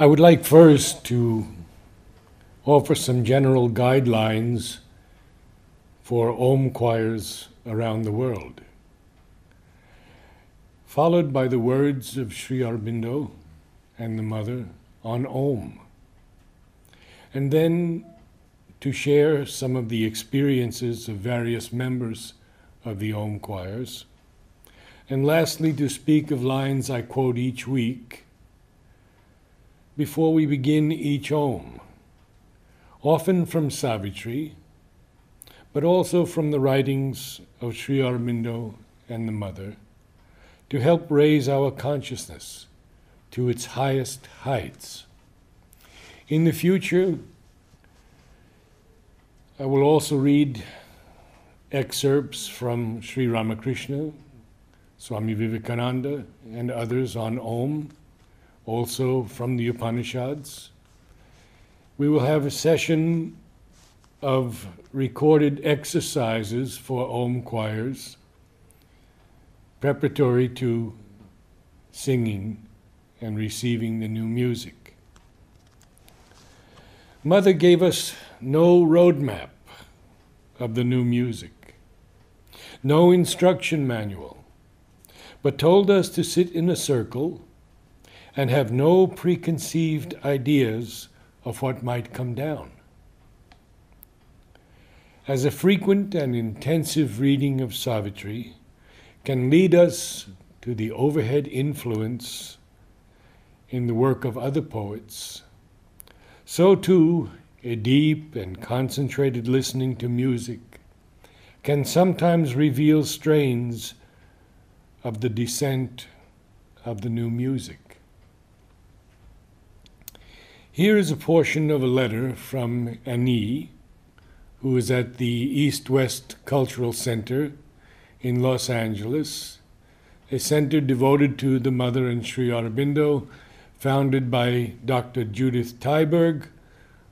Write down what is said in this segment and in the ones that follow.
I would like first to offer some general guidelines for Om choirs around the world, followed by the words of Sri Aurobindo and the Mother on Om, and then to share some of the experiences of various members of the Om choirs, and lastly to speak of lines I quote each week before we begin each Om, often from Savitri, but also from the writings of Sri Aurobindo and the Mother, to help raise our consciousness to its highest heights. In the future, I will also read excerpts from Sri Ramakrishna, Swami Vivekananda, and others on Om, also from the Upanishads. We will have a session of recorded exercises for Om choirs, preparatory to singing and receiving the new music. Mother gave us no roadmap of the new music, no instruction manual, but told us to sit in a circle and have no preconceived ideas of what might come down. As a frequent and intensive reading of Savitri can lead us to the overhead influence in the work of other poets, so too a deep and concentrated listening to music can sometimes reveal strains of the descent of the new music. Here is a portion of a letter from Annie, who is at the East-West Cultural Center in Los Angeles, a center devoted to the Mother and Sri Aurobindo, founded by Dr. Judith Tyberg,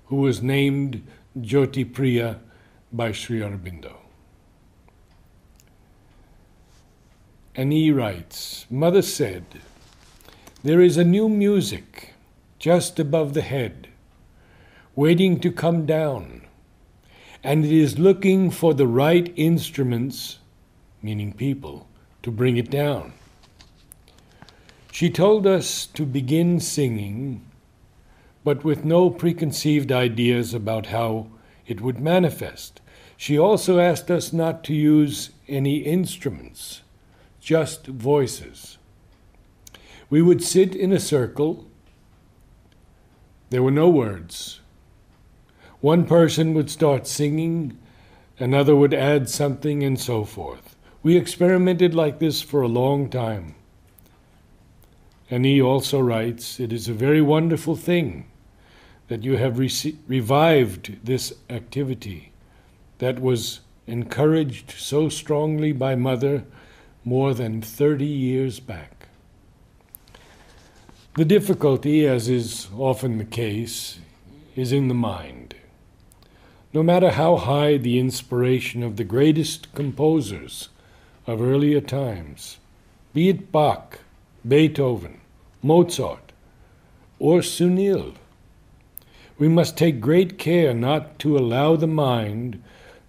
who was named Jyoti Priya by Sri Aurobindo. Annie writes, Mother said, "There is a new music just above the head, waiting to come down, and it is looking for the right instruments," meaning people, "to bring it down." She told us to begin singing, but with no preconceived ideas about how it would manifest. She also asked us not to use any instruments, just voices. We would sit in a circle. There were no words. One person would start singing, another would add something, and so forth. We experimented like this for a long time. And he also writes, "It is a very wonderful thing that you have revived this activity that was encouraged so strongly by Mother more than 30 years back." The difficulty, as is often the case, is in the mind. No matter how high the inspiration of the greatest composers of earlier times, be it Bach, Beethoven, Mozart, or Sunil, we must take great care not to allow the mind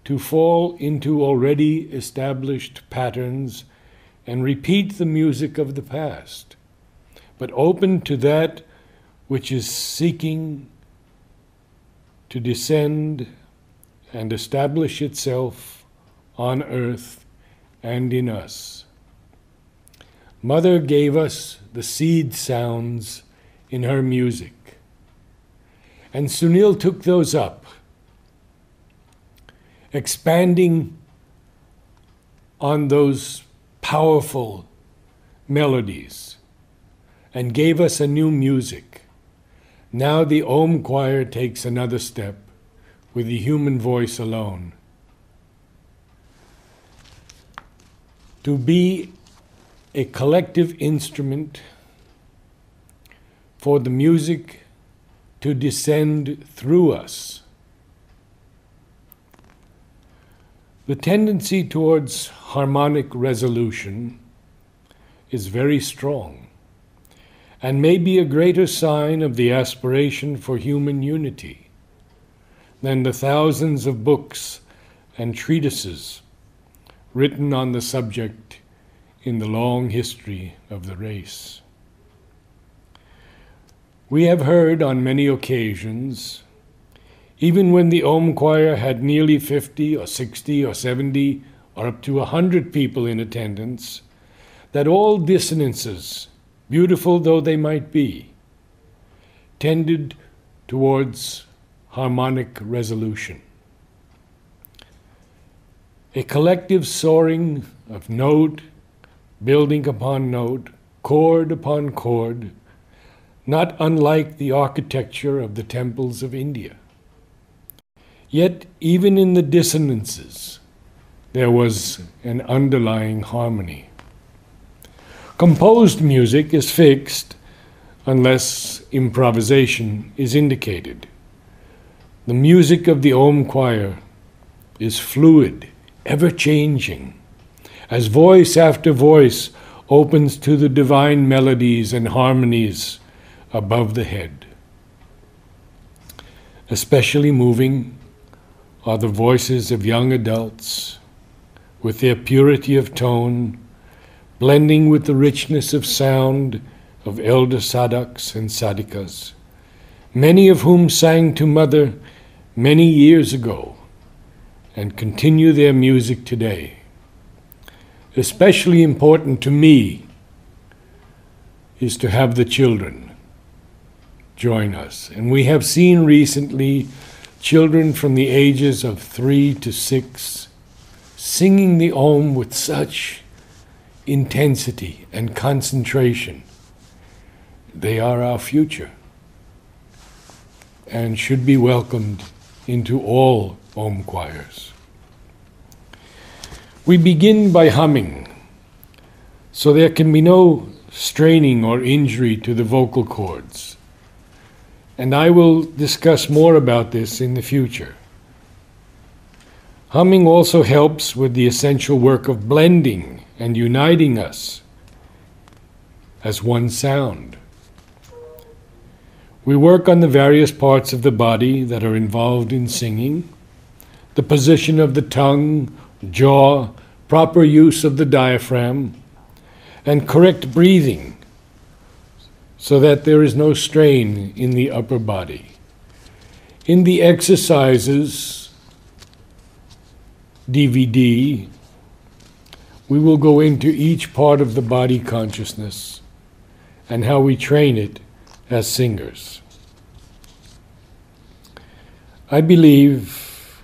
to fall into already established patterns and repeat the music of the past, but open to that which is seeking to descend and establish itself on earth and in us. Mother gave us the seed sounds in her music, and Sunil took those up, expanding on those powerful melodies, and gave us a new music. Now the Om choir takes another step with the human voice alone. To be a collective instrument for the music to descend through us. The tendency towards harmonic resolution is very strong, and may be a greater sign of the aspiration for human unity than the thousands of books and treatises written on the subject in the long history of the race. We have heard on many occasions, even when the Om choir had nearly 50 or 60 or 70 or up to 100 people in attendance, that all dissonances, beautiful though they might be, tended towards harmonic resolution. A collective soaring of note, building upon note, chord upon chord, not unlike the architecture of the temples of India. Yet, even in the dissonances, there was an underlying harmony. Composed music is fixed unless improvisation is indicated. The music of the Om choir is fluid, ever-changing, as voice after voice opens to the divine melodies and harmonies above the head. Especially moving are the voices of young adults, with their purity of tone, blending with the richness of sound of elder sadhaks and sadhikas, many of whom sang to Mother many years ago and continue their music today. Especially important to me is to have the children join us. And we have seen recently children from the ages of 3 to 6 singing the Om with such intensity and concentration. They are our future and should be welcomed into all Om choirs. We begin by humming, so there can be no straining or injury to the vocal cords. And I will discuss more about this in the future. Humming also helps with the essential work of blending and uniting us as one sound. We work on the various parts of the body that are involved in singing, the position of the tongue, jaw, proper use of the diaphragm, and correct breathing so that there is no strain in the upper body. In the exercises DVD, we will go into each part of the body consciousness and how we train it as singers. I believe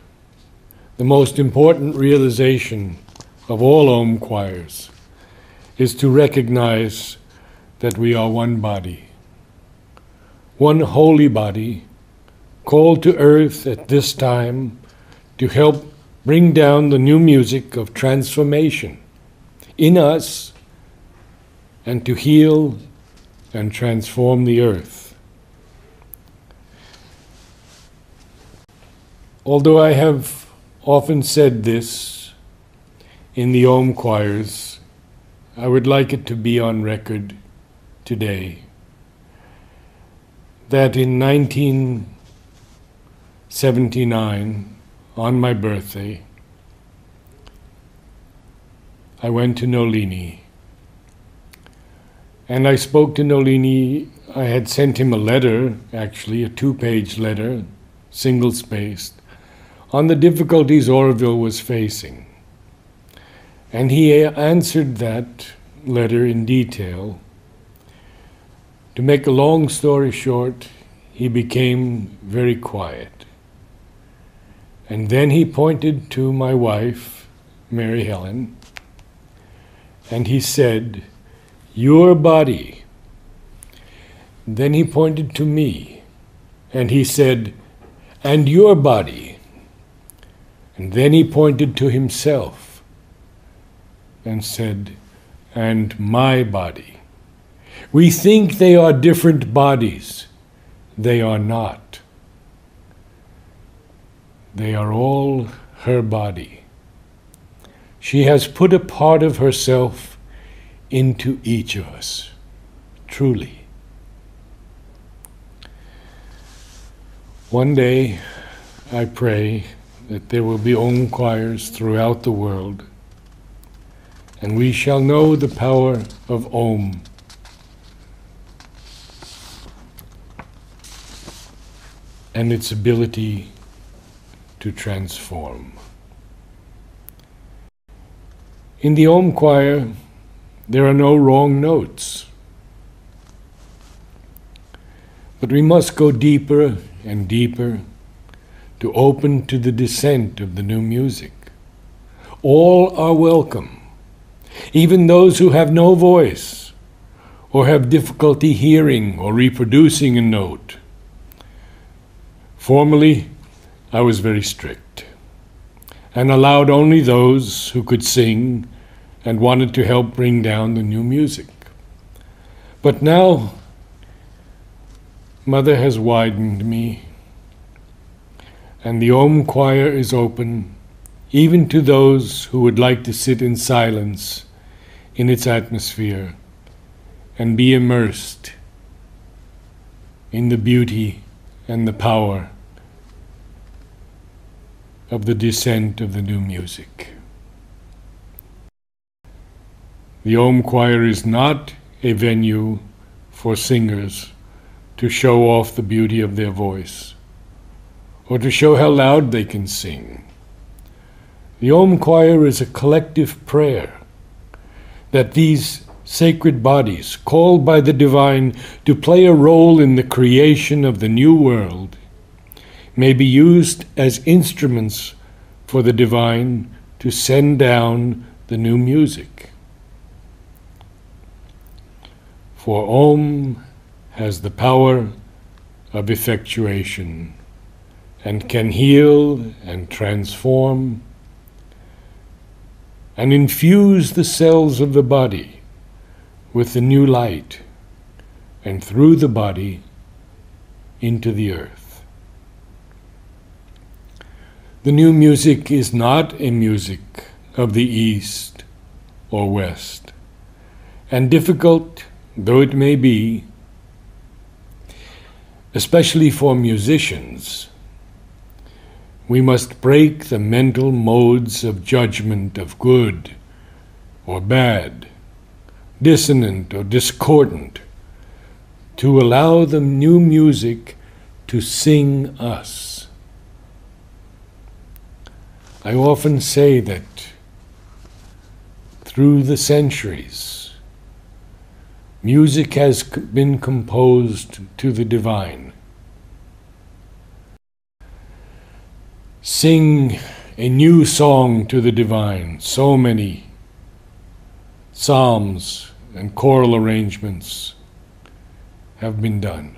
the most important realization of all Om choirs is to recognize that we are one body, one holy body, called to earth at this time to help bring down the new music of transformation in us and to heal and transform the earth. Although I have often said this in the Om choirs, I would like it to be on record today that in 1979, on my birthday, I went to Nolini. And I spoke to Nolini. I had sent him a letter, actually, a 2-page letter, single-spaced, on the difficulties Aurobindo was facing. And he answered that letter in detail. To make a long story short, he became very quiet. And then he pointed to my wife, Mary Helen, and he said, "Your body." Then he pointed to me, and he said, "And your body." And then he pointed to himself and said, "And my body." We think they are different bodies. They are not. They are all her body. She has put a part of herself into each of us, truly. One day, I pray that there will be Om choirs throughout the world, and we shall know the power of Om and its ability to transform. In the Om choir, there are no wrong notes, but we must go deeper and deeper to open to the descent of the new music. All are welcome, even those who have no voice or have difficulty hearing or reproducing a note. Formerly, I was very strict and allowed only those who could sing and wanted to help bring down the new music. But now, Mother has widened me, and the Om choir is open even to those who would like to sit in silence in its atmosphere and be immersed in the beauty and the power of the descent of the new music. The Om choir is not a venue for singers to show off the beauty of their voice or to show how loud they can sing. The Om choir is a collective prayer that these sacred bodies, called by the divine to play a role in the creation of the new world, may be used as instruments for the divine to send down the new music. For Om has the power of effectuation and can heal and transform and infuse the cells of the body with the new light and through the body into the earth. The new music is not a music of the East or West, and difficult though it may be, especially for musicians, we must break the mental modes of judgment of good or bad, dissonant or discordant, to allow the new music to sing us. I often say that through the centuries, music has been composed to the divine. Sing a new song to the divine. So many psalms and choral arrangements have been done.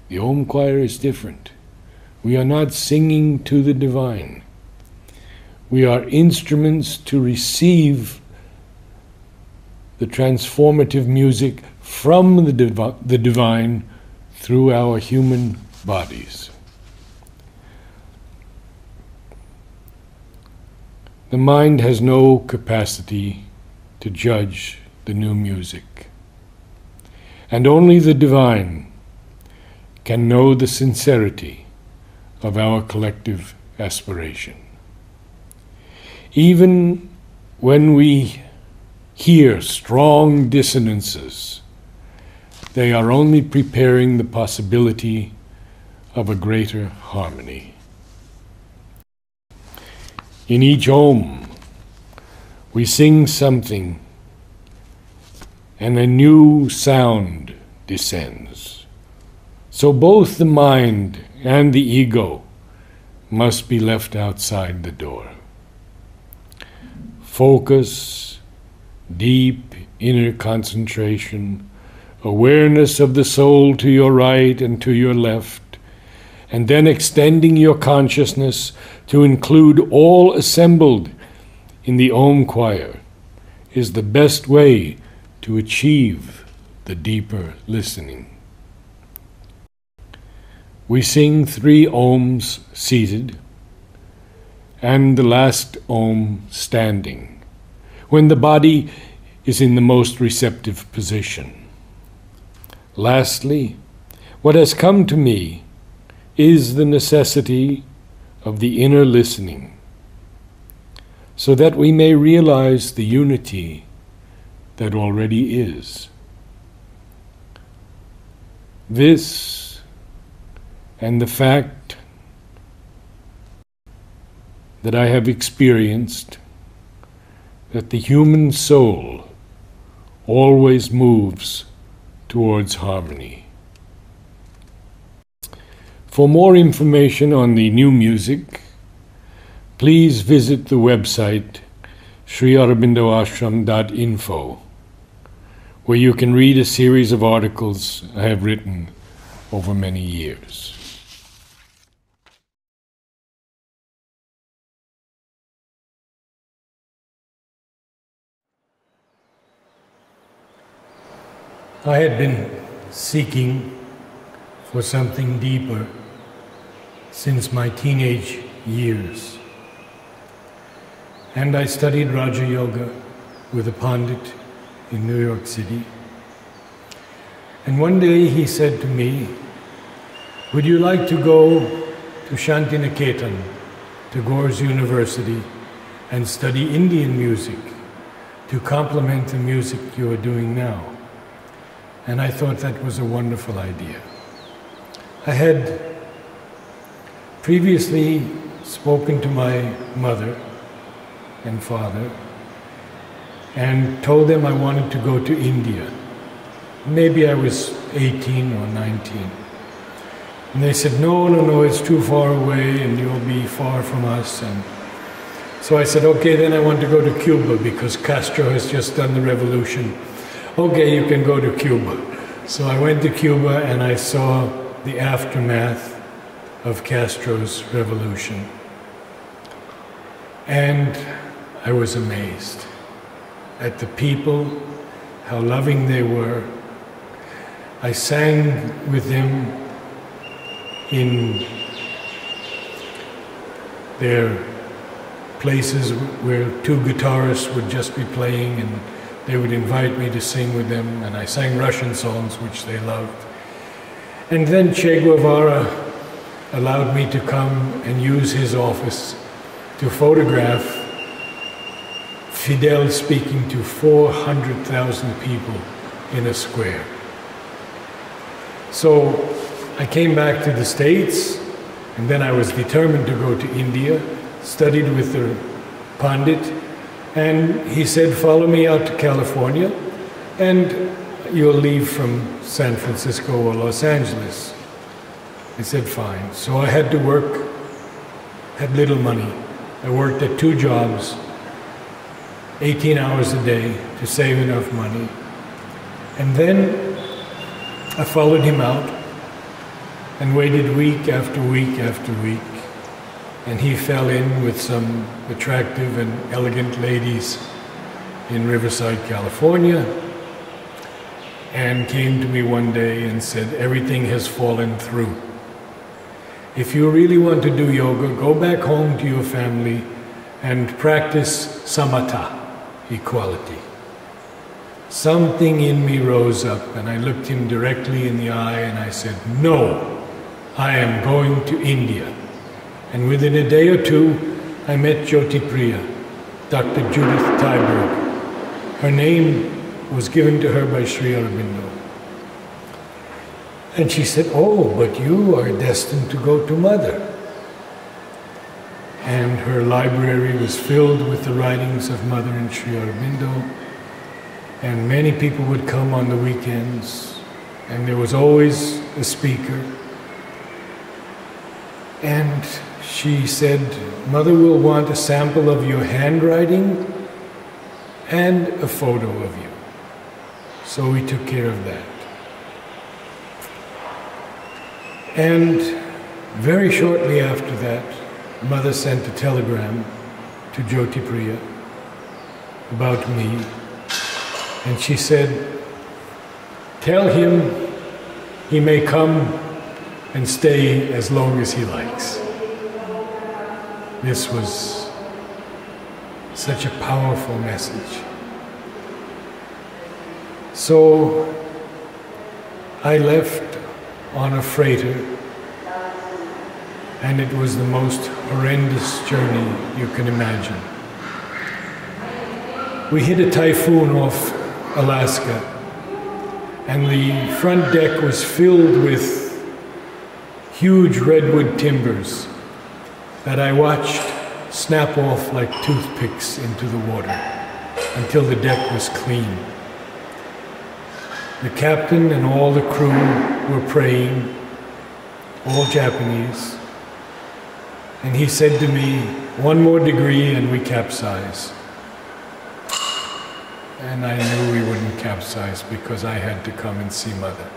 The Om choir is different. We are not singing to the divine. We are instruments to receive the transformative music from the divine through our human bodies. The mind has no capacity to judge the new music, and only the divine can know the sincerity of our collective aspiration. Even when we hear strong dissonances, they are only preparing the possibility of a greater harmony. In each Om, we sing something, and a new sound descends. So both the mind and the ego must be left outside the door. Focus, deep inner concentration, awareness of the soul to your right and to your left, and then extending your consciousness to include all assembled in the Om choir is the best way to achieve the deeper listening. We sing 3 Oms seated and the last Om standing, when the body is in the most receptive position. Lastly, what has come to me is the necessity of the inner listening, so that we may realize the unity that already is. This and the fact that I have experienced that the human soul always moves towards harmony. For more information on the new music, please visit the website sriaurobindoashram.info, where you can read a series of articles I have written over many years. I had been seeking for something deeper since my teenage years. And I studied Raja Yoga with a Pandit in New York City. And one day he said to me, "Would you like to go to Shantiniketan, to Gore's University, and study Indian music to complement the music you are doing now?" And I thought that was a wonderful idea. I had previously spoken to my mother and father and told them I wanted to go to India. Maybe I was 18 or 19. And they said, no, it's too far away and you'll be far from us. And so I said, okay, then I want to go to Cuba because Castro has just done the revolution. Okay, you can go to Cuba. So I went to Cuba and I saw the aftermath of Castro's revolution. And I was amazed at the people, how loving they were. I sang with them in their places where two guitarists would just be playing and they would invite me to sing with them, and I sang Russian songs which they loved. And then Che Guevara allowed me to come and use his office to photograph Fidel speaking to 400,000 people in a square. So I came back to the States, and then I was determined to go to India, studied with the Pandit, and he said, follow me out to California, and you'll leave from San Francisco or Los Angeles. I said, fine. So I had to work, had little money. I worked at 2 jobs, 18 hours a day to save enough money. And then I followed him out and waited week after week after week. And he fell in with some attractive and elegant ladies in Riverside, California, and came to me one day and said, everything has fallen through. If you really want to do yoga, go back home to your family and practice samatha, equality. Something in me rose up, and I looked him directly in the eye and I said, no, I am going to India. And within a day or two, I met Jyoti Priya, Dr. Judith Tyberg. Her name was given to her by Sri Aurobindo. And she said, oh, but you are destined to go to Mother. And her library was filled with the writings of Mother and Sri Aurobindo. And many people would come on the weekends, and there was always a speaker. And she said, Mother will want a sample of your handwriting and a photo of you. So we took care of that. And very shortly after that, Mother sent a telegram to Jyoti Priya about me. And she said, tell him he may come and stay as long as he likes. This was such a powerful message. So I left on a freighter and it was the most horrendous journey you can imagine. We hit a typhoon off Alaska, and the front deck was filled with huge redwood timbers that I watched snap off like toothpicks into the water until the deck was clean. The captain and all the crew were praying, all Japanese, and he said to me, "One more degree and we capsize." And I knew we wouldn't capsize because I had to come and see Mother.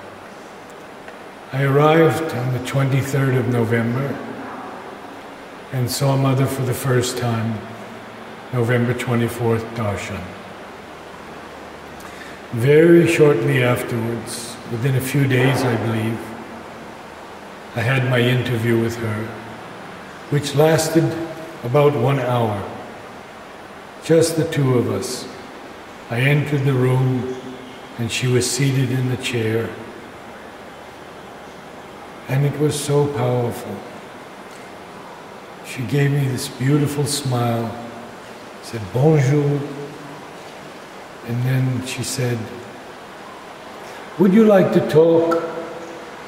I arrived on the 23rd of November and saw Mother for the first time, November 24th, Darshan. Very shortly afterwards, within a few days I believe, I had my interview with her, which lasted about 1 hour, just the two of us. I entered the room and she was seated in the chair, and it was so powerful. She gave me this beautiful smile, said bonjour, and then she said, "Would you like to talk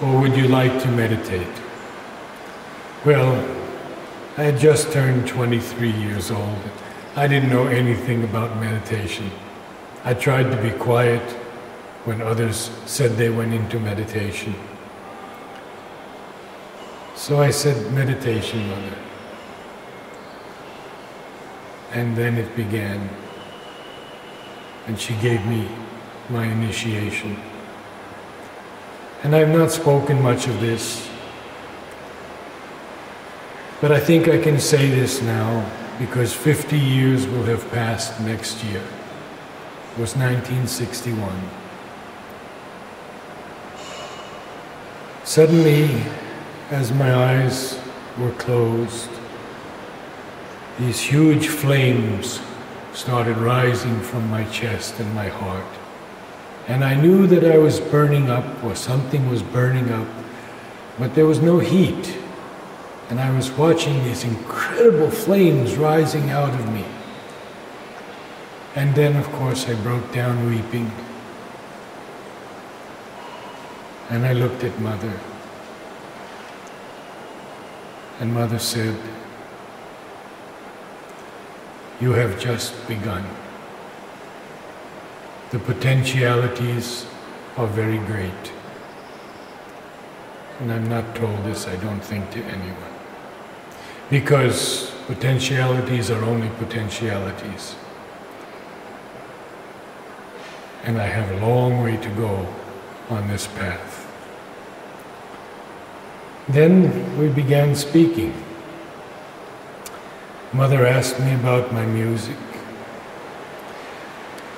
or would you like to meditate?" Well, I had just turned 23 years old. I didn't know anything about meditation. I tried to be quiet when others said they went into meditation. So I said, "Meditation, Mother." And then it began. And she gave me my initiation. And I've not spoken much of this, but I think I can say this now because 50 years will have passed next year. It was 1961. Suddenly, as my eyes were closed, these huge flames started rising from my chest and my heart. And I knew that I was burning up, or something was burning up, but there was no heat. And I was watching these incredible flames rising out of me. And then, of course, I broke down weeping. And I looked at Mother. And Mother said, "You have just begun. The potentialities are very great." And I'm not told this, I don't think, to anyone. Because potentialities are only potentialities. And I have a long way to go on this path. Then we began speaking. Mother asked me about my music.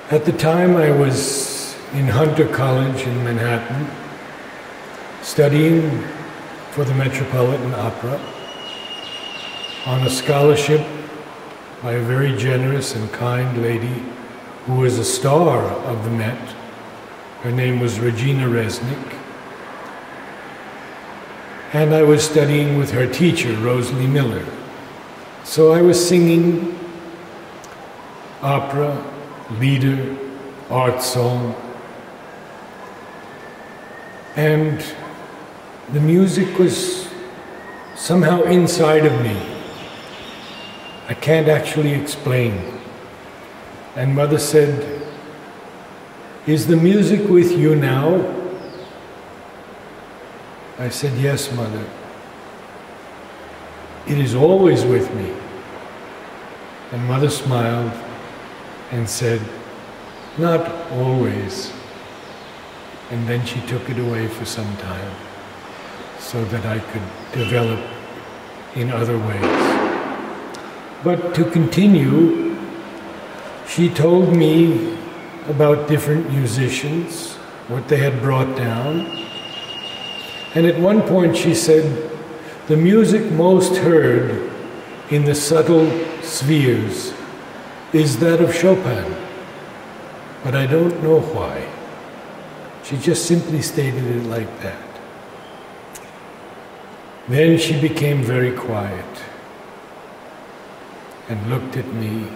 At the time I was in Hunter College in Manhattan, studying for the Metropolitan Opera on a scholarship by a very generous and kind lady who was a star of the Met. Her name was Regina Resnick. And I was studying with her teacher, Rosalie Miller. So I was singing opera, lieder, art song, and the music was somehow inside of me. I can't actually explain. And Mother said, "Is the music with you now?" I said, "Yes, Mother. It is always with me." And Mother smiled and said, "Not always." And then she took it away for some time so that I could develop in other ways. But to continue, she told me about different musicians, what they had brought down. And at one point she said, "The music most heard in the subtle spheres is that of Chopin, but I don't know why." She just simply stated it like that. Then she became very quiet and looked at me,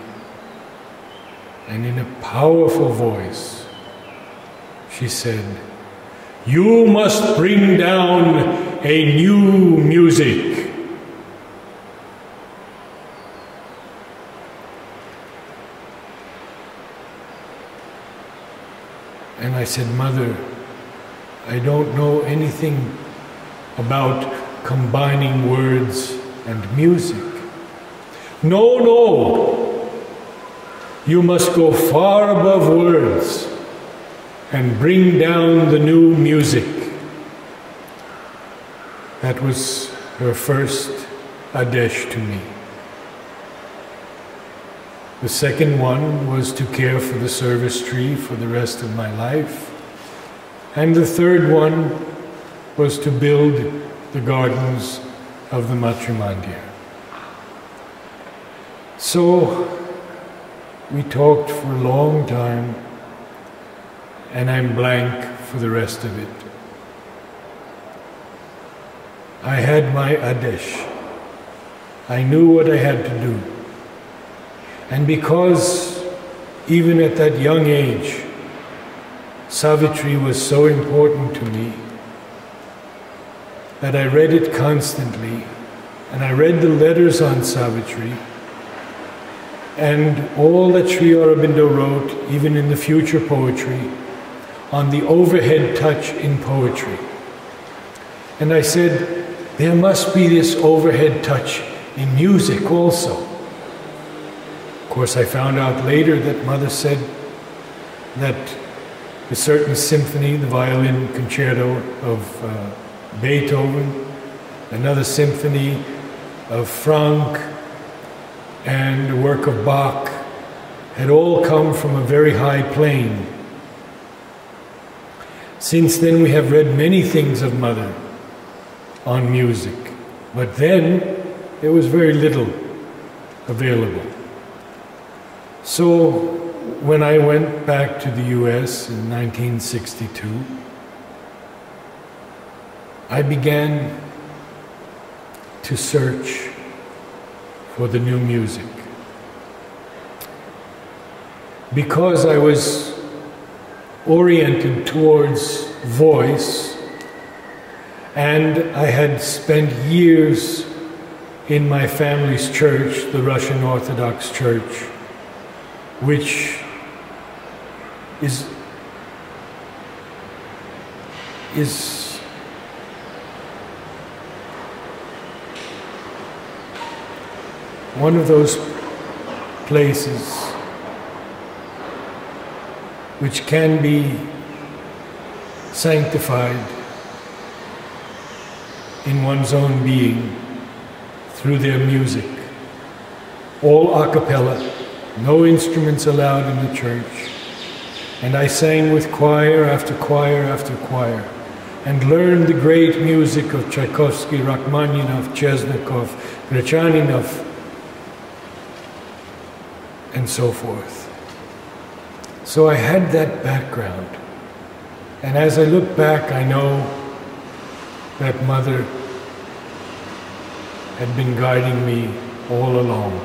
and in a powerful voice she said, "You must bring down a new music." And I said, "Mother, I don't know anything about combining words and music." "No, no, you must go far above words and bring down the new music." That was her first adesh to me. The second one was to care for the service tree for the rest of my life. And the third one was to build the gardens of the Matrimandir. So we talked for a long time, and I'm blank for the rest of it. I had my adesh. I knew what I had to do. And because even at that young age, Savitri was so important to me, that I read it constantly, and I read the letters on Savitri, and all that Sri Aurobindo wrote, even in the future poetry, on the overhead touch in poetry. And I said, there must be this overhead touch in music also. Of course, I found out later that Mother said that a certain symphony, the violin concerto of Beethoven, another symphony of Franck, and a work of Bach had all come from a very high plane. Since then we have read many things of Mother on music, but then there was very little available. So when I went back to the US in 1962, I began to search for the new music. Because I was oriented towards voice, and I had spent years in my family's church, the Russian Orthodox Church, which is one of those places which can be sanctified in one's own being through their music. All a cappella, no instruments allowed in the church. And I sang with choir after choir after choir, and learned the great music of Tchaikovsky, Rachmaninoff, Chesnikov, Grachaninov, and so forth. So I had that background. And as I look back, I know that Mother had been guiding me all along.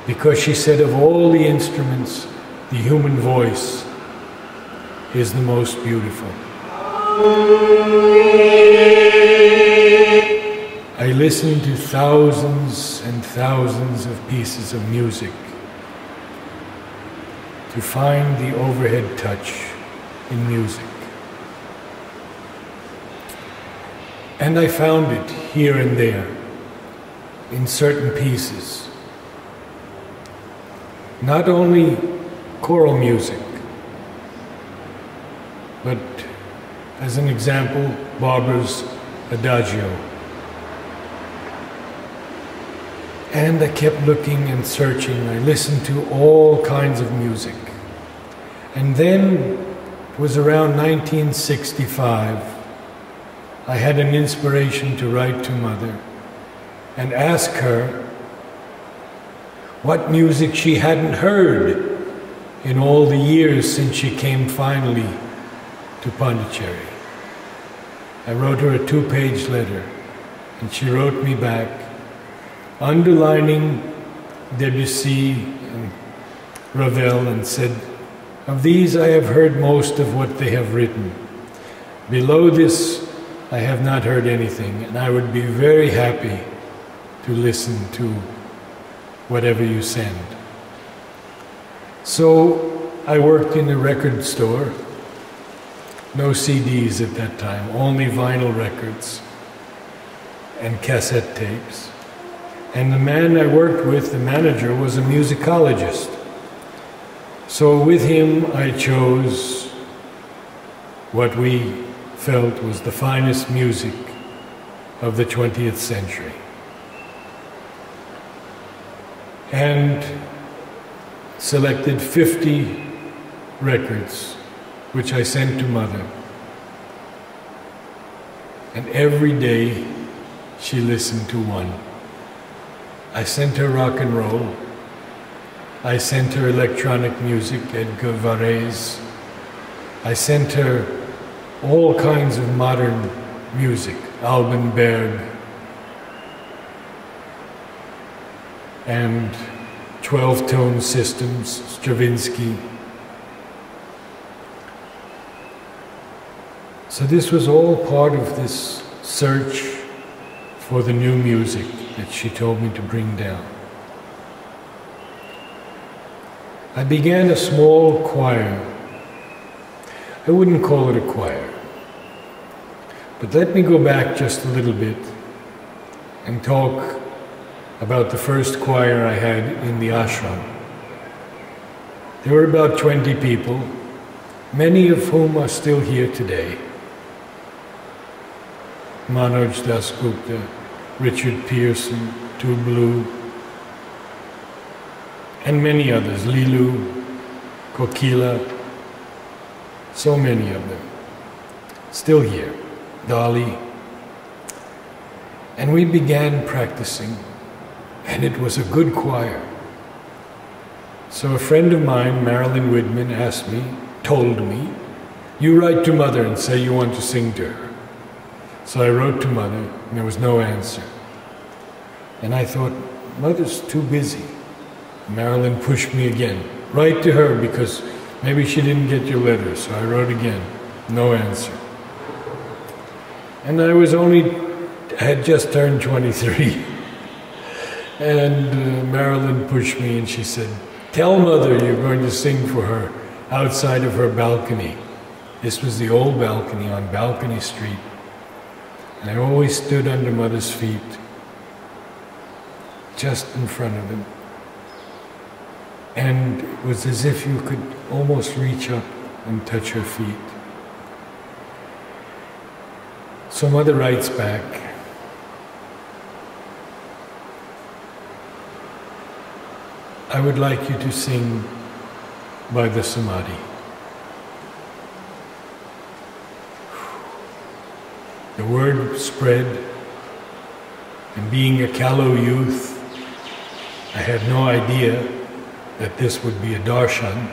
Because she said of all the instruments, the human voice is the most beautiful. I listened to thousands and thousands of pieces of music to find the overhead touch in music. And I found it here and there in certain pieces. Not only choral music, but as an example, Barber's Adagio. And I kept looking and searching. I listened to all kinds of music. And then, it was around 1965, I had an inspiration to write to Mother and ask her what music she hadn't heard in all the years since she came finally to Pondicherry. I wrote her a 2-page letter, and she wrote me back, underlining Debussy and Ravel, and said, "Of these I have heard most of what they have written. Below this I have not heard anything, and I would be very happy to listen to whatever you send." So I worked in a record store. No CDs at that time, only vinyl records and cassette tapes. And the man I worked with, the manager, was a musicologist. So with him I chose what we felt was the finest music of the 20th century. And selected 50 records, which I sent to Mother. And every day she listened to one. I sent her rock and roll. I sent her electronic music, Edgar Varese. I sent her all kinds of modern music, Alban Berg, and 12-tone systems, Stravinsky. So this was all part of this search for the new music that she told me to bring down. I began a small choir. I wouldn't call it a choir. But let me go back just a little bit and talk about the first choir I had in the ashram. There were about 20 people, many of whom are still here today. Manoj Dasgupta, Richard Pearson, Tublu, and many others, Lilu, Kokila, so many of them, still here, Dali. And we began practicing, and it was a good choir. So a friend of mine, Marilyn Widman, told me, "You write to Mother and say you want to sing to her." So I wrote to Mother, and there was no answer. And I thought, Mother's too busy. Marilyn pushed me again. "Write to her because maybe she didn't get your letter." So I wrote again, no answer. And I had just turned 23. And Marilyn pushed me and she said, "Tell Mother you're going to sing for her outside of her balcony." This was the old balcony on Balcony Street. And I always stood under Mother's feet, just in front of him. And it was as if you could almost reach up and touch her feet. So Mother writes back, "I would like you to sing by the Samadhi." The word spread, and being a callow youth, I had no idea that this would be a darshan.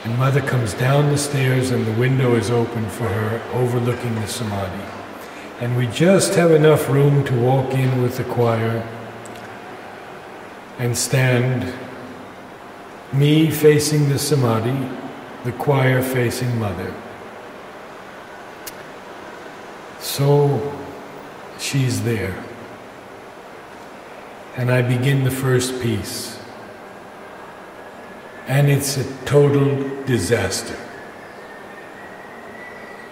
And Mother comes down the stairs and the window is open for her, overlooking the Samadhi. And we just have enough room to walk in with the choir and stand, me facing the Samadhi, the choir facing Mother. So she's there. And I begin the first piece. And it's a total disaster.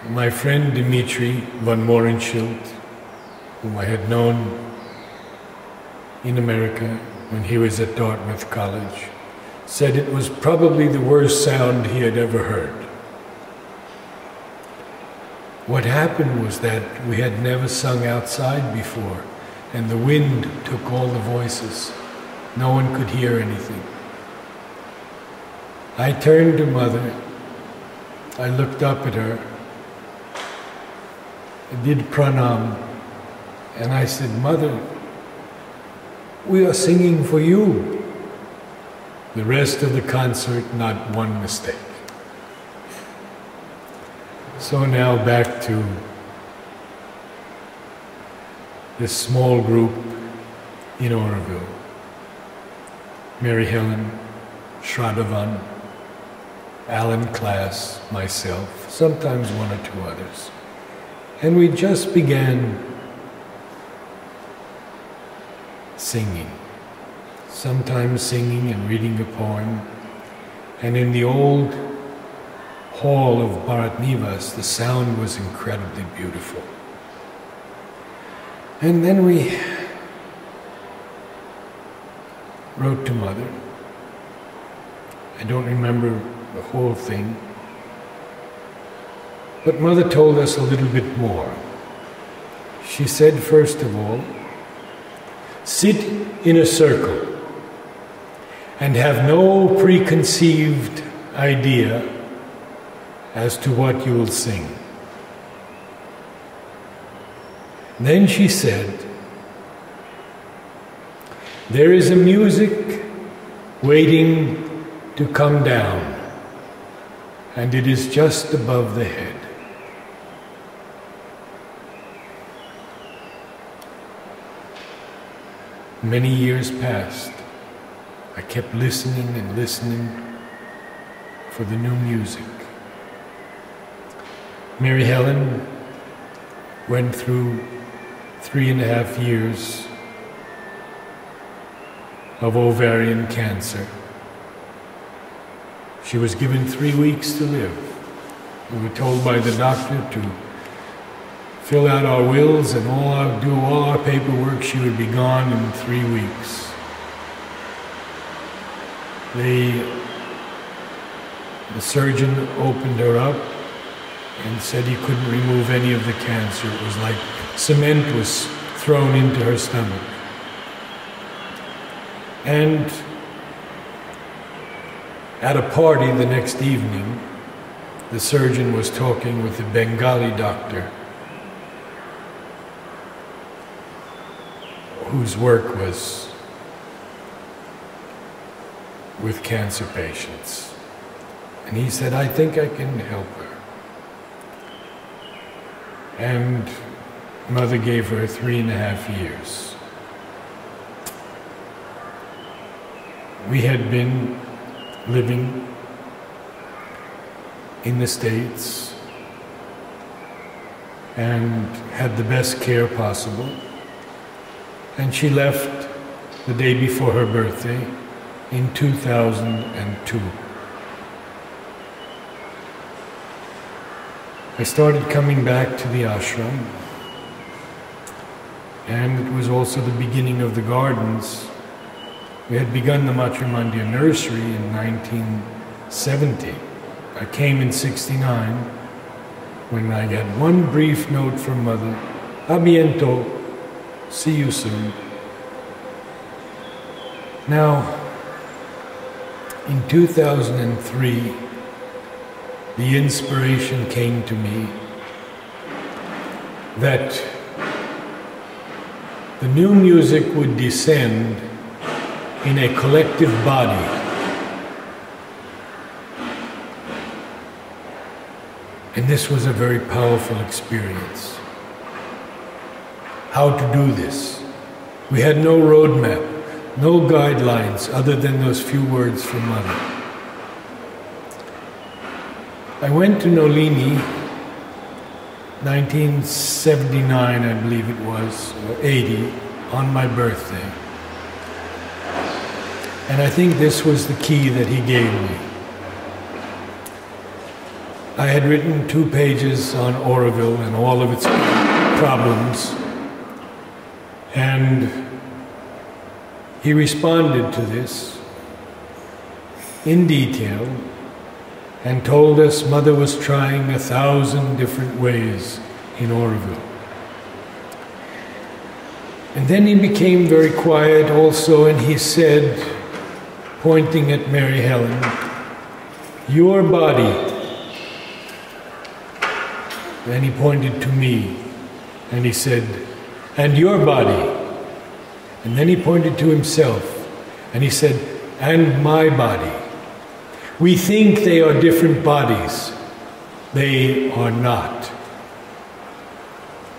My friend Dimitri von Morenschild, whom I had known in America when he was at Dartmouth College, said it was probably the worst sound he had ever heard. What happened was that we had never sung outside before, and the wind took all the voices. No one could hear anything. I turned to Mother, I looked up at her, I did pranam, and I said, "Mother, we are singing for you." The rest of the concert, not one mistake. So now back to this small group in Aurobindo. Mary Helen, Shraddhavan, Alan Class, myself, sometimes one or two others. And we just began singing. Sometimes singing and reading a poem. And in the old hall of Bharat Nivas, the sound was incredibly beautiful. And then we wrote to Mother. I don't remember the whole thing, but Mother told us a little bit more. She said, first of all, sit in a circle and have no preconceived idea as to what you will sing. Then she said, there is a music waiting to come down, and it is just above the head. Many years passed. I kept listening and listening for the new music. Mary Helen went through 3.5 years of ovarian cancer. She was given 3 weeks to live. We were told by the doctor to fill out our wills and do all our paperwork. She would be gone in 3 weeks. The surgeon opened her up and said he couldn't remove any of the cancer. It was like cement was thrown into her stomach. And at a party the next evening, the surgeon was talking with the Bengali doctor whose work was with cancer patients. And he said, I think I can help her. And Mother gave her 3.5 years. We had been living in the States and had the best care possible. And she left the day before her birthday in 2002. I started coming back to the ashram, and it was also the beginning of the gardens. We had begun the Matrimandya nursery in 1970. I came in 69 when I got one brief note from Mother, "A biento, see you soon." Now, in 2003, the inspiration came to me that the new music would descend in a collective body. And this was a very powerful experience. How to do this? We had no roadmap, no guidelines other than those few words from Mother. I went to Nolini, 1979, I believe it was, or 80, on my birthday. And I think this was the key that he gave me. I had written 2 pages on Aurobindo and all of its problems, and he responded to this in detail and told us Mother was trying 1,000 different ways in Aurobindo. And then he became very quiet also, and he said, pointing at Mary Helen, "Your body." Then he pointed to me, and he said, "And your body." And then he pointed to himself, and he said, "And my body." We think they are different bodies. They are not.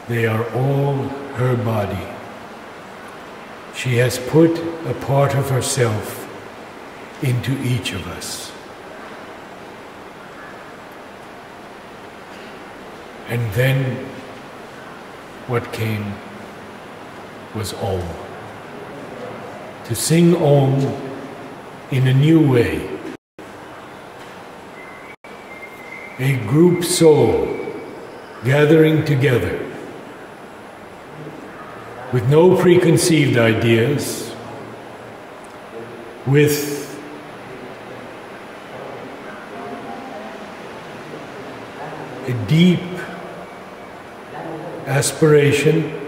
They are all her body. She has put a part of herself into each of us. And then what came was Om. To sing Om in a new way. A group soul gathering together with no preconceived ideas, with a deep aspiration,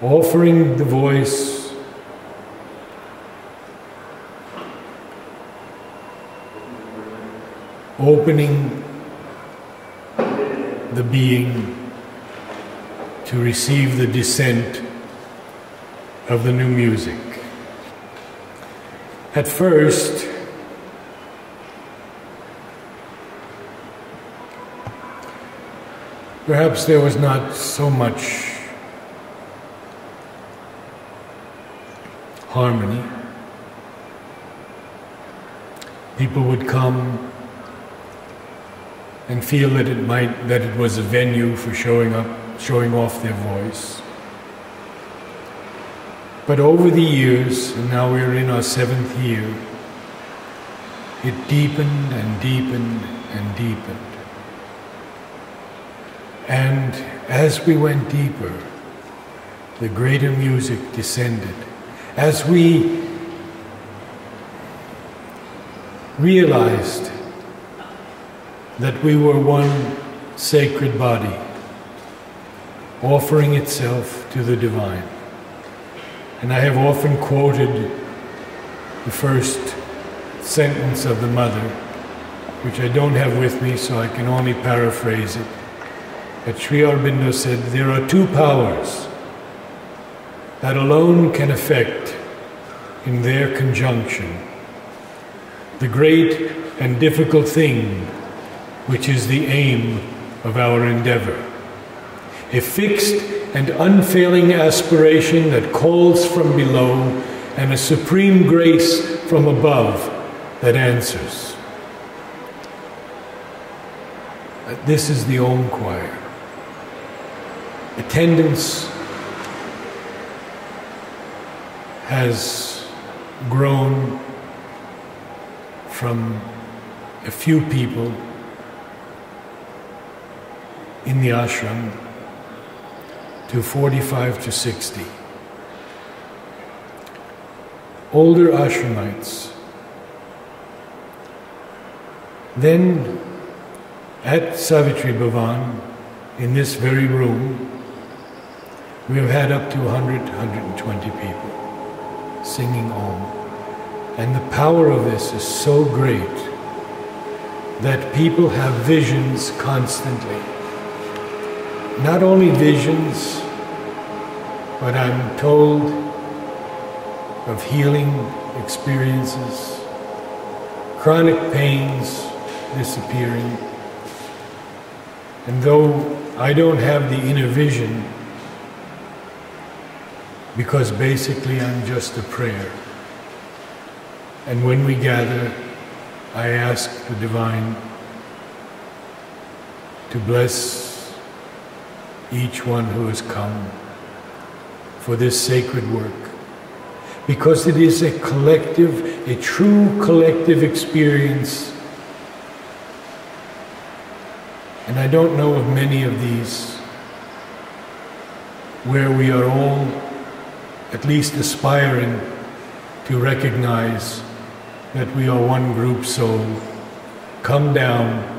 offering the voice opening the being to receive the descent of the new music. At first, perhaps there was not so much harmony. People would come and feel that it was a venue for showing off their voice. But over the years, and now we're in our 7th year, it deepened and deepened and deepened. And as we went deeper, the greater music descended. As we realized that we were one sacred body, offering itself to the divine. And I have often quoted the first sentence of the Mother, which I don't have with me, so I can only paraphrase it. But Sri Aurobindo said, there are two powers that alone can effect in their conjunction the great and difficult thing which is the aim of our endeavor. A fixed and unfailing aspiration that calls from below, and a supreme grace from above that answers. This is the Om choir. Attendance has grown from a few people in the ashram to 45 to 60. Older ashramites. Then at Savitri Bhavan, in this very room, we have had up to 100, 120 people singing Om. And the power of this is so great that people have visions constantly. Not only visions, but I'm told of healing experiences, chronic pains disappearing. And though I don't have the inner vision, because basically I'm just a prayer. And when we gather, I ask the Divine to bless each one who has come for this sacred work, because it is a collective, a true collective experience. And I don't know of many of these where we are all at least aspiring to recognize that we are one group soul, come down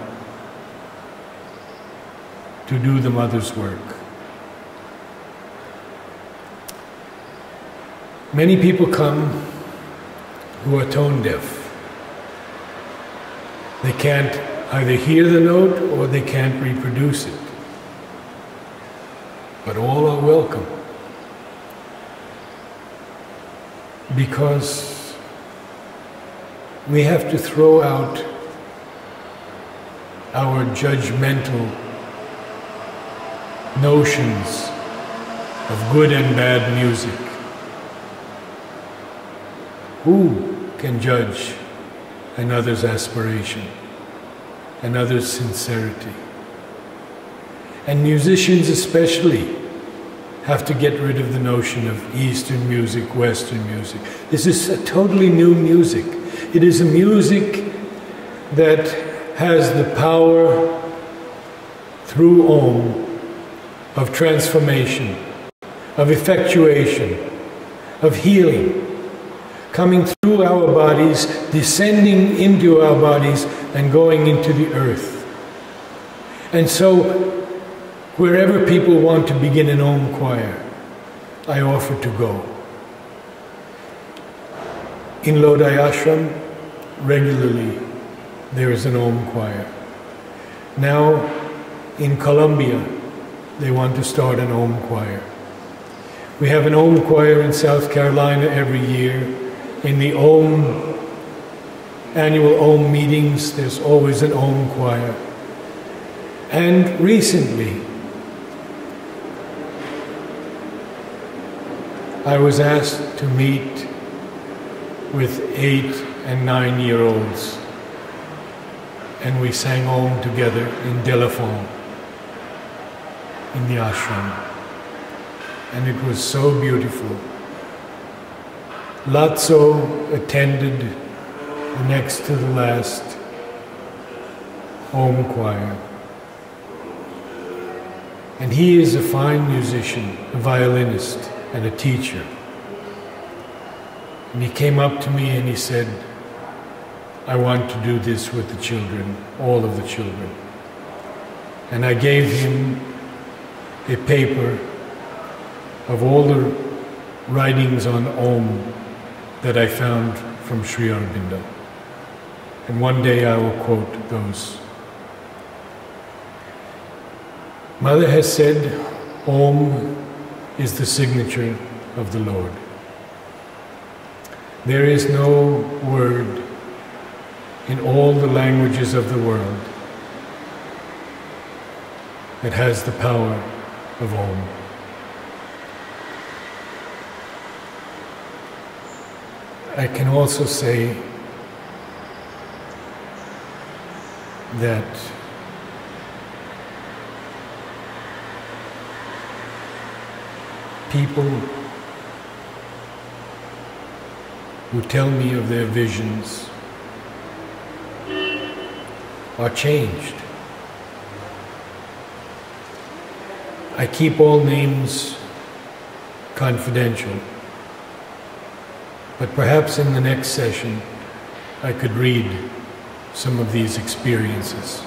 to do the Mother's work. Many people come who are tone deaf. They can't either hear the note or they can't reproduce it. But all are welcome, because we have to throw out our judgmental notions of good and bad music. Who can judge another's aspiration, another's sincerity? And musicians especially have to get rid of the notion of Eastern music, Western music. This is a totally new music. It is a music that has the power through Om of transformation, of effectuation, of healing, coming through our bodies, descending into our bodies, and going into the earth. And so, wherever people want to begin an Om choir, I offer to go. In Lodi Ashram, regularly there is an Om choir. Now, in Colombia, they want to start an Om choir. We have an Om choir in South Carolina every year. In the annual Om meetings, there's always an Om choir. And recently, I was asked to meet with 8 and 9-year-olds, and we sang Om together in Delafon, in the ashram. And it was so beautiful. Lazzo attended the next to the last Om choir. And he is a fine musician, a violinist, and a teacher. And he came up to me and he said, I want to do this with the children, all of the children. And I gave him a paper of all the writings on Om that I found from Sri Aurobindo. And one day I will quote those. Mother has said, Om is the signature of the Lord. There is no word in all the languages of the world that has the power of Om. I can also say that people who tell me of their visions are changed. I keep all names confidential, but perhaps in the next session I could read some of these experiences,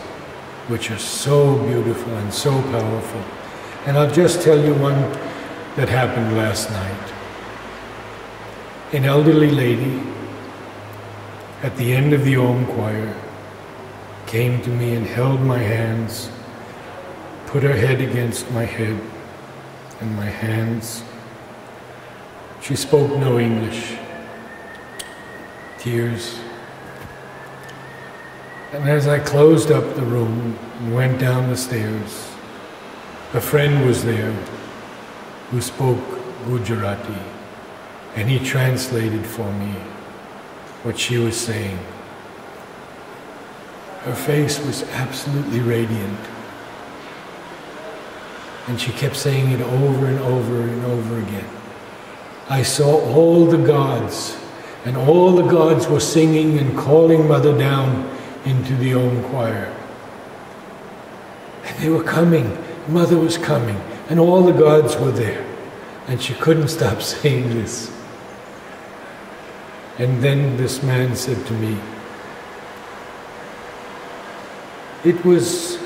which are so beautiful and so powerful. And I'll just tell you one that happened last night. An elderly lady at the end of the Om choir came to me and held my hands, put her head against my head and my hands. She spoke no English. Tears. And as I closed up the room and went down the stairs, a friend was there who spoke Gujarati, and he translated for me what she was saying. Her face was absolutely radiant, and she kept saying it over and over and over again. I saw all the gods, and all the gods were singing and calling Mother down into the Om choir. And they were coming, Mother was coming, and all the gods were there. And she couldn't stop saying this. And then this man said to me, it was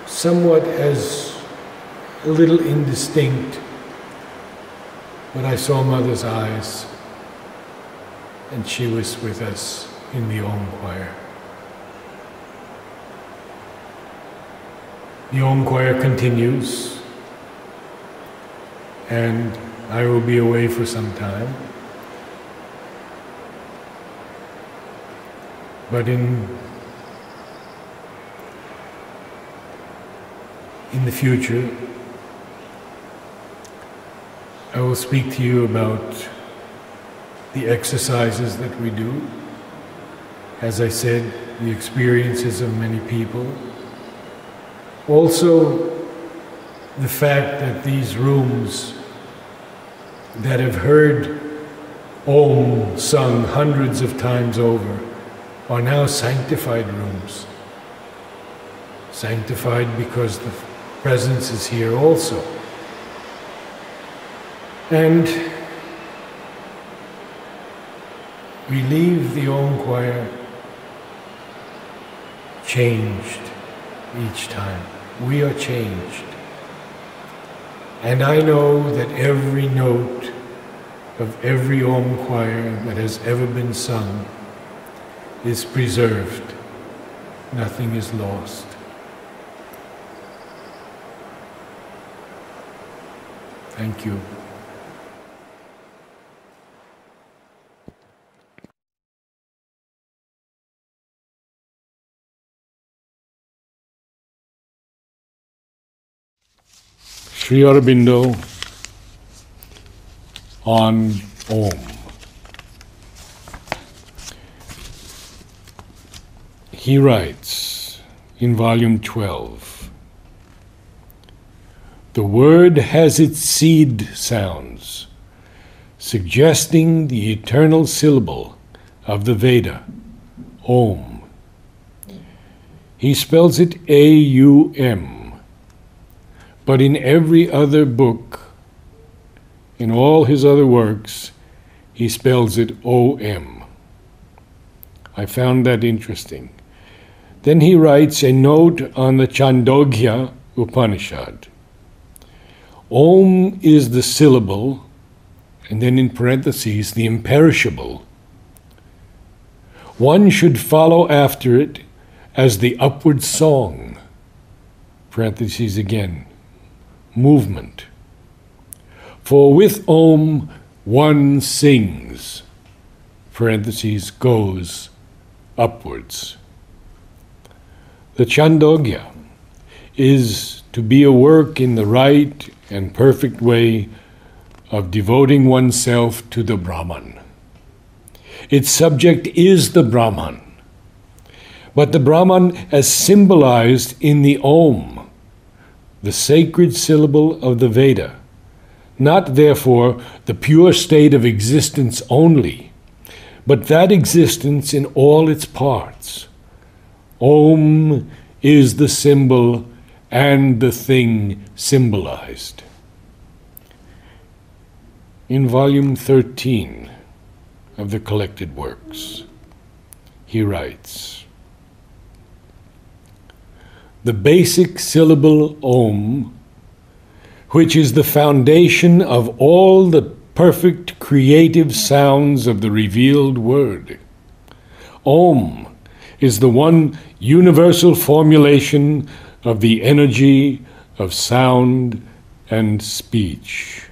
somewhat as a little indistinct, but I saw Mother's eyes, and she was with us in the Om choir. The Om choir continues, and I will be away for some time. But in the future, I will speak to you about the exercises that we do. As I said, the experiences of many people. Also, the fact that these rooms that have heard Om sung hundreds of times over are now sanctified rooms. Sanctified because the presence is here also. And we leave the Om choir changed each time. We are changed. And I know that every note of every Om choir that has ever been sung is preserved. Nothing is lost. Thank you. Sri Aurobindo on Om. He writes in volume 12, "The word has its seed sounds, suggesting the eternal syllable of the Veda, Om. He spells it A-U-M. But in every other book, in all his other works, he spells it O-M. I found that interesting. Then he writes a note on the Chandogya Upanishad. Om is the syllable, and then in parentheses, the imperishable. One should follow after it as the upward song, parentheses again, movement. For with Om one sings, parentheses, goes upwards. The Chandogya is to be a work in the right and perfect way of devoting oneself to the Brahman. Its subject is the Brahman, but the Brahman as symbolized in the Om, the sacred syllable of the Veda, not therefore the pure state of existence only, but that existence in all its parts. Om is the symbol and the thing symbolized. In volume 13 of the collected works, he writes, "The basic syllable Om, which is the foundation of all the perfect creative sounds of the revealed word. Om is the one universal formulation of the energy of sound and speech,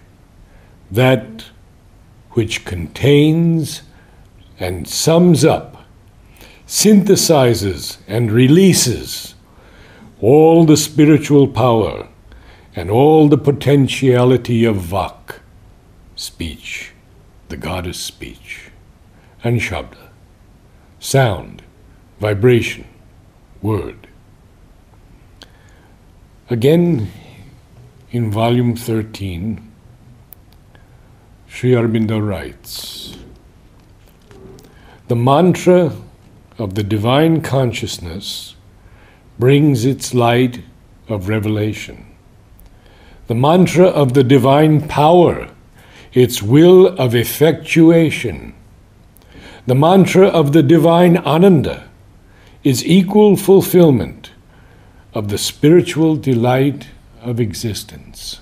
that which contains and sums up, synthesizes and releases all the spiritual power and all the potentiality of Vak, speech, the goddess speech, and Shabda, sound, vibration, word." Again, in volume 13, Sri Aurobindo writes, "The mantra of the divine consciousness brings its light of revelation. The mantra of the divine power, its will of effectuation. The mantra of the divine Ananda, is equal fulfillment of the spiritual delight of existence.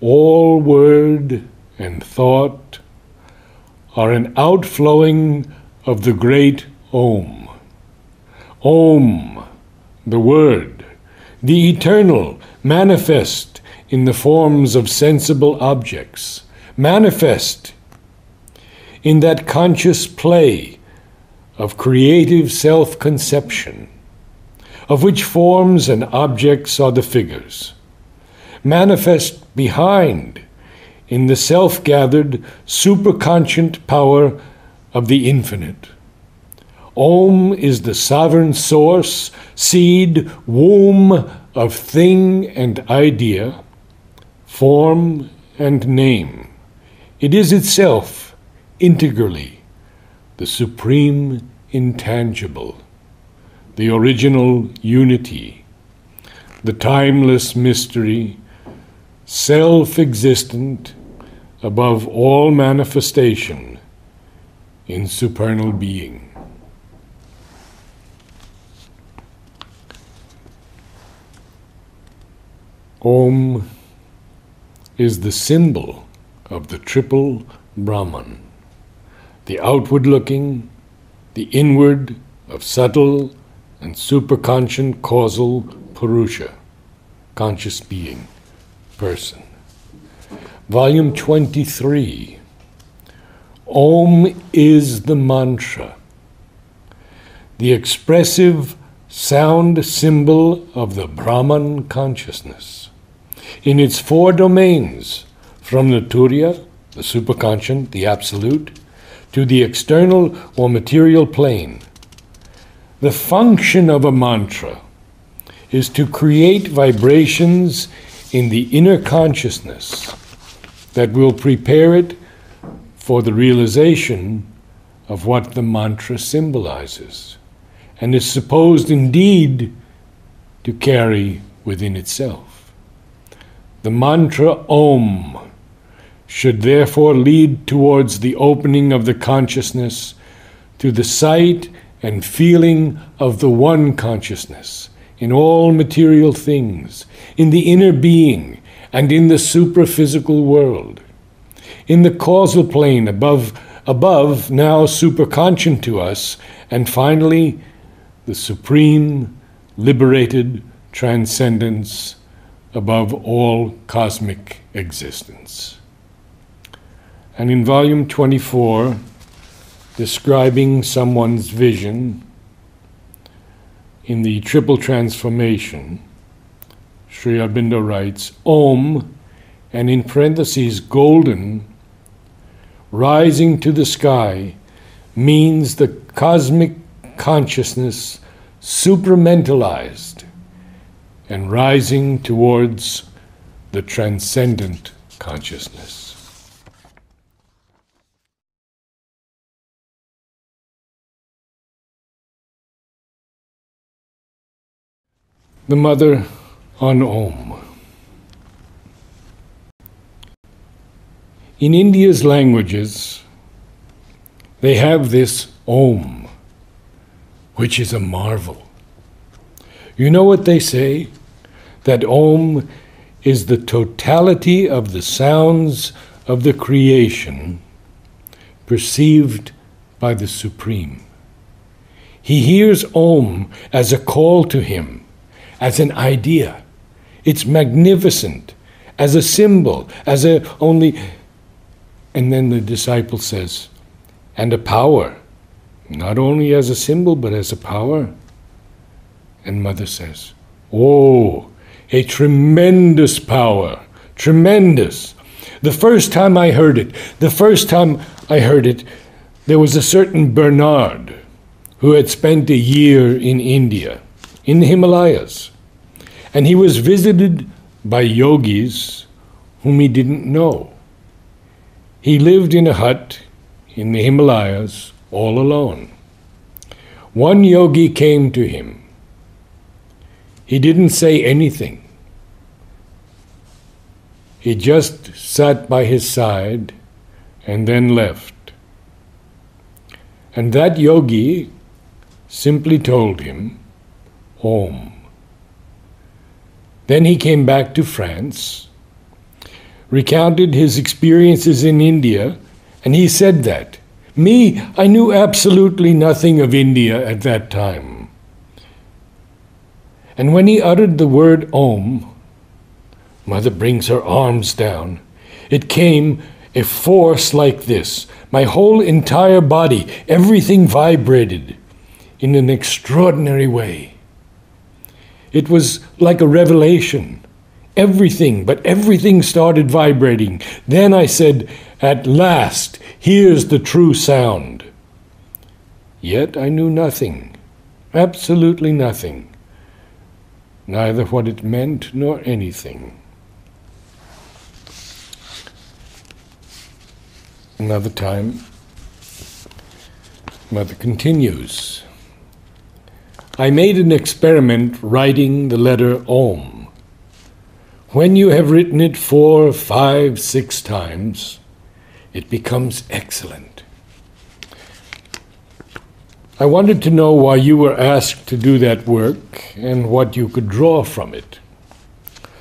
All word and thought are an outflowing of the great Om. Om, the Word, the eternal, manifest in the forms of sensible objects, manifest in that conscious play of creative self-conception, of which forms and objects are the figures, manifest behind, in the self-gathered, superconscient power of the infinite. Om is the sovereign source, seed, womb of thing and idea, form and name. It is itself, integrally, the supreme intangible, the original unity, the timeless mystery, self-existent above all manifestation in supernal being. Om is the symbol of the triple Brahman, the outward-looking, the inward of subtle and superconscient causal Purusha, conscious being, person. Volume 23. Om is the mantra, the expressive sound symbol of the Brahman consciousness. In its four domains, from the Turiya, the superconscient, the absolute, to the external or material plane. The function of a mantra is to create vibrations in the inner consciousness that will prepare it for the realization of what the mantra symbolizes, and is supposed indeed to carry within itself. The mantra Om should therefore lead towards the opening of the consciousness to the sight and feeling of the one consciousness in all material things, in the inner being and in the supraphysical world, in the causal plane above now superconscient to us, and finally the supreme liberated transcendence above all cosmic existence. And in volume 24, describing someone's vision in the triple transformation, Sri Aurobindo writes, Om, and in parentheses, golden, rising to the sky, means the cosmic consciousness supramentalized and rising towards the transcendent consciousness. The Mother on Om. In India's languages, they have this Om, which is a marvel. You know what they say? That Om is the totality of the sounds of the creation perceived by the Supreme. He hears Om as a call to him, as an idea. It's magnificent, as a symbol, as a only... And then the disciple says, and a power, not only as a symbol, but as a power. And Mother says, oh, a tremendous power, tremendous. The first time I heard it, there was a certain Bernard who had spent a year in India, in the Himalayas, and he was visited by yogis whom he didn't know. He lived in a hut in the Himalayas all alone. One yogi came to him. He didn't say anything. He just sat by his side and then left. And that yogi simply told him, Om. Then he came back to France, recounted his experiences in India, and he said that. Me, I knew absolutely nothing of India at that time. And when he uttered the word Om, Mother brings her arms down. It came a force like this. My whole entire body, everything vibrated in an extraordinary way. It was like a revelation. Everything, but everything started vibrating. Then I said, "At last, here's the true sound." Yet I knew nothing, absolutely nothing, neither what it meant nor anything. Another time, Mother continues, "I made an experiment writing the letter Om. When you have written it 4, 5, 6 times, it becomes excellent. I wanted to know why you were asked to do that work and what you could draw from it.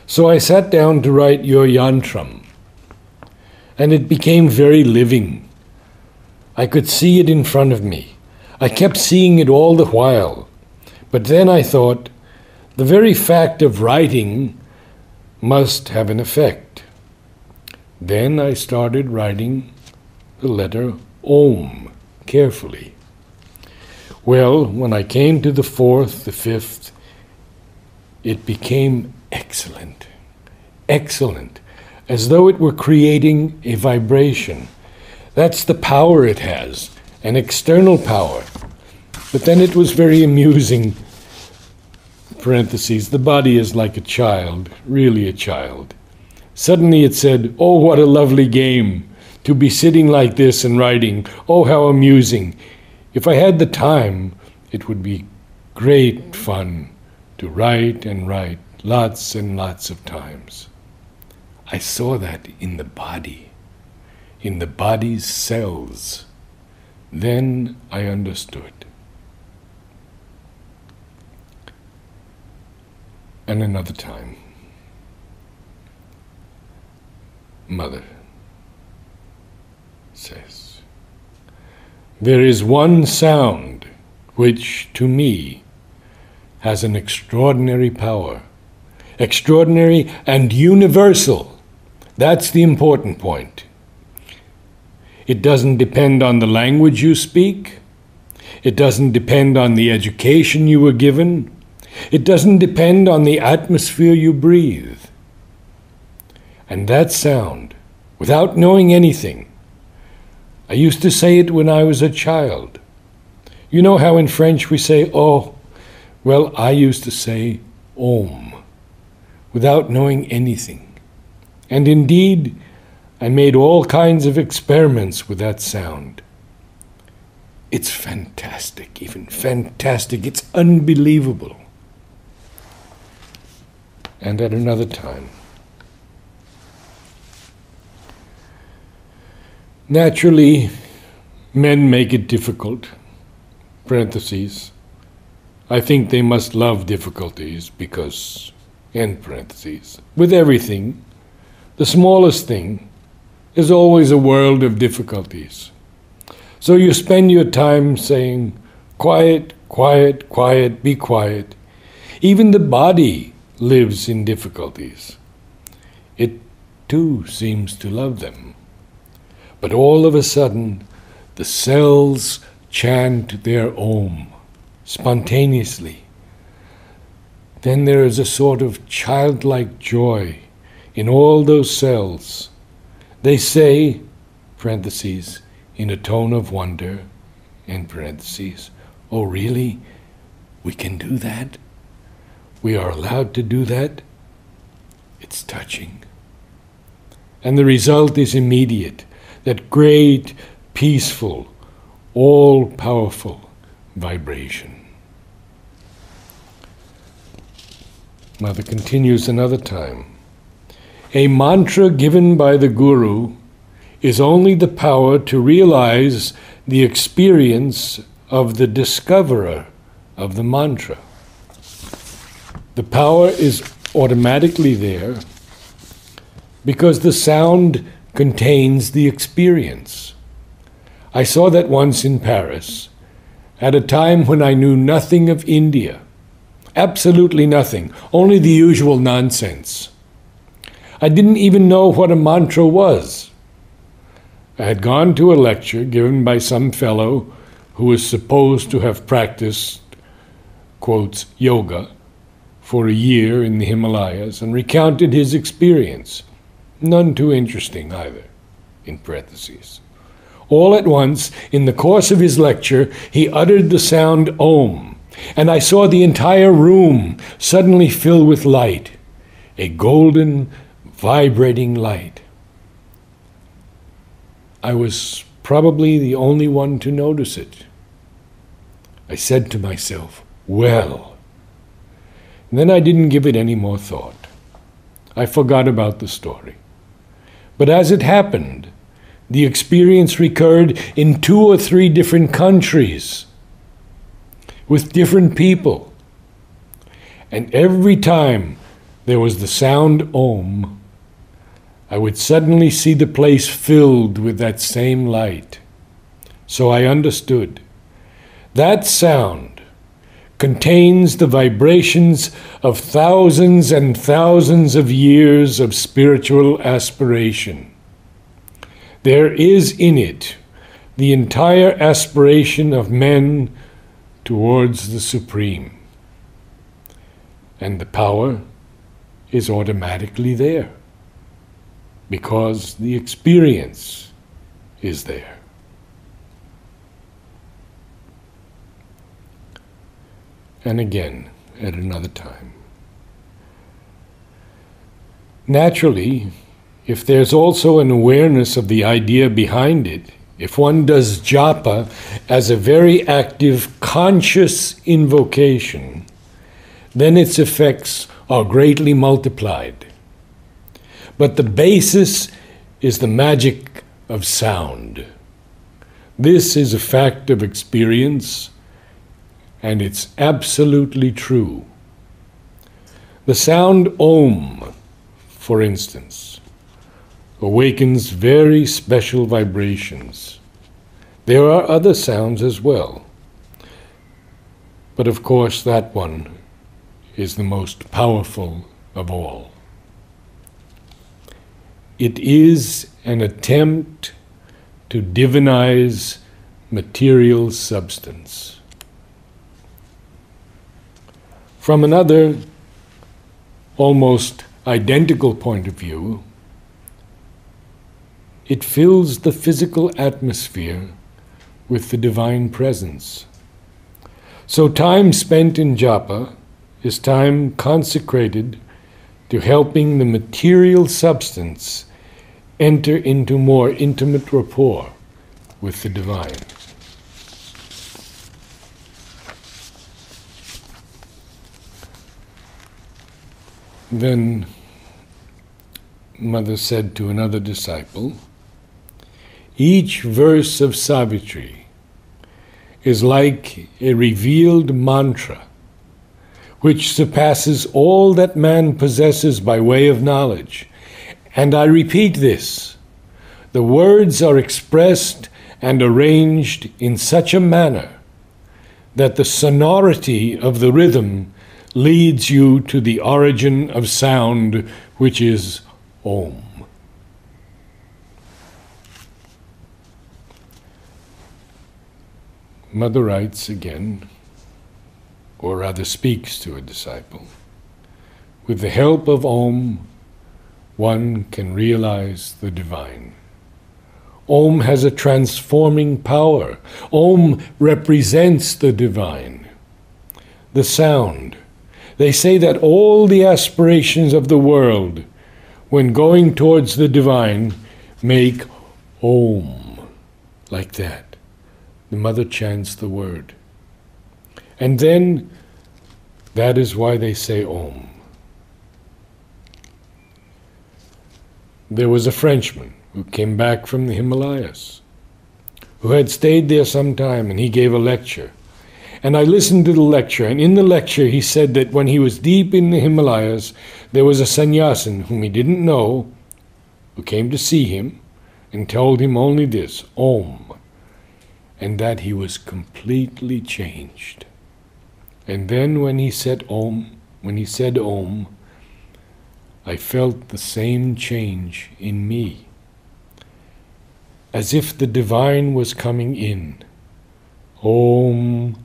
So I sat down to write your yantram, and it became very living. I could see it in front of me. I kept seeing it all the while. But then I thought, the very fact of writing must have an effect. Then I started writing the letter Om carefully. Well, when I came to the 4th, the 5th, it became excellent, excellent, as though it were creating a vibration. That's the power it has, an external power. But then it was very amusing. Parentheses, the body is like a child, really a child. Suddenly it said, "Oh, what a lovely game, to be sitting like this and writing. Oh, how amusing. If I had the time, it would be great fun to write and write lots and lots of times." I saw that in the body's cells. Then I understood. And another time, Mother says, "There is one sound which, to me, has an extraordinary power, extraordinary and universal. That's the important point. It doesn't depend on the language you speak. It doesn't depend on the education you were given. It doesn't depend on the atmosphere you breathe. And that sound, without knowing anything, I used to say it when I was a child. You know how in French we say, oh? Well, I used to say Om, without knowing anything. And indeed, I made all kinds of experiments with that sound. It's fantastic, even fantastic. It's unbelievable." And at another time, naturally, men make it difficult. Parentheses. I think they must love difficulties because, end parentheses, with everything, the smallest thing is always a world of difficulties. So you spend your time saying, quiet, quiet, quiet, be quiet. Even the body lives in difficulties. It too seems to love them. But all of a sudden, the cells chant their Om spontaneously. Then there is a sort of childlike joy in all those cells. They say, parentheses, in a tone of wonder, in parentheses, "Oh, really? We can do that? We are allowed to do that?" It's touching. And the result is immediate, that great, peaceful, all-powerful vibration. Mother continues another time. A mantra given by the Guru is only the power to realize the experience of the discoverer of the mantra. The power is automatically there because the sound contains the experience. I saw that once in Paris, at a time when I knew nothing of India, absolutely nothing, only the usual nonsense. I didn't even know what a mantra was. I had gone to a lecture given by some fellow who was supposed to have practiced, quotes, yoga for a year in the Himalayas and recounted his experience. None too interesting either, in parentheses. All at once, in the course of his lecture, he uttered the sound Om, and I saw the entire room suddenly fill with light, a golden, vibrating light. I was probably the only one to notice it. I said to myself, well. And then I didn't give it any more thought. I forgot about the story. But as it happened, the experience recurred in 2 or 3 different countries with different people. And every time there was the sound Om, I would suddenly see the place filled with that same light. So I understood. That sound contains the vibrations of thousands and thousands of years of spiritual aspiration. There is in it the entire aspiration of men towards the Supreme. And the power is automatically there, because the experience is there. And again, at another time. Naturally, if there's also an awareness of the idea behind it, if one does japa as a very active, conscious invocation, then its effects are greatly multiplied. But the basis is the magic of sound. This is a fact of experience, and it's absolutely true. The sound Om, for instance, awakens very special vibrations. There are other sounds as well, but of course that one is the most powerful of all. It is an attempt to divinize material substance. From another, almost identical point of view, it fills the physical atmosphere with the divine presence. So time spent in japa is time consecrated to helping the material substance enter into more intimate rapport with the divine. Then Mother said to another disciple, each verse of Savitri is like a revealed mantra which surpasses all that man possesses by way of knowledge. And I repeat this, the words are expressed and arranged in such a manner that the sonority of the rhythm leads you to the origin of sound, which is Om. Mother writes again, or rather speaks to a disciple, with the help of Om, one can realize the divine. Om has a transforming power. Om represents the divine. The sound. They say that all the aspirations of the world, when going towards the divine, make Om, like that. The mother chants the word. And then, that is why they say Om. There was a Frenchman who came back from the Himalayas, who had stayed there some time, and he gave a lecture. And I listened to the lecture, and in the lecture he said that when he was deep in the Himalayas, there was a sannyasin whom he didn't know, who came to see him and told him only this, Om, and that he was completely changed. And then when he said Om, I felt the same change in me, as if the divine was coming in. Om,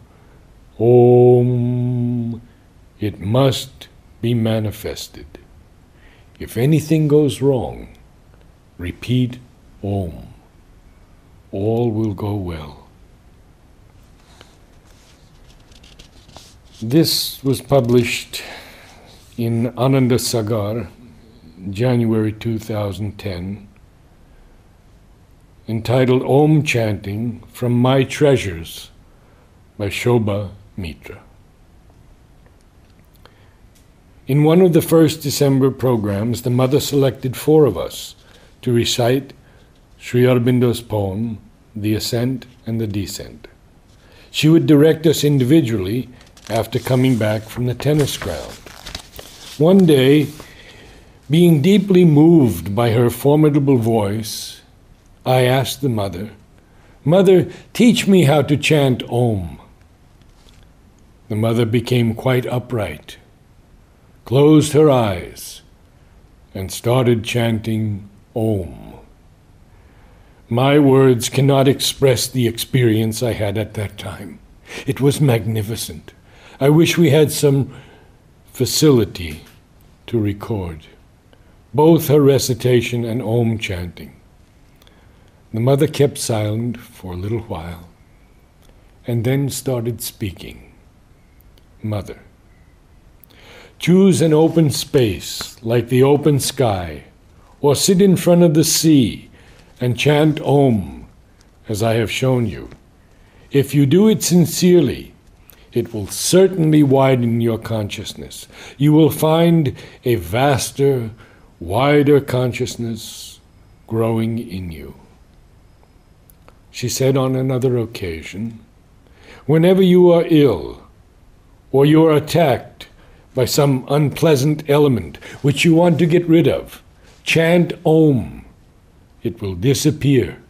Om, it must be manifested. If anything goes wrong, repeat Om. All will go well. This was published in Ananda Sagar, January 2010, entitled Om Chanting from My Treasures by Shobha Mitra. In one of the first December programs, the mother selected 4 of us to recite Sri Aurobindo's poem, The Ascent and the Descent. She would direct us individually after coming back from the tennis ground. One day, being deeply moved by her formidable voice, I asked the mother, "Mother, teach me how to chant Om." The mother became quite upright, closed her eyes, and started chanting Om. My words cannot express the experience I had at that time. It was magnificent. I wish we had some facility to record both her recitation and Om chanting. The mother kept silent for a little while and then started speaking. Mother, choose an open space like the open sky, or sit in front of the sea and chant Om as I have shown you. If you do it sincerely, it will certainly widen your consciousness. You will find a vaster, wider consciousness growing in you. She said on another occasion, whenever you are ill or you are attacked by some unpleasant element which you want to get rid of, chant Om. It will disappear.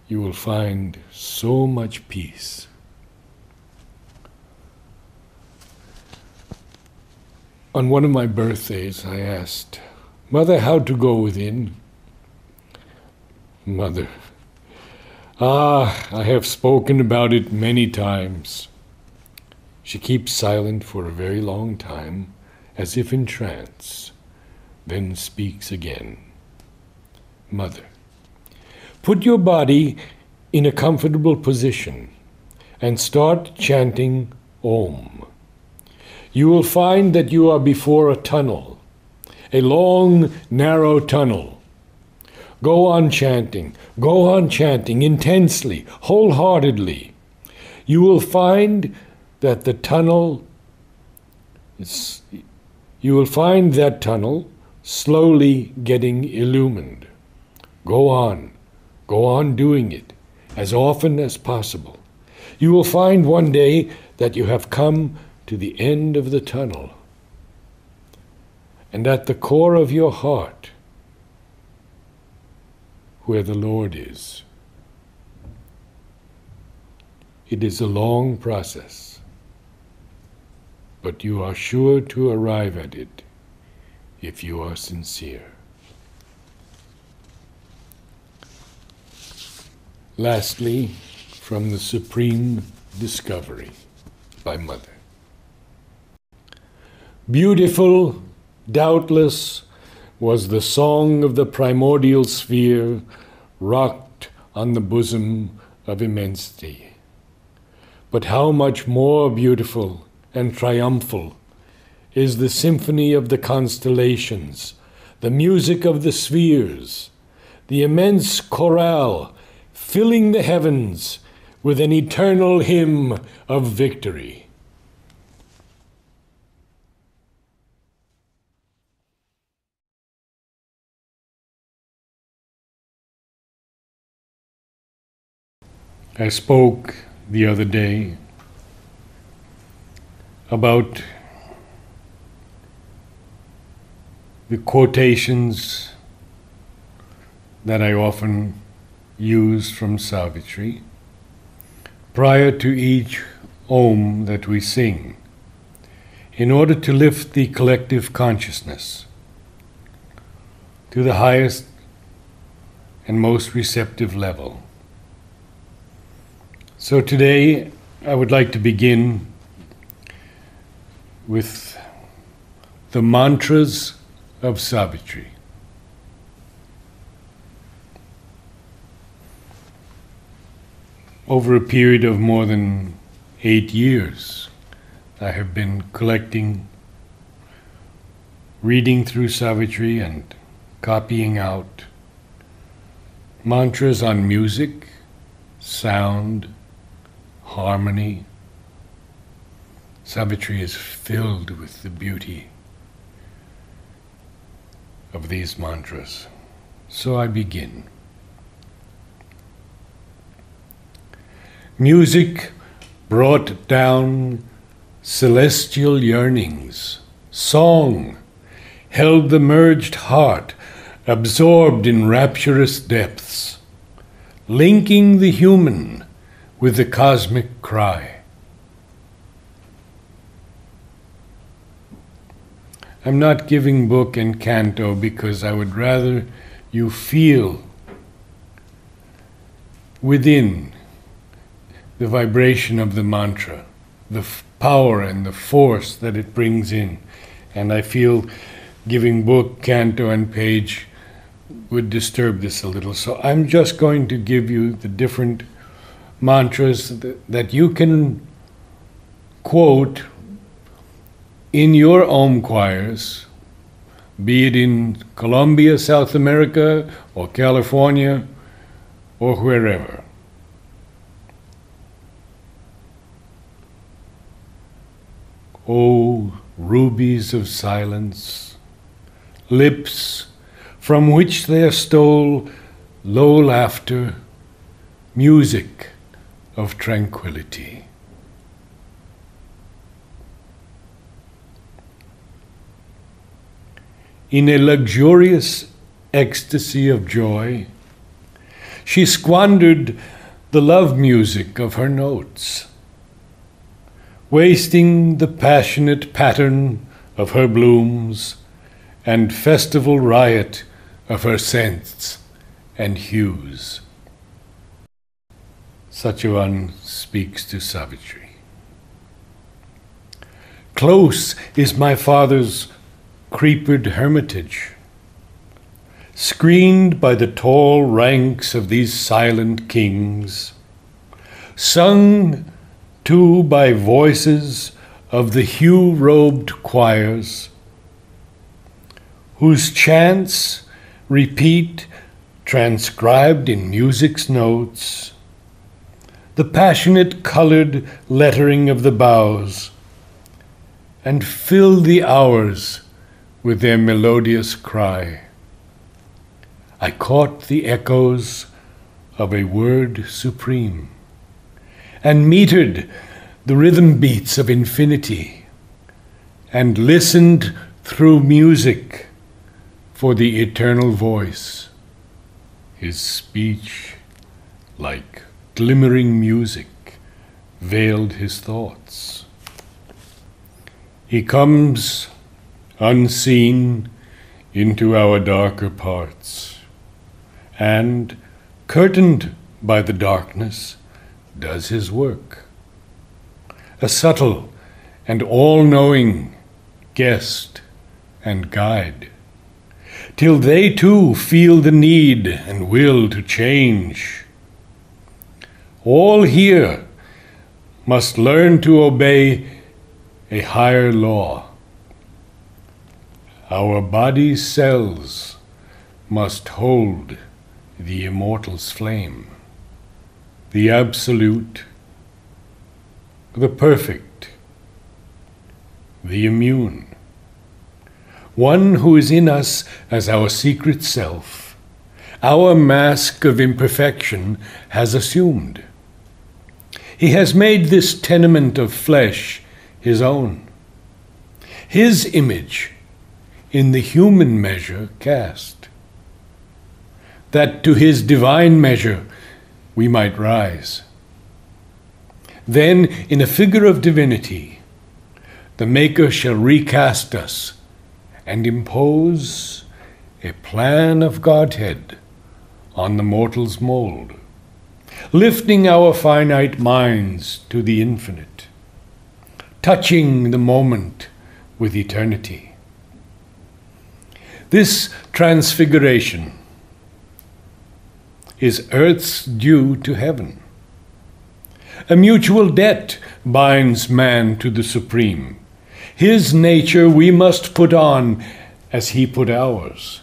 You will find so much peace. On one of my birthdays, I asked, "Mother, how to go within?" Mother, I have spoken about it many times. She keeps silent for a very long time, as if in trance, then speaks again. Mother, put your body in a comfortable position and start chanting Om. You will find that you are before a tunnel, a long, narrow tunnel. Go on chanting intensely, wholeheartedly. You will find that that tunnel slowly getting illumined. Go on doing it as often as possible. You will find one day that you have come to the end of the tunnel, and at the core of your heart, where the Lord is. It is a long process, but you are sure to arrive at it if you are sincere. Lastly, from the Supreme Discovery by Mother. Beautiful, doubtless, was the song of the primordial sphere rocked on the bosom of immensity. But how much more beautiful and triumphal is the symphony of the constellations, the music of the spheres, the immense chorale filling the heavens with an eternal hymn of victory. I spoke the other day about the quotations that I often use from Savitri prior to each Om that we sing, in order to lift the collective consciousness to the highest and most receptive level. So today I would like to begin with The Mantras of Savitri. Over a period of more than 8 years, I have been collecting, reading through Savitri and copying out mantras on music, sound, harmony. Savitri is filled with the beauty of these mantras. So I begin. Music brought down celestial yearnings. Song held the merged heart, absorbed in rapturous depths, linking the human with the cosmic cry. I'm not giving book and canto because I would rather you feel within the vibration of the mantra, the power and the force that it brings in. And I feel giving book, canto, and page would disturb this a little. So I'm just going to give you the different mantras that you can quote in your Om choirs, be it in Colombia, South America, or California, or wherever. O rubies of silence, lips from which there stole low laughter, music of tranquility. In a luxurious ecstasy of joy, she squandered the love music of her notes, wasting the passionate pattern of her blooms and festival riot of her scents and hues. Such a one speaks to Savitri. Close is my father's creepered hermitage, screened by the tall ranks of these silent kings, sung to by voices of the hue-robed choirs, whose chants repeat, transcribed in music's notes, the passionate colored lettering of the boughs, and fill the hours with their melodious cry. I caught the echoes of a word supreme, and metered the rhythm beats of infinity, and listened through music for the eternal voice. His speech, like glimmering music, veiled his thoughts. He comes unseen into our darker parts, and, curtained by the darkness, does his work. A subtle and all-knowing guest and guide, till they too feel the need and will to change. All here must learn to obey a higher law. Our body's cells must hold the immortal's flame, the absolute, the perfect, the immune, one who is in us as our secret self, our mask of imperfection has assumed. He has made this tenement of flesh his own, his image in the human measure cast, that to his divine measure we might rise. Then, in a figure of divinity, the Maker shall recast us and impose a plan of Godhead on the mortal's mold, lifting our finite minds to the infinite, touching the moment with eternity. This transfiguration is earth's due to heaven. A mutual debt binds man to the Supreme. His nature we must put on as he put ours.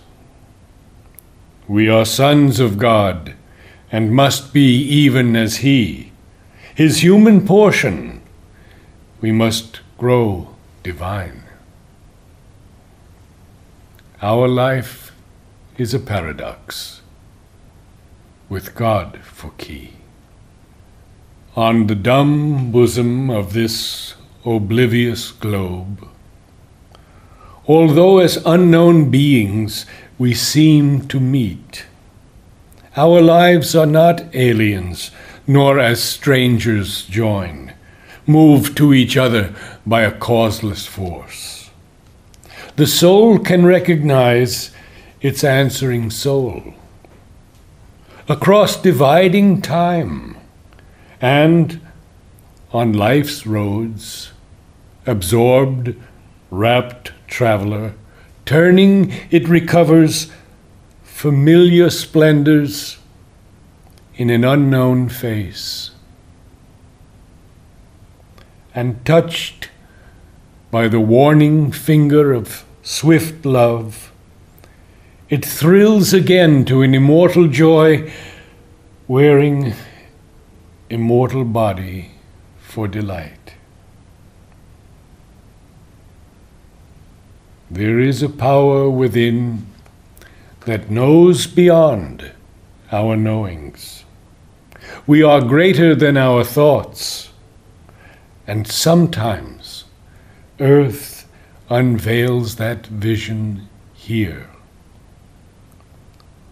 We are sons of God and must be even as he. His human portion we must grow divine. Our life is a paradox, with God for key. On the dumb bosom of this oblivious globe, although as unknown beings we seem to meet, our lives are not aliens, nor as strangers join, moved to each other by a causeless force. The soul can recognize its answering soul across dividing time, and on life's roads, absorbed, rapt traveler, turning it recovers familiar splendors in an unknown face. And touched by the warning finger of swift love, it thrills again to an immortal joy, wearing immortal body for delight. There is a power within that knows beyond our knowings. We are greater than our thoughts, and sometimes earth unveils that vision here.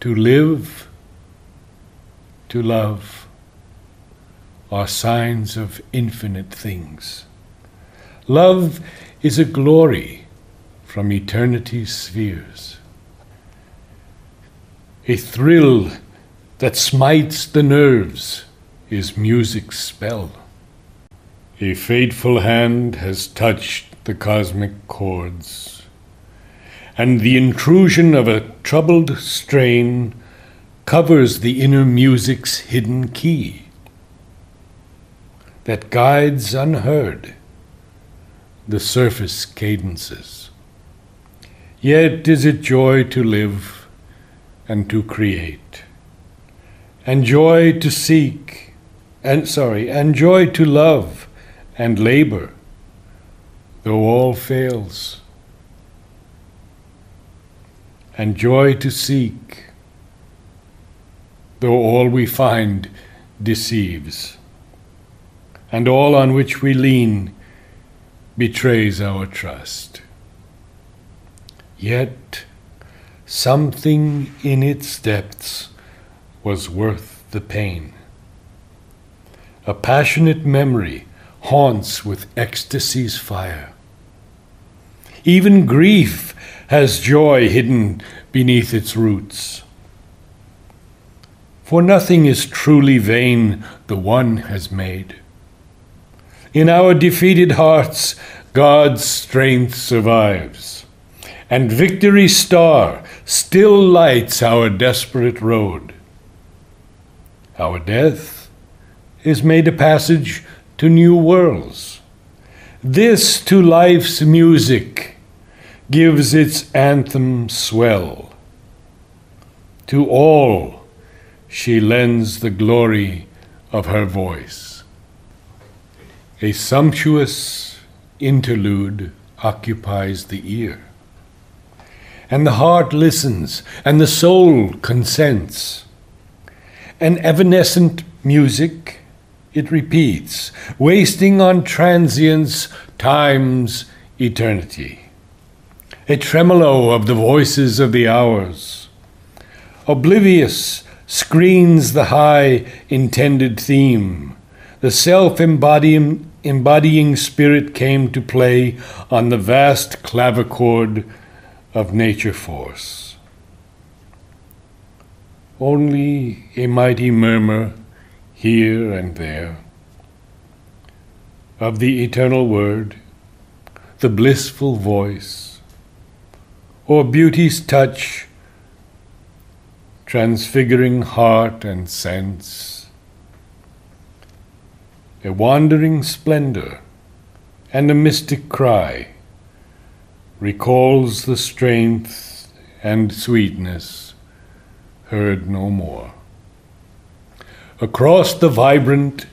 To live, to love, are signs of infinite things. Love is a glory from eternity's spheres. A thrill that smites the nerves is music's spell. A fateful hand has touched the cosmic chords, and the intrusion of a troubled strain covers the inner music's hidden key that guides unheard the surface cadences. Yet is it joy to live and to create, and joy to seek, and joy to love and labor, though all fails, and joy to seek, though all we find deceives, and all on which we lean betrays our trust. Yet something in its depths was worth the pain. A passionate memory haunts with ecstasy's fire. Even grief has joy hidden beneath its roots. For nothing is truly vain the one has made. In our defeated hearts, God's strength survives, and victory's star still lights our desperate road. Our death is made a passage to new worlds. This to life's music gives its anthem swell. To all she lends the glory of her voice. A sumptuous interlude occupies the ear, and the heart listens, and the soul consents. An evanescent music it repeats, wasting on transience time's eternity. A tremolo of the voices of the hours, oblivious, screens the high intended theme. The self-embodying spirit came to play on the vast clavichord of nature force. Only a mighty murmur here and there of the eternal word, the blissful voice, or beauty's touch, transfiguring heart and sense. A wandering splendor and a mystic cry recalls the strength and sweetness heard no more. Across the vibrant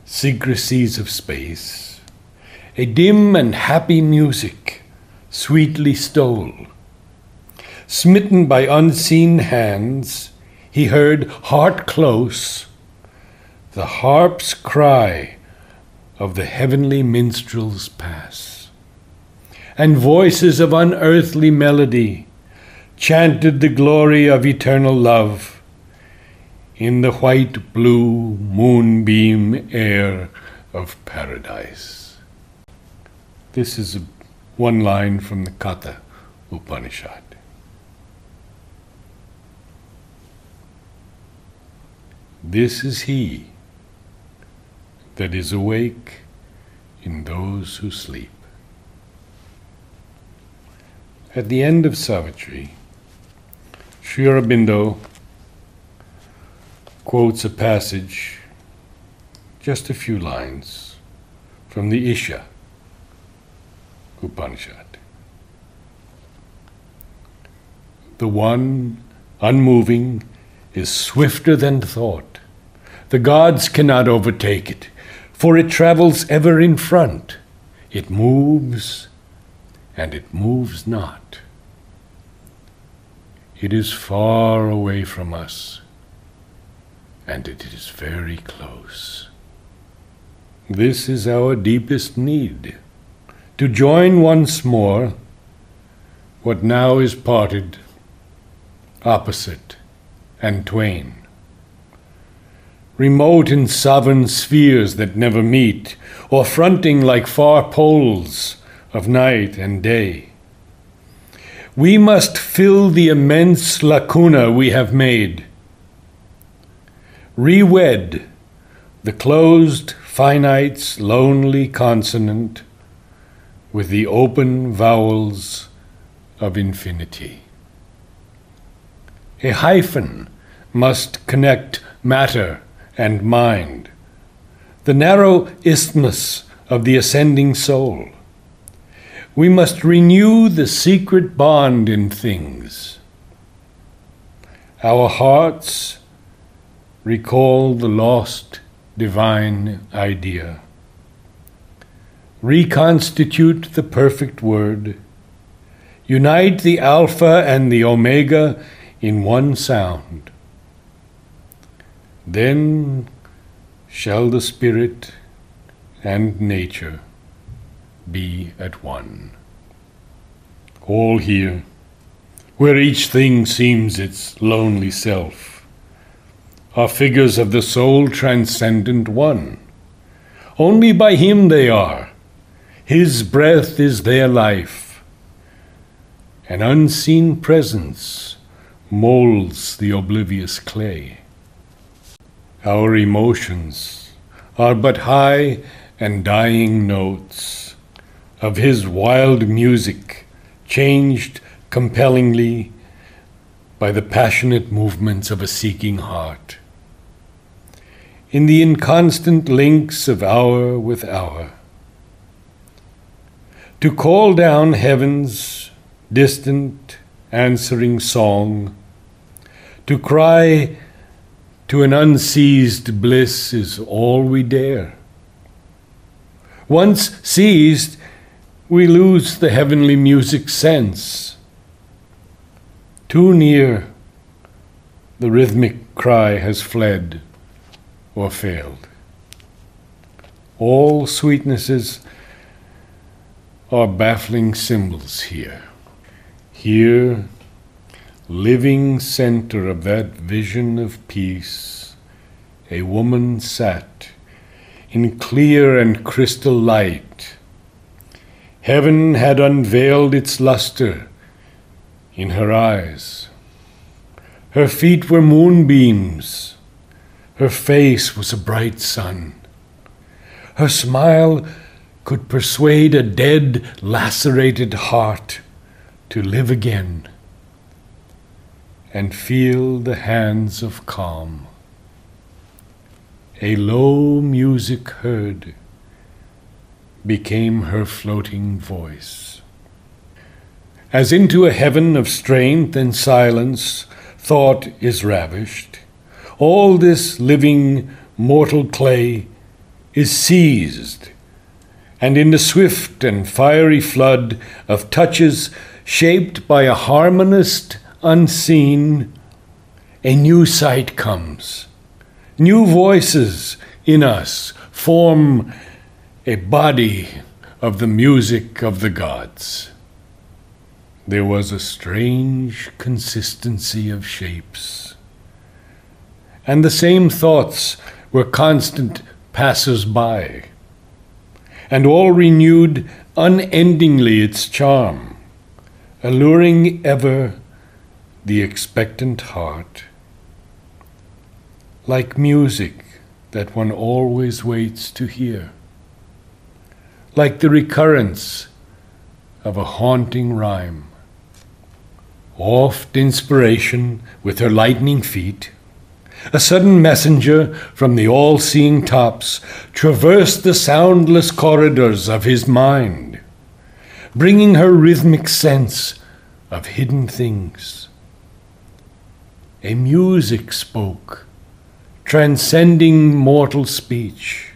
secrecies of space, a dim and happy music sweetly stole. Smitten by unseen hands, he heard, heart close, the harp's cry of the heavenly minstrels pass, and voices of unearthly melody chanted the glory of eternal love in the white blue moonbeam air of paradise. This is one line from the Katha Upanishad. This is he that is awake in those who sleep. At the end of Savitri, Sri Aurobindo quotes a passage, just a few lines, from the Isha Upanishad. The one, unmoving, is swifter than thought. The gods cannot overtake it, for it travels ever in front. It moves, and it moves not. It is far away from us, and it is very close. This is our deepest need, to join once more what now is parted, opposite and twain. Remote in sovereign spheres that never meet, or fronting like far poles of night and day. We must fill the immense lacuna we have made, re-wed the closed finite's lonely consonant with the open vowels of infinity. A hyphen must connect matter and mind, the narrow isthmus of the ascending soul. We must renew the secret bond in things. Our hearts recall the lost divine idea. Reconstitute the perfect word. Unite the Alpha and the Omega in one sound. Then shall the spirit and nature be at one. All here, where each thing seems its lonely self, are figures of the soul transcendent one. Only by him they are. His breath is their life. An unseen presence molds the oblivious clay. Our emotions are but high and dying notes of his wild music, changed compellingly by the passionate movements of a seeking heart. In the inconstant links of hour with hour, to call down heaven's distant answering song, to cry to an unseized bliss is all we dare. Once seized, we lose the heavenly music sense. Too near, the rhythmic cry has fled or failed. All sweetnesses are baffling symbols here. Here, living center of that vision of peace, a woman sat in clear and crystal light. Heaven had unveiled its luster in her eyes. Her feet were moonbeams. Her face was a bright sun. Her smile could persuade a dead, lacerated heart to live again and feel the hands of calm. A low music heard became her floating voice. As into a heaven of strength and silence thought is ravished, all this living mortal clay is seized, and in the swift and fiery flood of touches shaped by a harmonist unseen, a new sight comes. New voices in us form a body of the music of the gods. There was a strange consistency of shapes, and the same thoughts were constant passers-by, and all renewed unendingly its charm, alluring ever the expectant heart, like music that one always waits to hear, like the recurrence of a haunting rhyme. Oft inspiration with her lightning feet, a sudden messenger from the all-seeing tops, traversed the soundless corridors of his mind, bringing her rhythmic sense of hidden things. A music spoke, transcending mortal speech,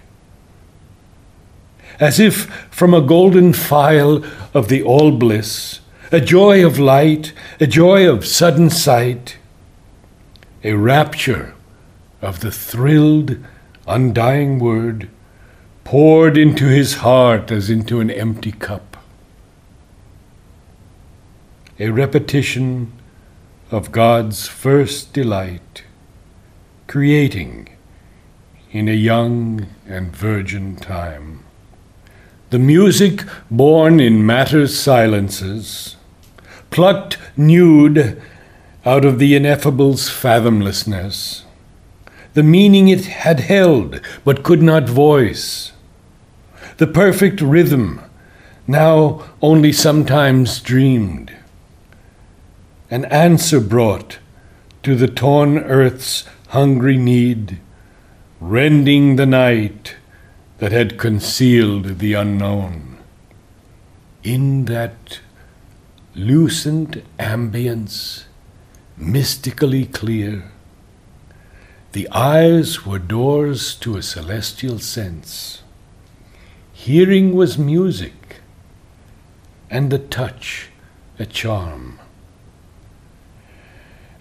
as if from a golden phial of the all-bliss, a joy of light, a joy of sudden sight, a rapture of the thrilled, undying word poured into his heart as into an empty cup. A repetition of God's first delight, creating in a young and virgin time. The music born in matter's silences, plucked nude out of the ineffable's fathomlessness, the meaning it had held but could not voice, the perfect rhythm now only sometimes dreamed, an answer brought to the torn earth's hungry need, rending the night that had concealed the unknown. In that lucent ambience, mystically clear, the eyes were doors to a celestial sense. Hearing was music, and the touch a charm.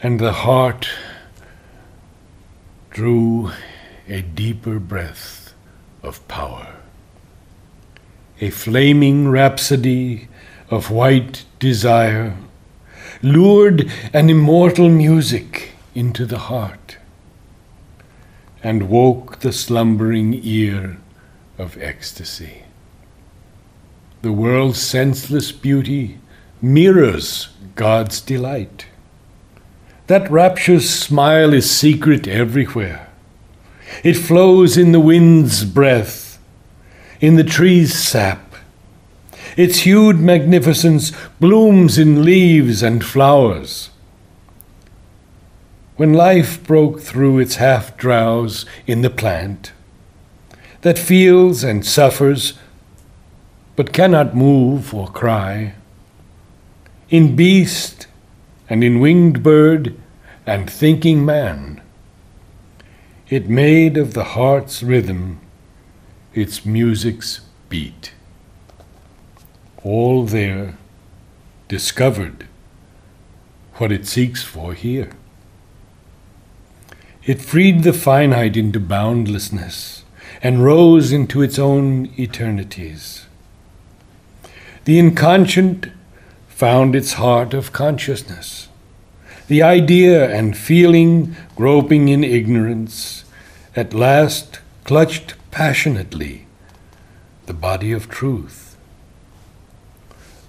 And the heart drew a deeper breath of power. A flaming rhapsody of white desire lured an immortal music into the heart and woke the slumbering ear of ecstasy. The world's senseless beauty mirrors God's delight. That rapture's smile is secret everywhere. It flows in the wind's breath, in the tree's sap. Its hued magnificence blooms in leaves and flowers. When life broke through its half-drowse in the plant, that feels and suffers but cannot move or cry, in beast and in winged bird and thinking man, it made of the heart's rhythm its music's beat. All there discovered what it seeks for here. It freed the finite into boundlessness and rose into its own eternities. The inconscient found its heart of consciousness. The idea and feeling, groping in ignorance, at last clutched passionately the body of truth.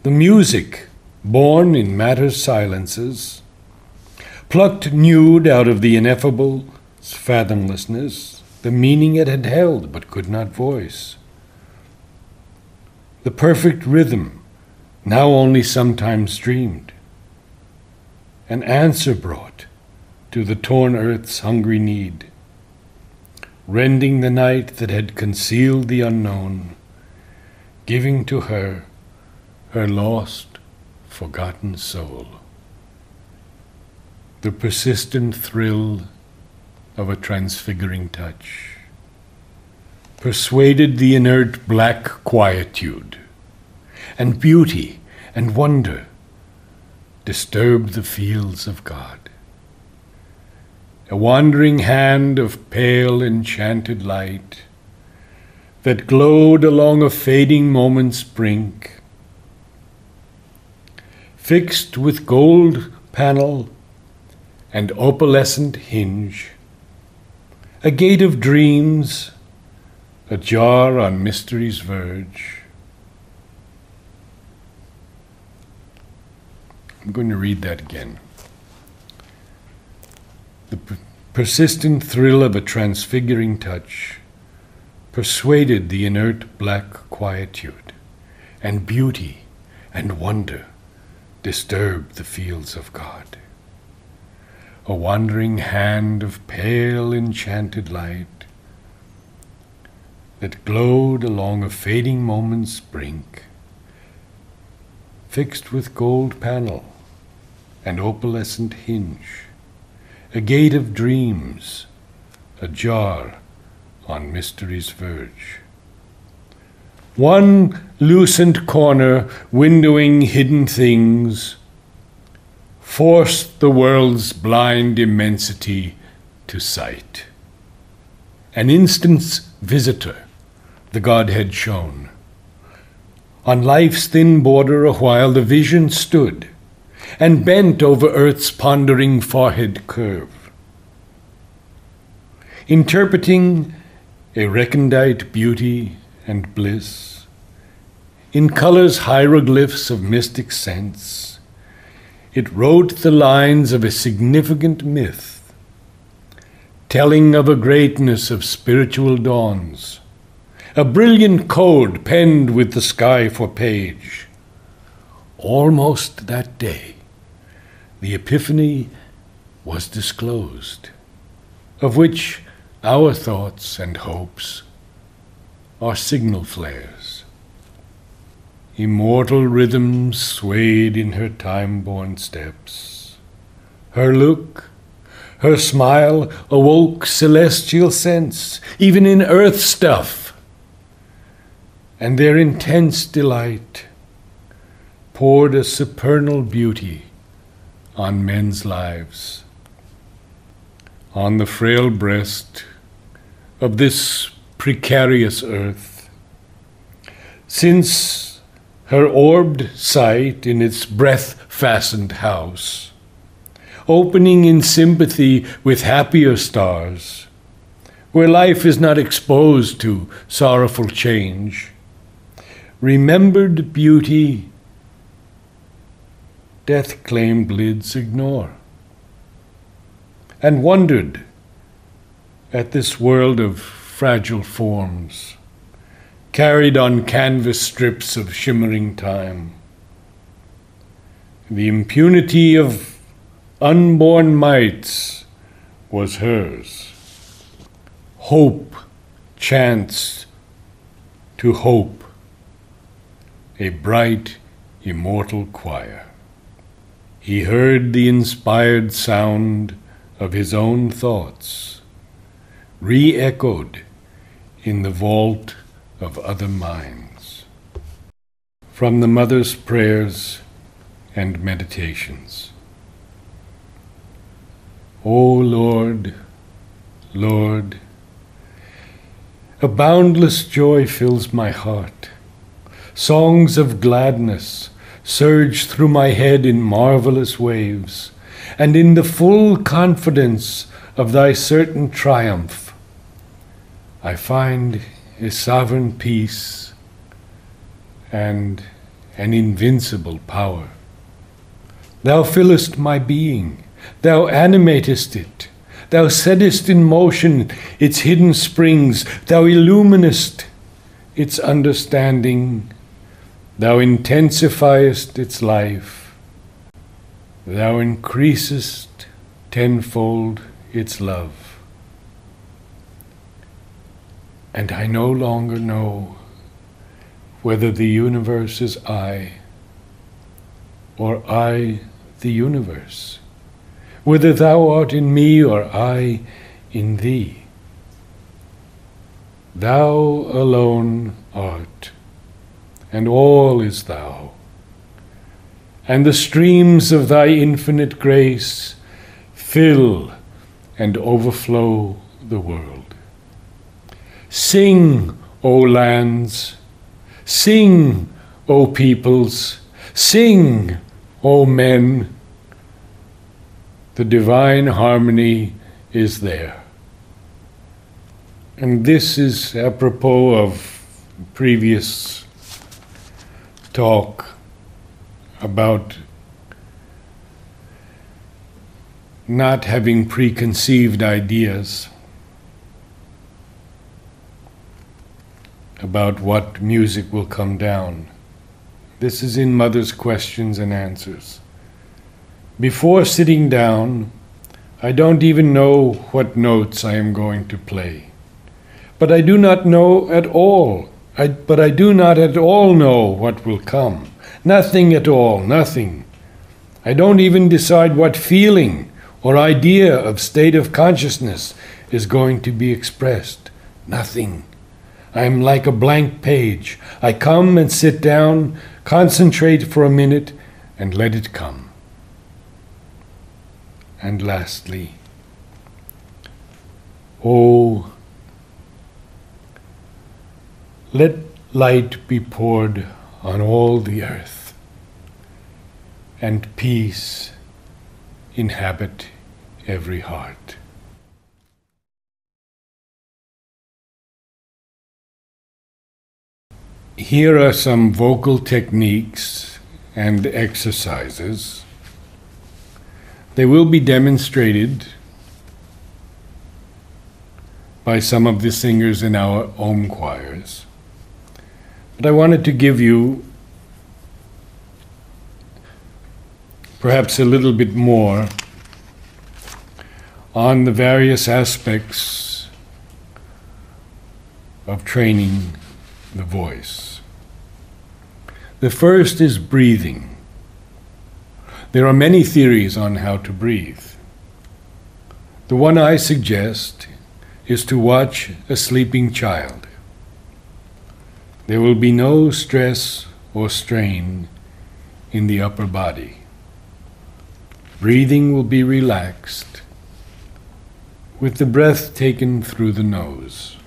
The music, born in matter's silences, plucked nude out of the ineffable's fathomlessness the meaning it had held but could not voice. The perfect rhythm now only sometimes dreamed, an answer brought to the torn earth's hungry need, rending the night that had concealed the unknown, giving to her her lost, forgotten soul. The persistent thrill of a transfiguring touch persuaded the inert black quietude, and beauty and wonder disturbed the fields of God. A wandering hand of pale enchanted light that glowed along a fading moment's brink, fixed with gold panel and opalescent hinge, a gate of dreams, ajar on mystery's verge. I'm going to read that again. The persistent thrill of a transfiguring touch persuaded the inert black quietude, and beauty and wonder disturbed the fields of God. A wandering hand of pale enchanted light that glowed along a fading moment's brink, fixed with gold panel and opalescent hinge, a gate of dreams, ajar on mystery's verge. One lucent corner, windowing hidden things, forced the world's blind immensity to sight. An instant's visitor, the Godhead shone. On life's thin border awhile the vision stood, and bent over earth's pondering forehead curve, interpreting a recondite beauty and bliss, in colors hieroglyphs of mystic sense. It wrote the lines of a significant myth, telling of a greatness of spiritual dawns, a brilliant code penned with the sky for page. Almost that day, the Epiphany was disclosed, of which our thoughts and hopes are signal flares. Immortal rhythms swayed in her time-born steps. Her look, her smile awoke celestial sense, even in earth stuff, and their intense delight poured a supernal beauty on men's lives. On the frail breast of this precarious earth, since her orbed sight in its breath-fastened house, opening in sympathy with happier stars, where life is not exposed to sorrowful change, remembered beauty death-claimed lids ignore, and wondered at this world of fragile forms, carried on canvas strips of shimmering time. The impunity of unborn mites was hers. Hope chanced to hope, a bright, immortal choir. He heard the inspired sound of his own thoughts, re-echoed in the vault of other minds. From the Mother's Prayers and Meditations. O Lord, Lord, a boundless joy fills my heart. Songs of gladness surge through my head in marvelous waves, and in the full confidence of thy certain triumph, I find a sovereign peace and an invincible power. Thou fillest my being, thou animatest it, thou settest in motion its hidden springs, thou illuminest its understanding, Thou intensifiest its life, thou increasest tenfold its love. And I no longer know whether the universe is I, or I the universe, whether thou art in me or I in thee. Thou alone art, and all is thou, and the streams of thy infinite grace fill and overflow the world. Sing, O lands, sing, O peoples, sing, O men. The divine harmony is there. And this is apropos of previous talk about not having preconceived ideas about what music will come down. This is in Mother's Questions and Answers. Before sitting down, I don't even know what notes I am going to play. But I do not know at all. I do not at all know what will come. Nothing at all, nothing. I don't even decide what feeling or idea of state of consciousness is going to be expressed. Nothing. I am like a blank page. I come and sit down, concentrate for a minute, and let it come. And lastly, oh, let light be poured on all the earth, and peace inhabit every heart. Here are some vocal techniques and exercises. They will be demonstrated by some of the singers in our Om choirs. But I wanted to give you perhaps a little bit more on the various aspects of training the voice. The first is breathing. There are many theories on how to breathe. The one I suggest is to watch a sleeping child. There will be no stress or strain in the upper body. Breathing will be relaxed, with the breath taken through the nose.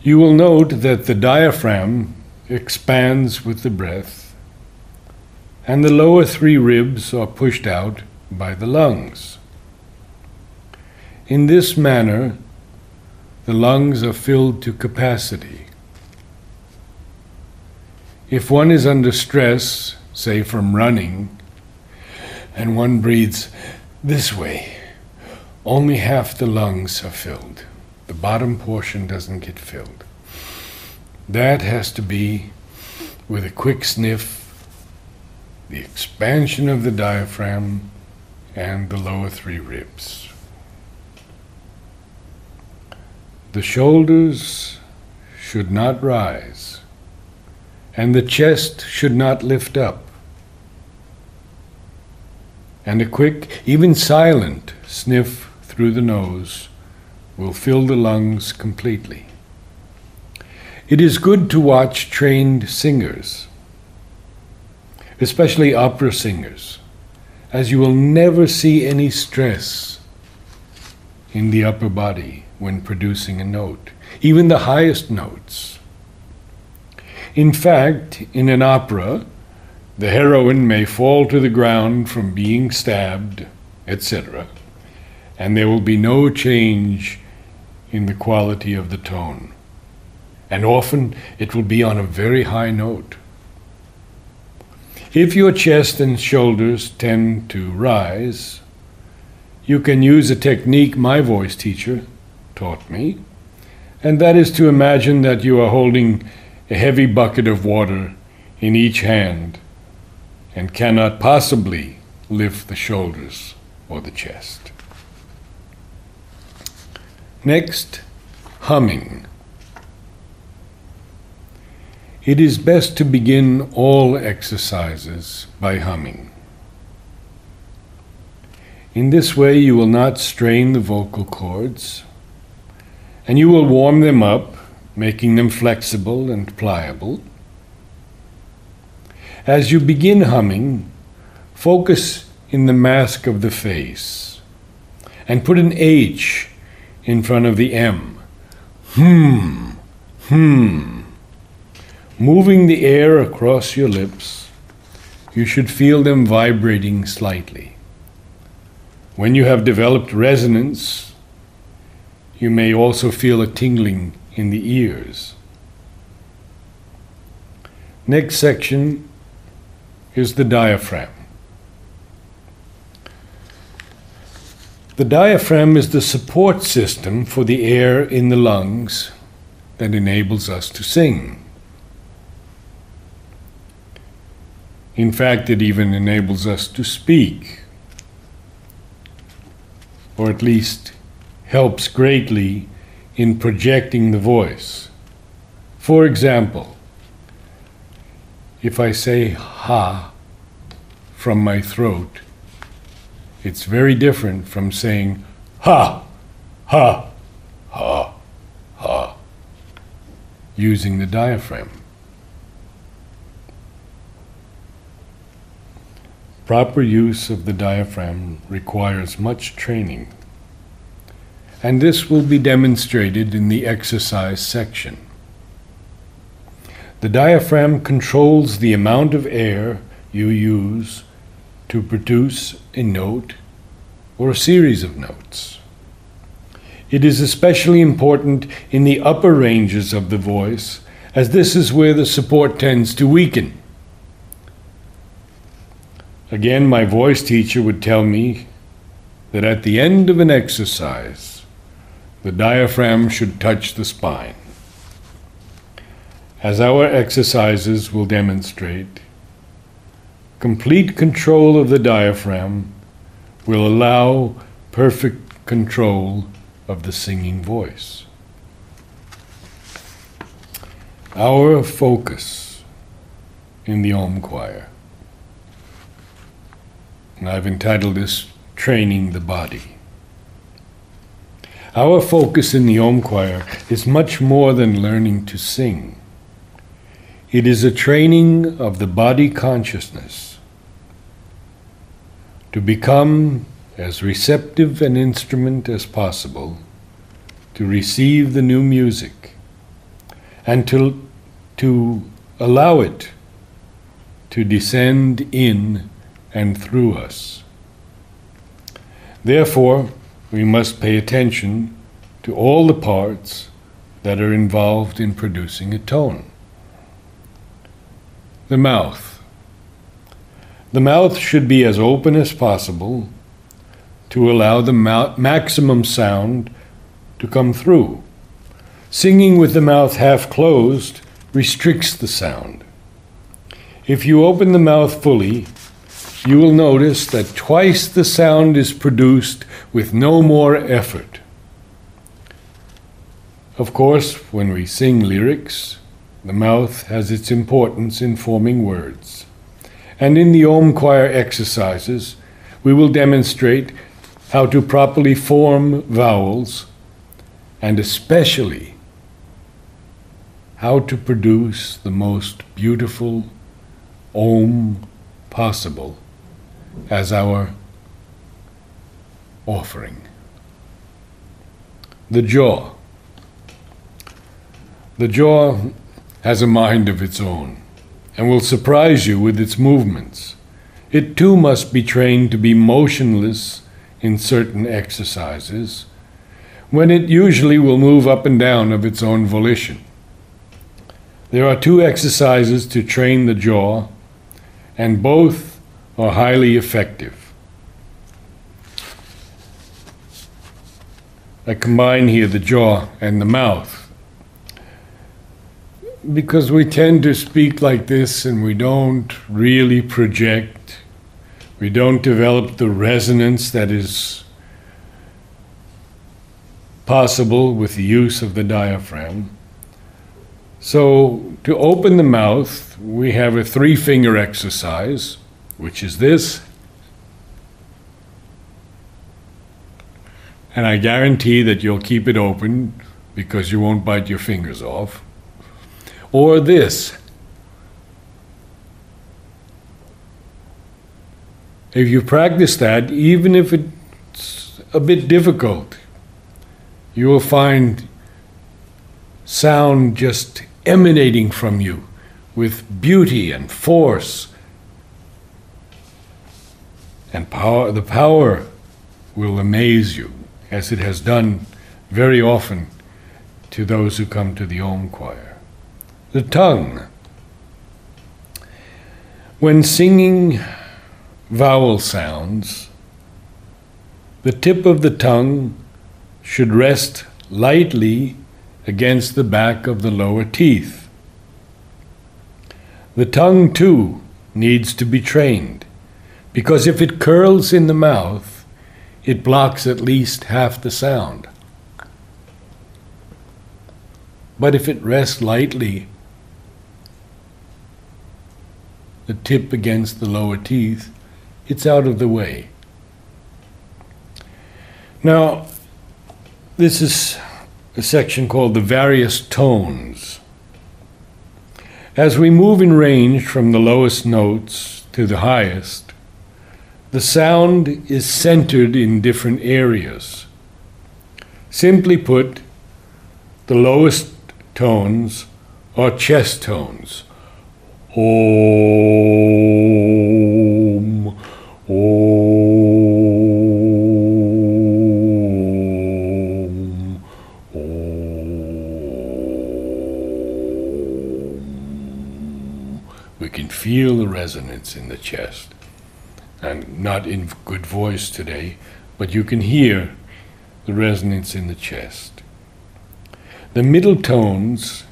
You will note that the diaphragm expands with the breath, and the lower three ribs are pushed out by the lungs. In this manner, the lungs are filled to capacity. If one is under stress, say from running, and one breathes this way, only half the lungs are filled. The bottom portion doesn't get filled. That has to be with a quick sniff, the expansion of the diaphragm and the lower three ribs. The shoulders should not rise, and the chest should not lift up. And a quick, even silent, sniff through the nose will fill the lungs completely. It is good to watch trained singers, especially opera singers, as you will never see any stress in the upper body when producing a note, even the highest notes. In fact, in an opera, the heroine may fall to the ground from being stabbed, etc., and there will be no change in the quality of the tone. And often it will be on a very high note. If your chest and shoulders tend to rise, you can use a technique my voice teacher taught me, and that is to imagine that you are holding a heavy bucket of water in each hand and cannot possibly lift the shoulders or the chest. Next, humming. It is best to begin all exercises by humming. In this way, you will not strain the vocal cords, and you will warm them up, making them flexible and pliable. As you begin humming, focus in the mask of the face and put an H in front of the M. Moving the air across your lips, you should feel them vibrating slightly. When you have developed resonance, you may also feel a tingling in the ears. Next section is the diaphragm. The diaphragm is the support system for the air in the lungs that enables us to sing. In fact, it even enables us to speak, or at least helps greatly in projecting the voice. For example, if I say ha from my throat, it's very different from saying ha, ha, ha, ha, using the diaphragm. Proper use of the diaphragm requires much training, and this will be demonstrated in the exercise section. The diaphragm controls the amount of air you use to produce a note or a series of notes. It is especially important in the upper ranges of the voice, as this is where the support tends to weaken. Again, my voice teacher would tell me that at the end of an exercise, the diaphragm should touch the spine. As our exercises will demonstrate, complete control of the diaphragm will allow perfect control of the singing voice. Our focus in the Om choir. And I've entitled this Training the Body. Our focus in the Om choir is much more than learning to sing. It is a training of the body consciousness to become as receptive an instrument as possible to receive the new music and to allow it to descend in and through us. Therefore, we must pay attention to all the parts that are involved in producing a tone. The mouth. The mouth should be as open as possible to allow the maximum sound to come through. Singing with the mouth half closed restricts the sound. If you open the mouth fully, you will notice that twice the sound is produced with no more effort. Of course, when we sing lyrics, the mouth has its importance in forming words. And in the Om choir exercises, we will demonstrate how to properly form vowels, and especially how to produce the most beautiful Om possible as our offering. The jaw. The jaw has a mind of its own and will surprise you with its movements. It too must be trained to be motionless in certain exercises, when it usually will move up and down of its own volition. There are two exercises to train the jaw, and both are highly effective. I combine here the jaw and the mouth. because we tend to speak like this and we don't really project, we don't develop the resonance that is possible with the use of the diaphragm. So to open the mouth, we have a 3-finger exercise, which is this. And I guarantee that you'll keep it open because you won't bite your fingers off. Or this. If you practice that, even if it's a bit difficult, you will find sound just emanating from you with beauty and force and power. The power will amaze you, as it has done very often to those who come to the Om choir. The tongue. When singing vowel sounds, the tip of the tongue should rest lightly against the back of the lower teeth. The tongue, too, needs to be trained, because if it curls in the mouth, it blocks at least half the sound. But if it rests lightly, the tip against the lower teeth, it's out of the way. Now, this is a section called the various tones. As we move in range from the lowest notes to the highest, the sound is centered in different areas. Simply put, the lowest tones are chest tones. Om, Om, Om. We can feel the resonance in the chest. And not in good voice today, but you can hear the resonance in the chest. The middle tones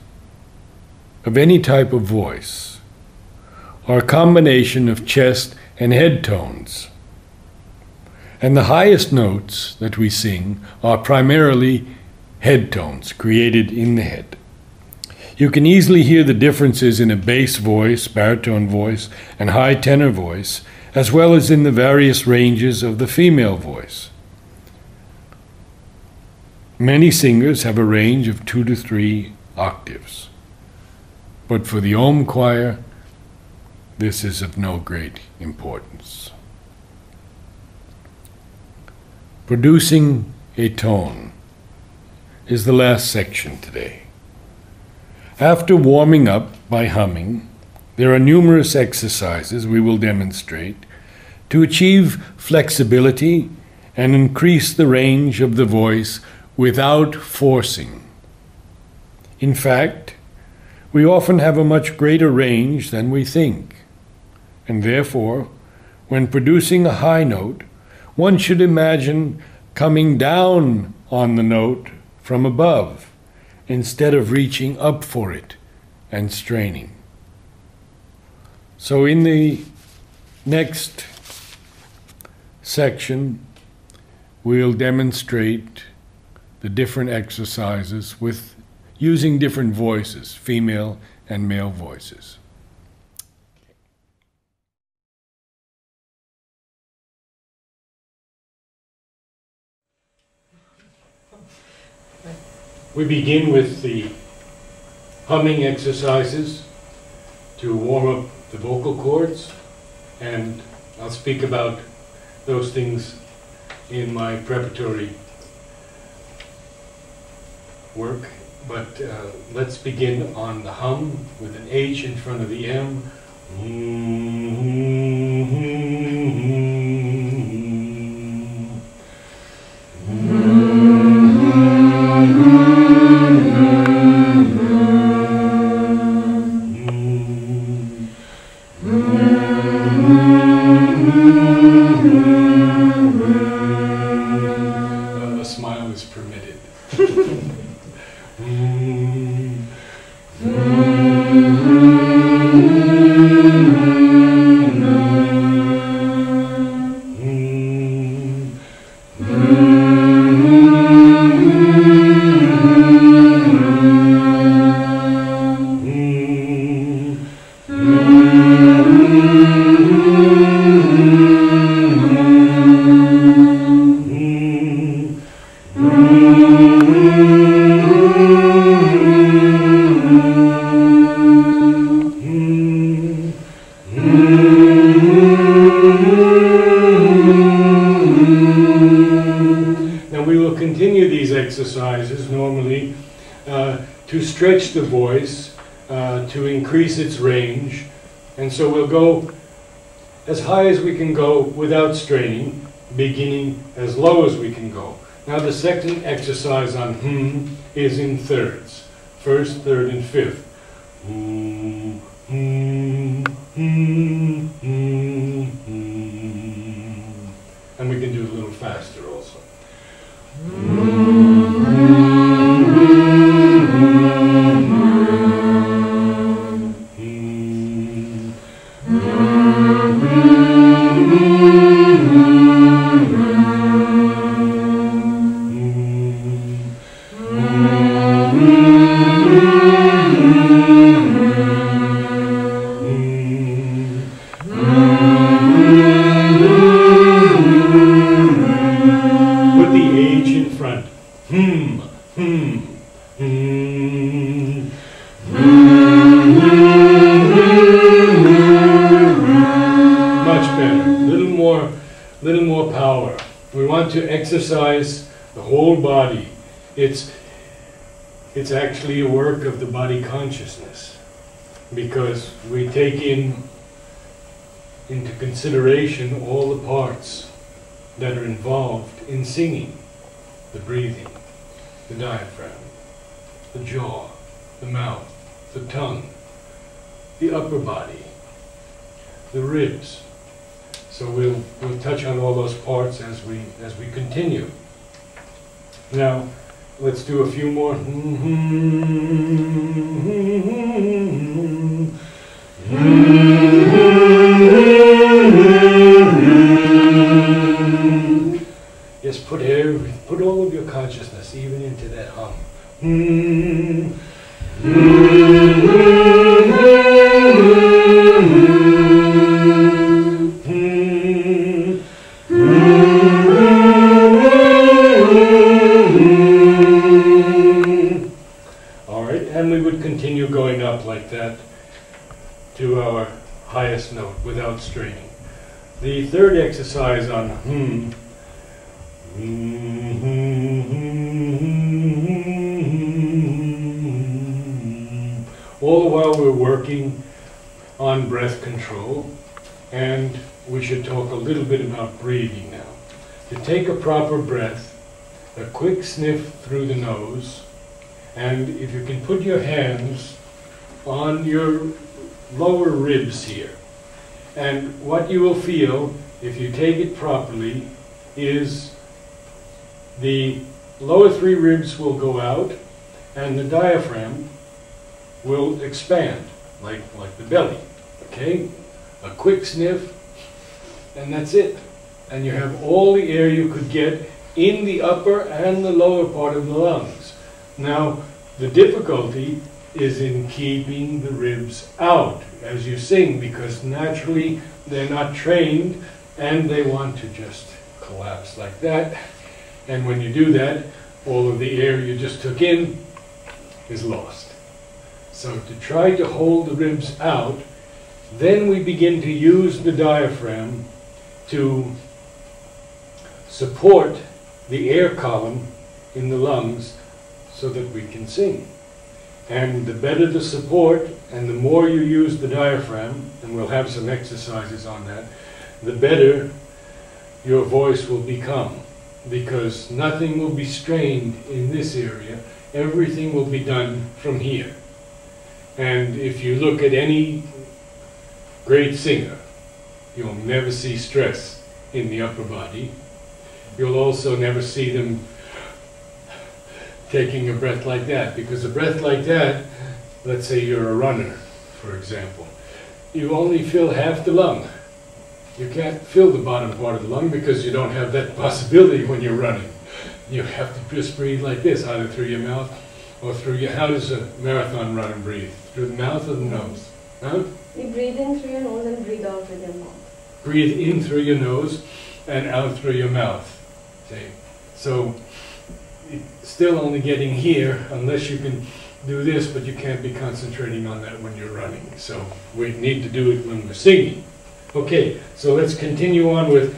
of any type of voice are a combination of chest and head tones. And the highest notes that we sing are primarily head tones created in the head. You can easily hear the differences in a bass voice, baritone voice, and high tenor voice, as well as in the various ranges of the female voice. Many singers have a range of 2 to 3 octaves. But for the Om choir, this is of no great importance. Producing a tone is the last section today. After warming up by humming, there are numerous exercises we will demonstrate to achieve flexibility and increase the range of the voice without forcing. In fact, we often have a much greater range than we think, and therefore, when producing a high note, one should imagine coming down on the note from above instead of reaching up for it and straining. So in the next section, we'll demonstrate the different exercises with using different voices, female and male voices. We begin with the humming exercises to warm up the vocal cords, and I'll speak about those things in my preparatory work, but let's begin on the hum with an H in front of the M. A smile is permitted. Exercises normally to stretch the voice, to increase its range, and so we'll go as high as we can go without straining, beginning as low as we can go. Now the second exercise on is in thirds, first, third, and fifth. And we can do it a little faster also. Little more power. We want to exercise the whole body. It's actually a work of the body consciousness, because we take into consideration all the parts that are involved in singing: the breathing, the diaphragm, the jaw, the mouth, the tongue, the upper body, the ribs. So we'll touch on all those parts as we continue. Now, let's do a few more. Yes, put all of your consciousness even into that hum. And we would continue going up like that to our highest note without straining. The third exercise on all the while we're working on breath control, and we should talk a little bit about breathing now. To take a proper breath, a quick sniff through the nose, and if you can put your hands on your lower ribs here. And what you will feel, if you take it properly, is the lower three ribs will go out and the diaphragm will expand, like the belly. Okay? A quick sniff, and that's it. And you have all the air you could get in the upper and the lower part of the lungs. Now, the difficulty is in keeping the ribs out as you sing, because naturally they're not trained and they want to just collapse like that. And when you do that, all of the air you just took in is lost. So to try to hold the ribs out, then we begin to use the diaphragm to support the air column in the lungs so that we can sing. And the better the support and the more you use the diaphragm, and we'll have some exercises on that, the better your voice will become, because nothing will be strained in this area. Everything will be done from here. And if you look at any great singer, you'll never see stress in the upper body. You'll also never see them taking a breath like that, because a breath like that, let's say you're a runner, for example, you only fill half the lung. You can't fill the bottom part of the lung because you don't have that possibility when you're running. You have to just breathe like this, either through your mouth or through your... How does a marathon runner breathe? Through the mouth or the nose? Huh? You breathe in through your nose and breathe out with your mouth. Breathe in through your nose and out through your mouth. See? So, still only getting here unless you can do this, but you can't be concentrating on that when you're running. So, we need to do it when we're singing. Okay, so let's continue on with...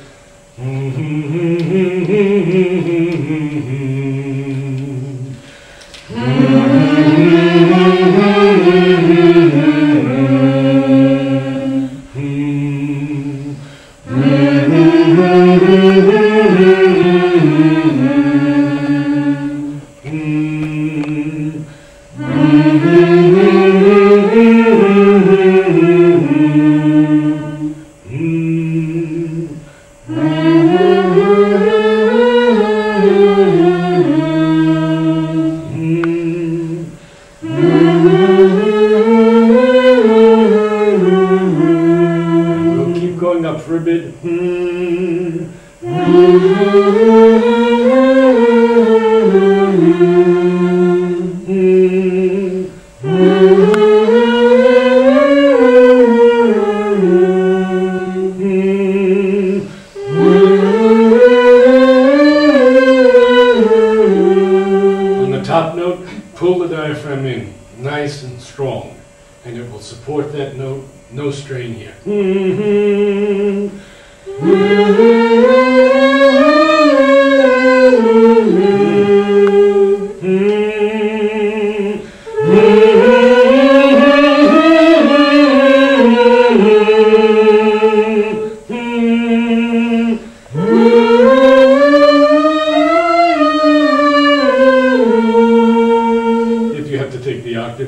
top note, pull the diaphragm in, nice and strong, and it will support that note, no strain here.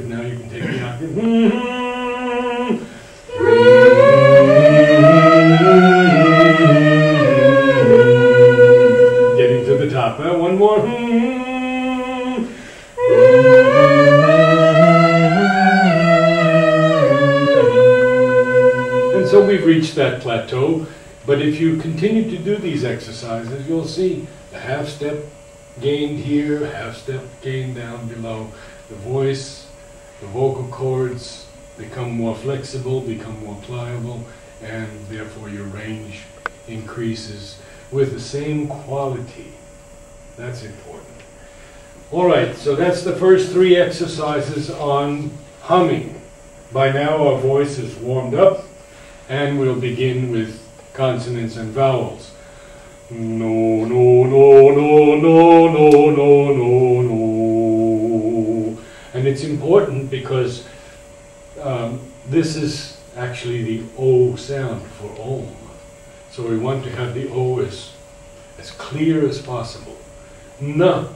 Now you can take the octave. Getting to the top. One more. And so we've reached that plateau. But if you continue to do these exercises, you'll see the half step gained here, half step gained down below. The voice, the vocal cords become more flexible, become more pliable, and therefore your range increases with the same quality. That's important. All right, so that's the first three exercises on humming. By now our voice is warmed up, and we'll begin with consonants and vowels. No, no, no, no, no, no, no, no, no. And it's important because this is actually the O sound for Om. So we want to have the O as clear as possible. Na.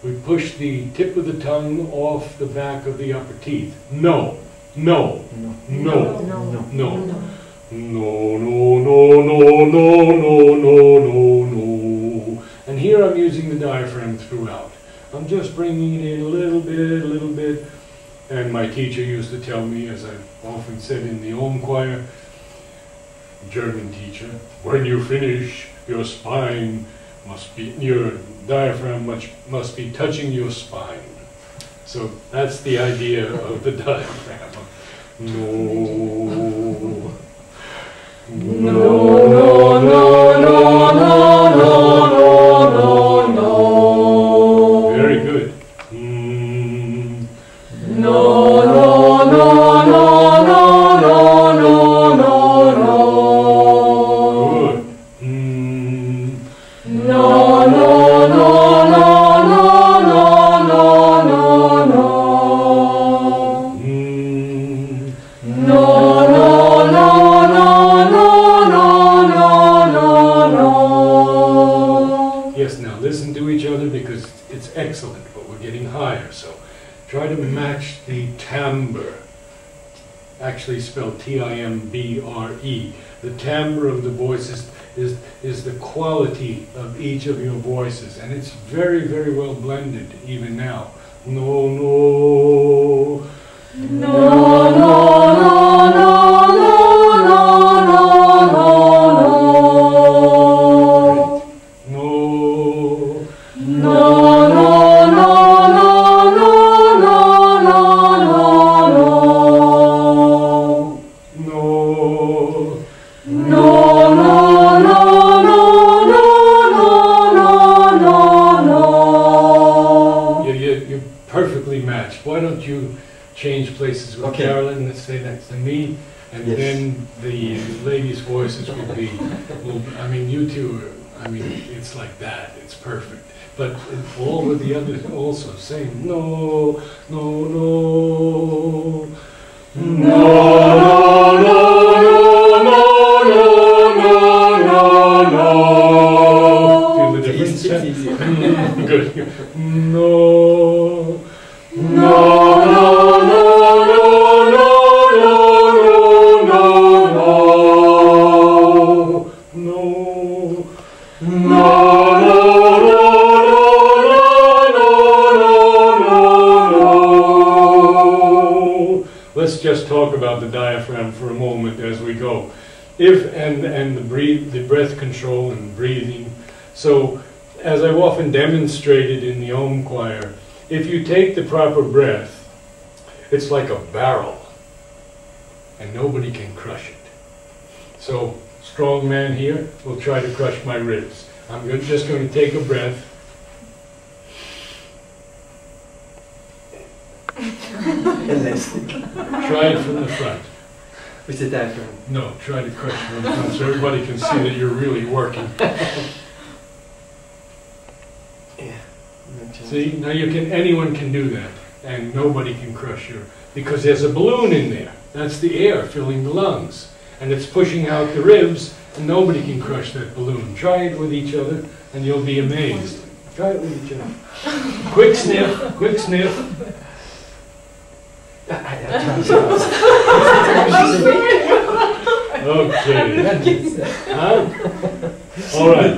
We push the tip of the tongue off the back of the upper teeth. No. No. No. No. No. No. No, no, no, no, no, no, no, no, no. And here I'm using the diaphragm throughout. I'm just bringing it in a little bit. And my teacher used to tell me, as I've often said in the Om choir, German teacher, when you finish, your spine must be, your diaphragm must be touching your spine. So that's the idea of the diaphragm. No. No, no, no, no, no, no, no, no. Very good. No, no, no, no, no, no, no, no. Good. No, no, no, no, no, no, no, no. No, no, no, no. Yes, now listen to each other because it's excellent, but we're getting higher, so try to match the timbre, actually spelled T-I-M-B-R-E. The timbre of the voices is the quality of each of your voices, and it's very, very well blended even now. No, no. No, no, no, no, no, no, no, no. No. No, no, no, no, no, no, no, no. No. No, no, no, no, no, no, no, no. You're perfectly matched. Why don't you change places with Carolyn? Let's say next to me, and then the ladies' voices would be. Well, I mean, you two. I mean, it's like that. It's perfect. But all of the others also saying no, no, no, no, no, no, no, no, no. Feel the difference? Good. No, no, no, no, no, no, no, no, no, no. Let's just talk about the diaphragm for a moment as we go. And the breath control and breathing. So, as I've often demonstrated in the Om choir, if you take the proper breath, it's like a barrel, and nobody can crush it. So, strong man here will try to crush my ribs. I'm just going to take a breath. Try it from the front. With the diaphragm? No, try to crush it from the front so everybody can see that you're really working. Yeah. See, now anyone can do that, and nobody can crush your, because there's a balloon in there. That's the air filling the lungs, and it's pushing out the ribs, and nobody can crush that balloon. Try it with each other, and you'll be amazed. Try it with each other. Quick sniff, quick sniff. Okay. Huh? All right.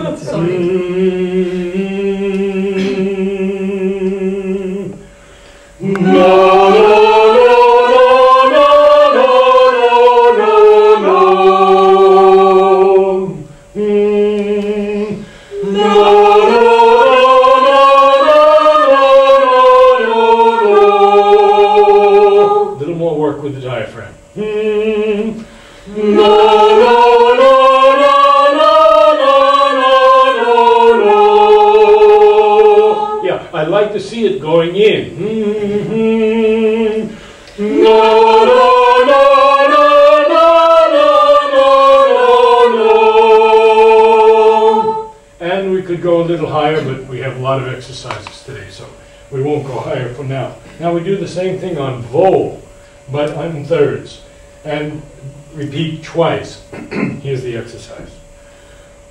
With the diaphragm. Yeah, I'd like to see it going in. And we could go a little higher, but we have a lot of exercises today, so we won't go higher for now. Now we do the same thing on wold, but on thirds, and repeat twice. Here's the exercise.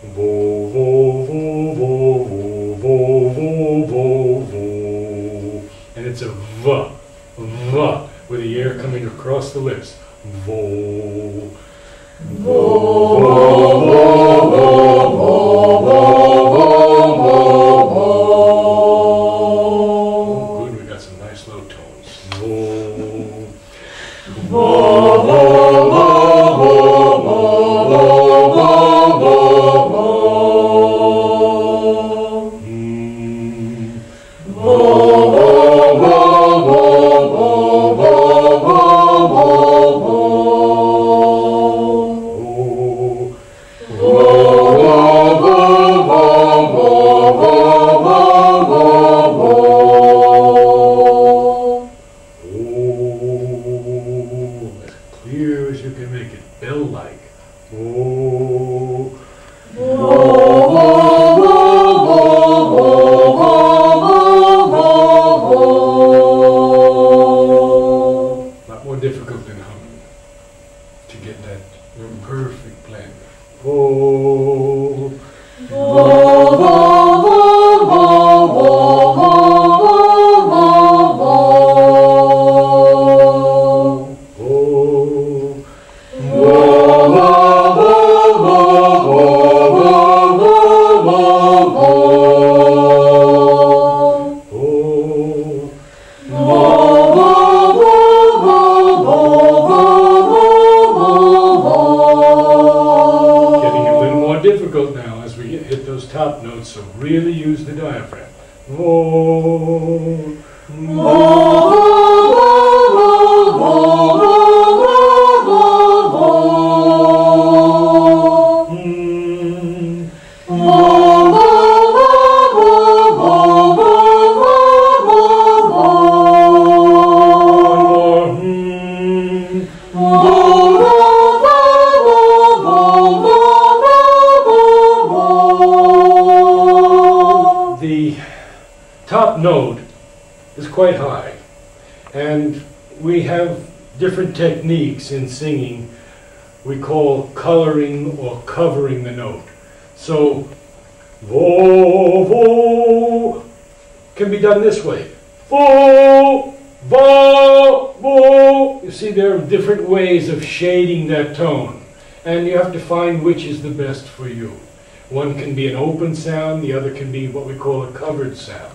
Vo, vo, vo, vo, vo, vo, vo, vo, vo. And it's a V, V, with the air coming across the lips. Vo, vo, vo, vo, vo, vo, vo, vo. Oh, good, we got some nice low tones. Vo. Vo, vo, vo, vo, vo, vo, vo, vo. Vo, vo, vo, vo, vo, vo, vo, vo. Clear as you can make it, bell-like. Oh. Oh. Top note is quite high, and we have different techniques in singing we call coloring or covering the note. So vo, vo can be done this way. Vo, vo, vo. You see, there are different ways of shading that tone, and you have to find which is the best for you. One can be an open sound, the other can be what we call a covered sound.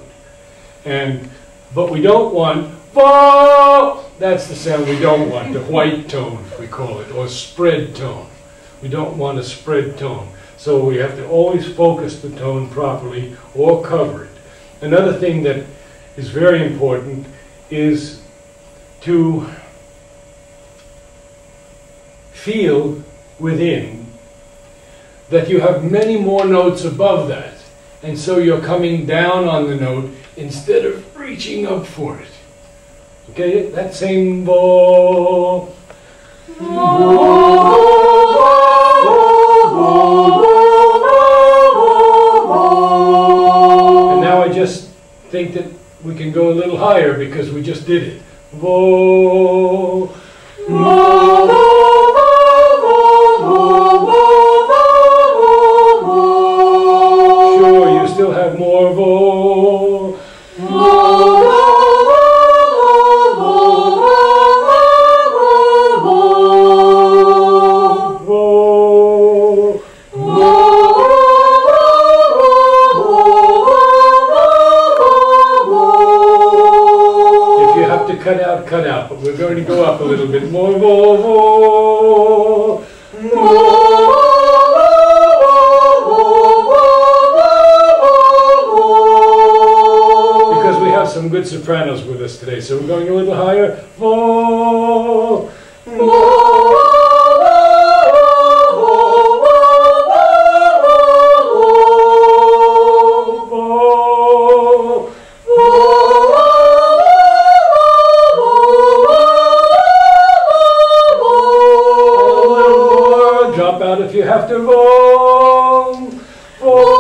But we don't want vo. That's the sound we don't want, the white tone we call it, or spread tone. We don't want a spread tone. So we have to always focus the tone properly or cover it. Another thing that is very important is to feel within that you have many more notes above that. And so you're coming down on the note instead of reaching up for it. Okay, that same vo. And now I just think that we can go a little higher because we just did it. Vo. Sure, you still have more vo. Cut out, but we're going to go up a little bit more. Vo, vo, because we have some good sopranos with us today, so we're going a little higher. Vo, if you have to vo, vo.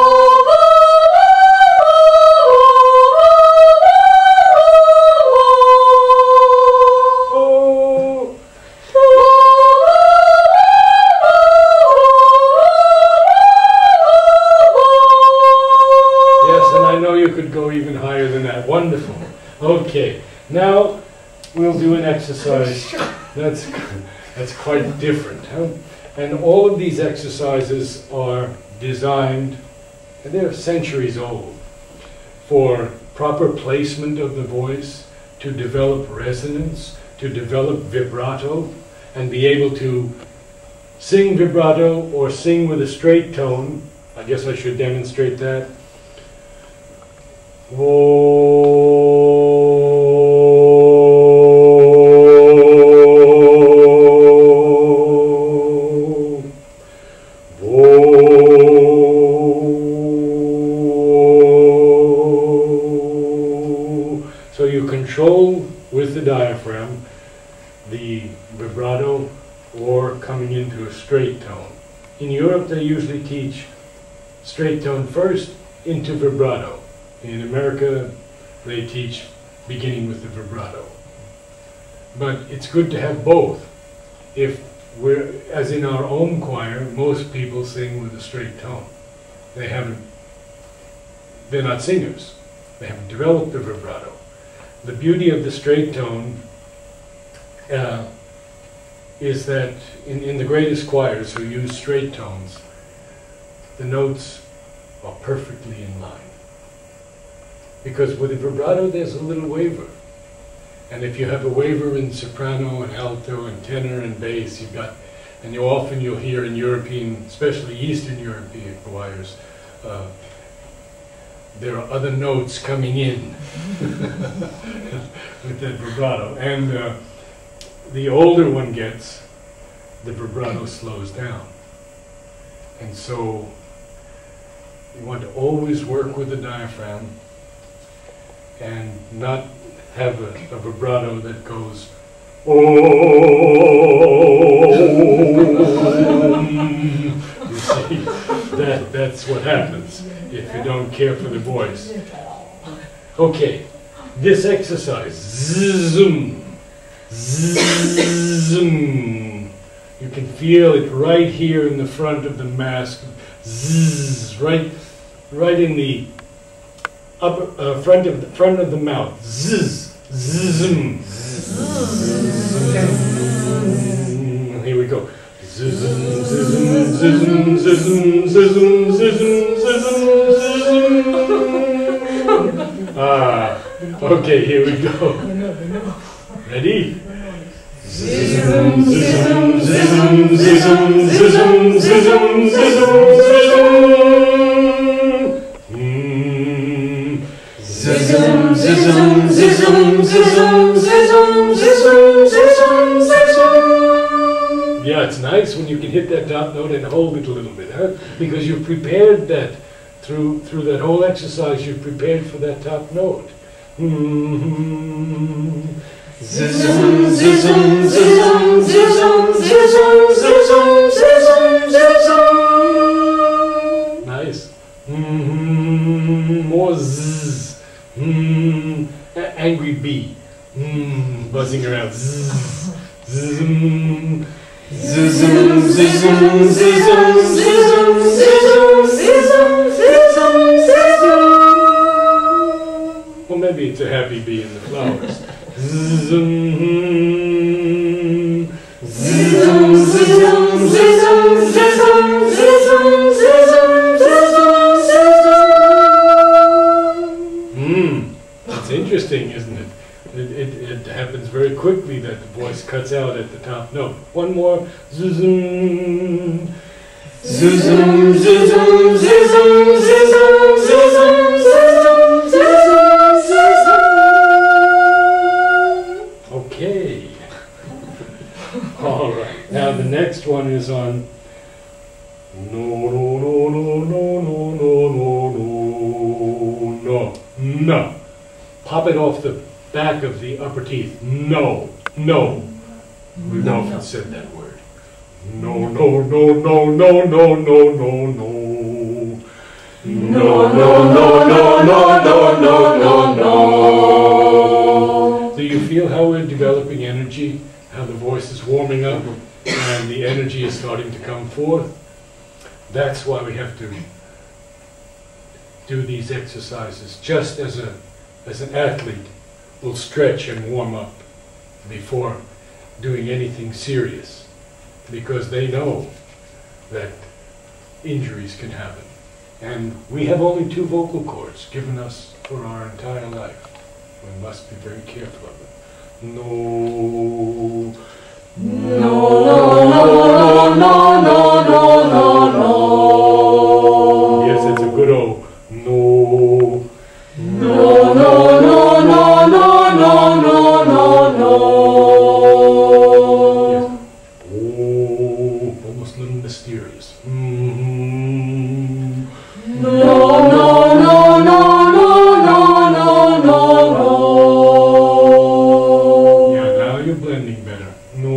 Yes, and I know you could go even higher than that. Wonderful. Okay, now we'll do an exercise that's quite different. Huh? And all of these exercises are designed, and they're centuries old, for proper placement of the voice, to develop resonance, to develop vibrato, and be able to sing vibrato or sing with a straight tone. I guess I should demonstrate that. So you control with the diaphragm the vibrato or coming into a straight tone. In Europe they usually teach straight tone first into vibrato. In America they teach beginning with the vibrato. But it's good to have both. If we're, as in our own choir, most people sing with a straight tone. They're not singers. They haven't developed the vibrato. The beauty of the straight tone is that in the greatest choirs who use straight tones, the notes are perfectly in line. Because with the vibrato there's a little waver. And if you have a waver in soprano and alto and tenor and bass, you'll hear in European, especially Eastern European choirs, there are other notes coming in with that vibrato. And the older one gets, the vibrato slows down. And so you want to always work with the diaphragm and not have a vibrato that goes, oh. You see, that's what happens if you don't care for the voice. Okay, this exercise, zoom, zoom. You can feel it right here in the front of the mask, zzz, right in the upper front of the mouth, zzz, zoom. Here we go. Ah, okay, here we go. Ready? Yeah, it's nice when you can hit that top note and hold it a little bit, huh? Because you've prepared that through that whole exercise. You've prepared for that top note. Nice. More zzz. Angry bee. Buzzing around. Zzz. Zzz. Well, maybe it's a happy bee in the flowers. That's interesting, isn't it? It happens very quickly that the voice cuts out at the top note. One more. Zuzum. Zuzum, zuzum, zuzum, zuzum, zuzum, zuzum, zuzum. Okay. All right. Now the next one is on no, no, no, no, no, no, no, no, no, no. Pop it off the back of the upper teeth. No, no. We've often said that word. No, no, no, no, no, no, no, no, no. No, no, no, no, no, no, no, no, no. Do you feel how we're developing energy? How the voice is warming up and the energy is starting to come forth? That's why we have to do these exercises, just as an athlete will stretch and warm up before doing anything serious, because they know that injuries can happen. And we have only 2 vocal cords given us for our entire life. We must be very careful of them. No. No, no, no, no, no, no, no, no. Yes, it's a good O. No. No, no, no, no, no, no, no, no, no. Yes. Oh, almost a little mysterious. No, no, no, no, no, no, no, no, no. Yeah, now you're blending better. No.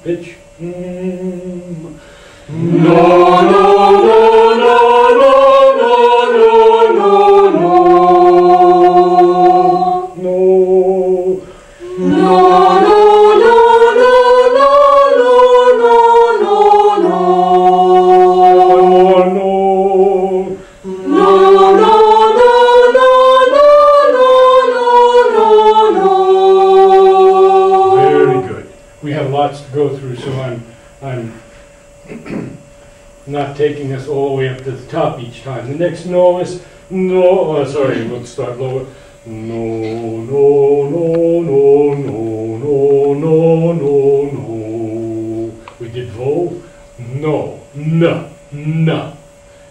Pitch. No, no, no, no, no, no, no, no, No. no, no, no, no, no, no, no, no. One more. No. No, no, no, no, no, no, no, no, no. Very good. We have lots to go through, so I'm not taking us all the way up to the top each time. The next no is no. Oh, sorry, we'll start lower. No, no, no, no, no, no, no, no, no. We did vo. No, no, no.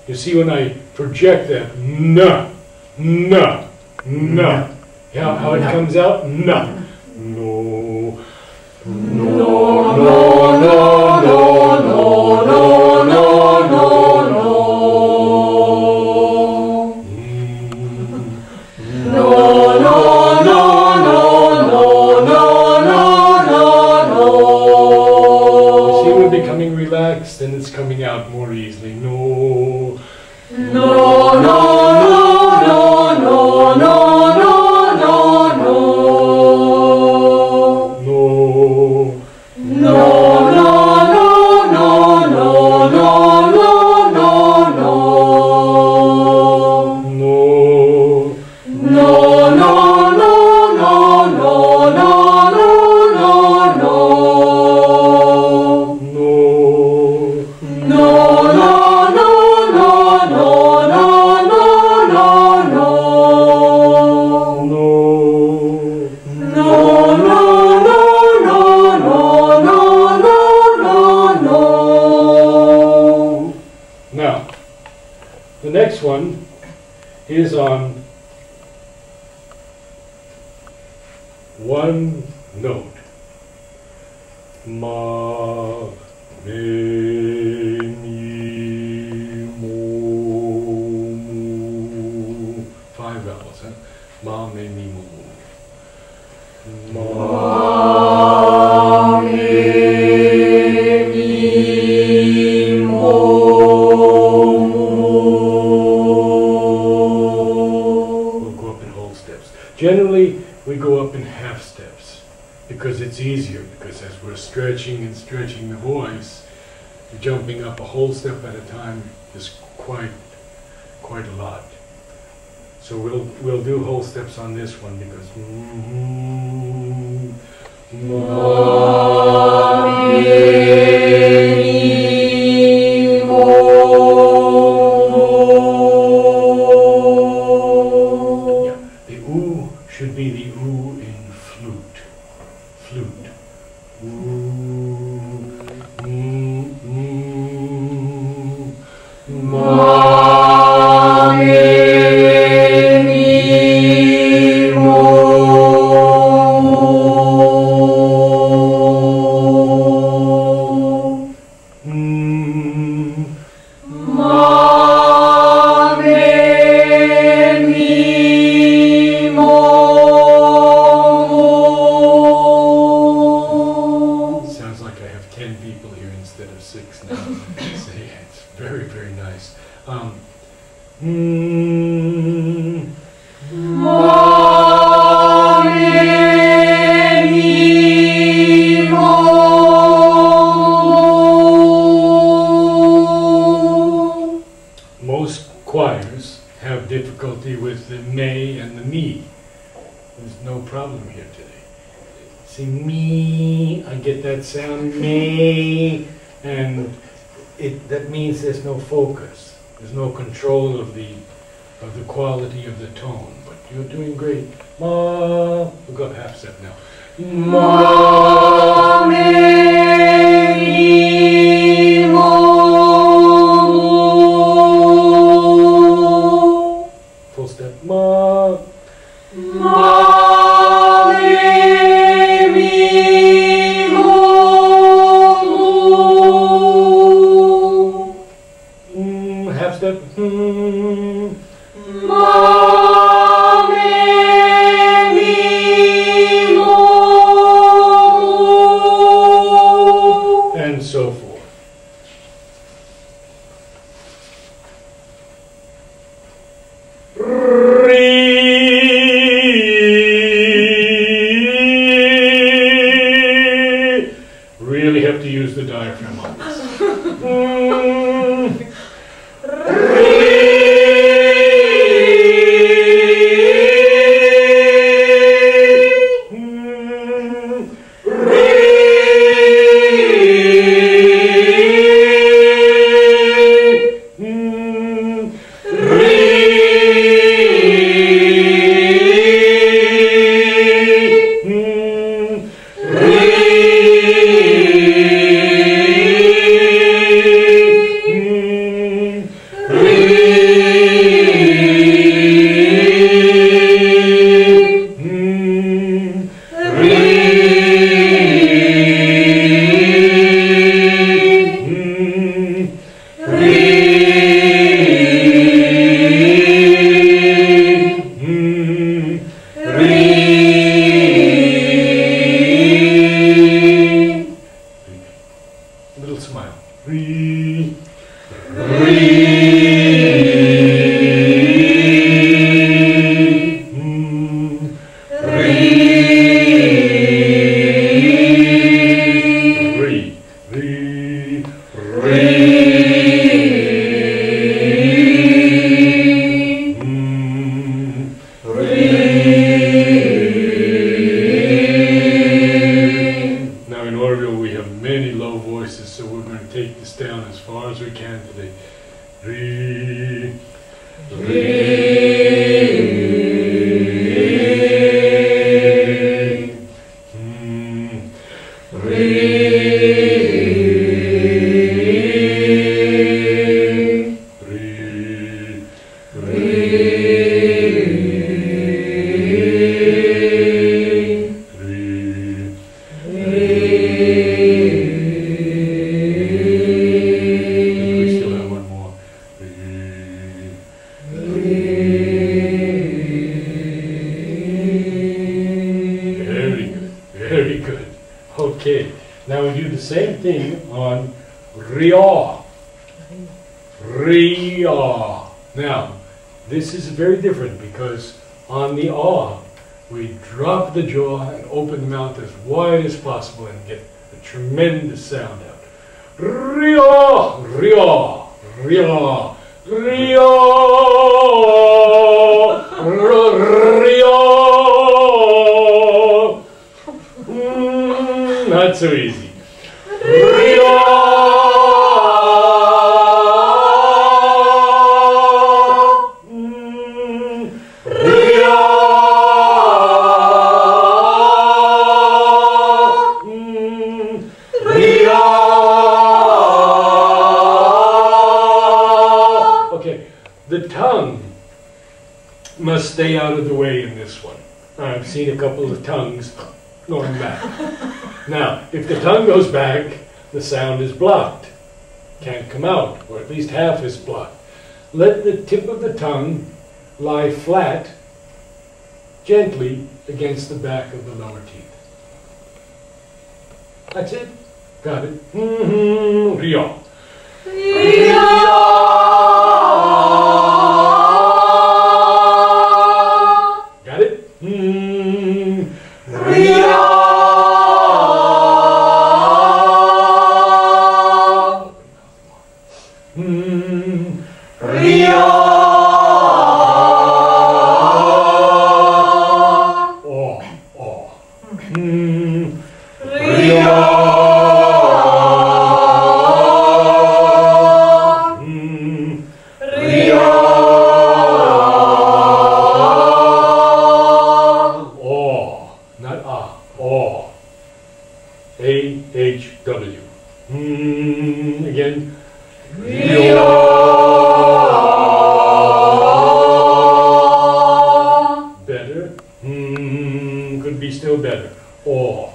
You see when I project that no, no, no. Yeah, how it comes out? No. No. No, no, no, no, no, no, no, no, no. No, no, no, no, no, no, no, no, no. You see we're becoming relaxed and it's coming out more easily. No. No, no, no, no, no, no, no, no, no. No. No, no, no, no, no, no, no, no, no. No. No, no, no, no, no, no, no, no, no. No. No, no, no, no, no, no, no, no, no. No. No, no, no, no, no, no, no, no, no. Now, the next one is on one note. Ma, me, mi, mo, mu. 5 vowels, huh? Ma, me, mi, mo, mu. Ma, Mi, mo, we'll go up in whole steps. Generally, we go up in half steps because it's easier, because as we're stretching and stretching the voice, jumping up a whole step at a time is quite a lot. So we'll do whole steps on this one because yeah, the oo should be the oo in flute. Flute. Ooh, ma, mi, mo. Ma, mi, mo. Sounds like I have 10 people here instead of 6 now. So, yeah, it's very, very nice. Ma, mi, mo. Most choirs have difficulty with the may and the me. There's no problem here today. See, me, I get that sound, may, and that means there's no focus. There's no control of the quality of the tone. But you're doing great. Ma, we'll go half step now. Ma, mi, mo. Full step. Ma. Ma, mi, mo. Half step. Ma, mi, mo. and so forth. Really have to use the diaphragm on this. This is very different because on the ah, we drop the jaw and open the mouth as wide as possible and get a tremendous sound out. Ria, ria, ria, ria, ria. Not so easy. Ria. Must stay out of the way in this one. I've seen a couple of tongues going back. Now, if the tongue goes back, the sound is blocked. Can't come out, or at least half is blocked. Let the tip of the tongue lie flat, gently against the back of the lower teeth. That's it. Got it. Ria. Ria. A-H-W. Again. Better. Could be still better. Or.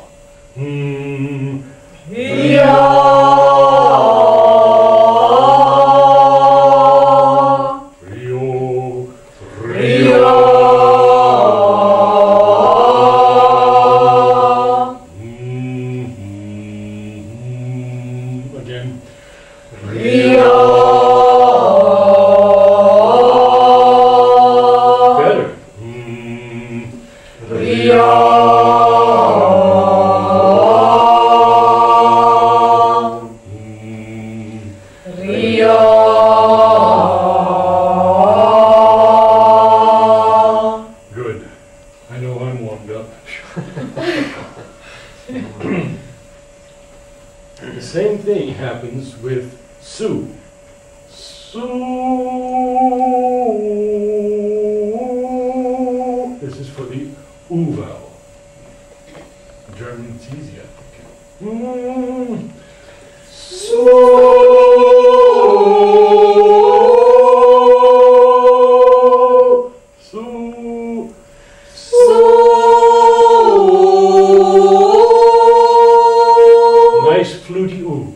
again. Ria. Better. Ria. Ria. Good. I know I'm warmed up. The same thing happens with su. Su. This is for the U vowel. German, it's easy, I think. Su. Su. Nice fluty U.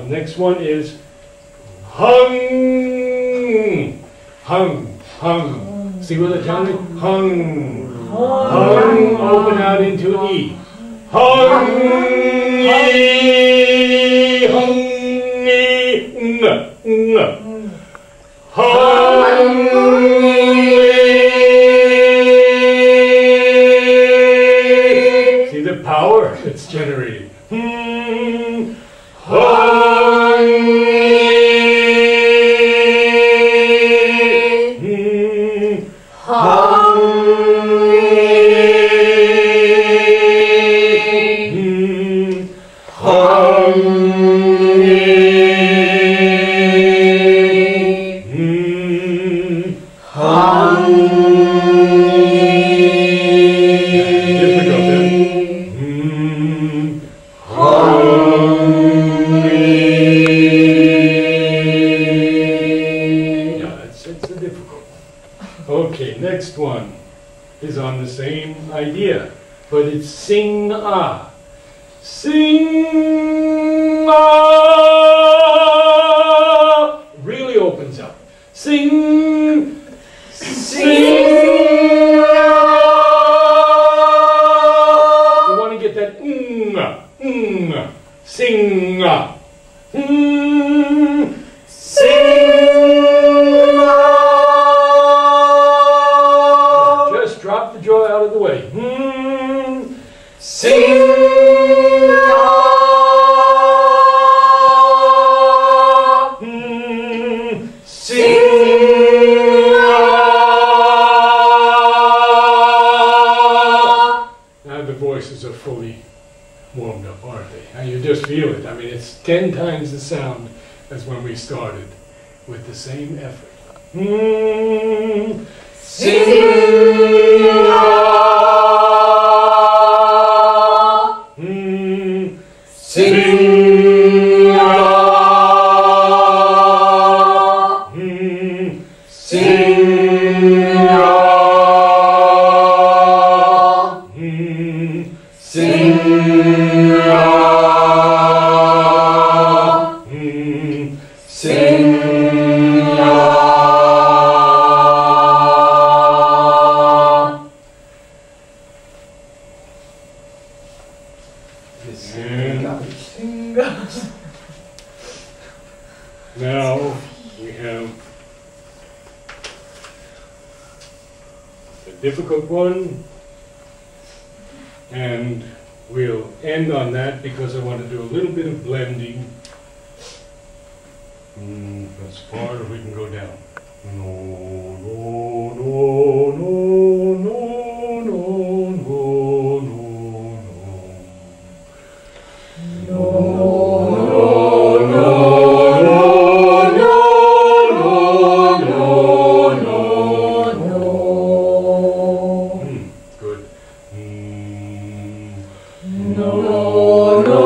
Next one is hung. Hung. Hung. See what the tongue is? Hung. Hung. Open out into E. Hung. Hung. Hung. See the power it's generating. Okay, next one is on the same idea, but it's sing-ah. Sing-ah really opens up. Sing, sing-ah. You want to get that sing-ah. Drop the jaw out of the way. Sing. Now the voices are fully warmed up, aren't they? And you just feel it. I mean, it's 10 times the sound as when we started with the same effort. the difficult one, and we'll end on that because I want to do a little bit of blending. As far as we can go down. No, no, no, no, no, no, no, no, no. No, no, no, no, no, no, no. Good. No, no, no.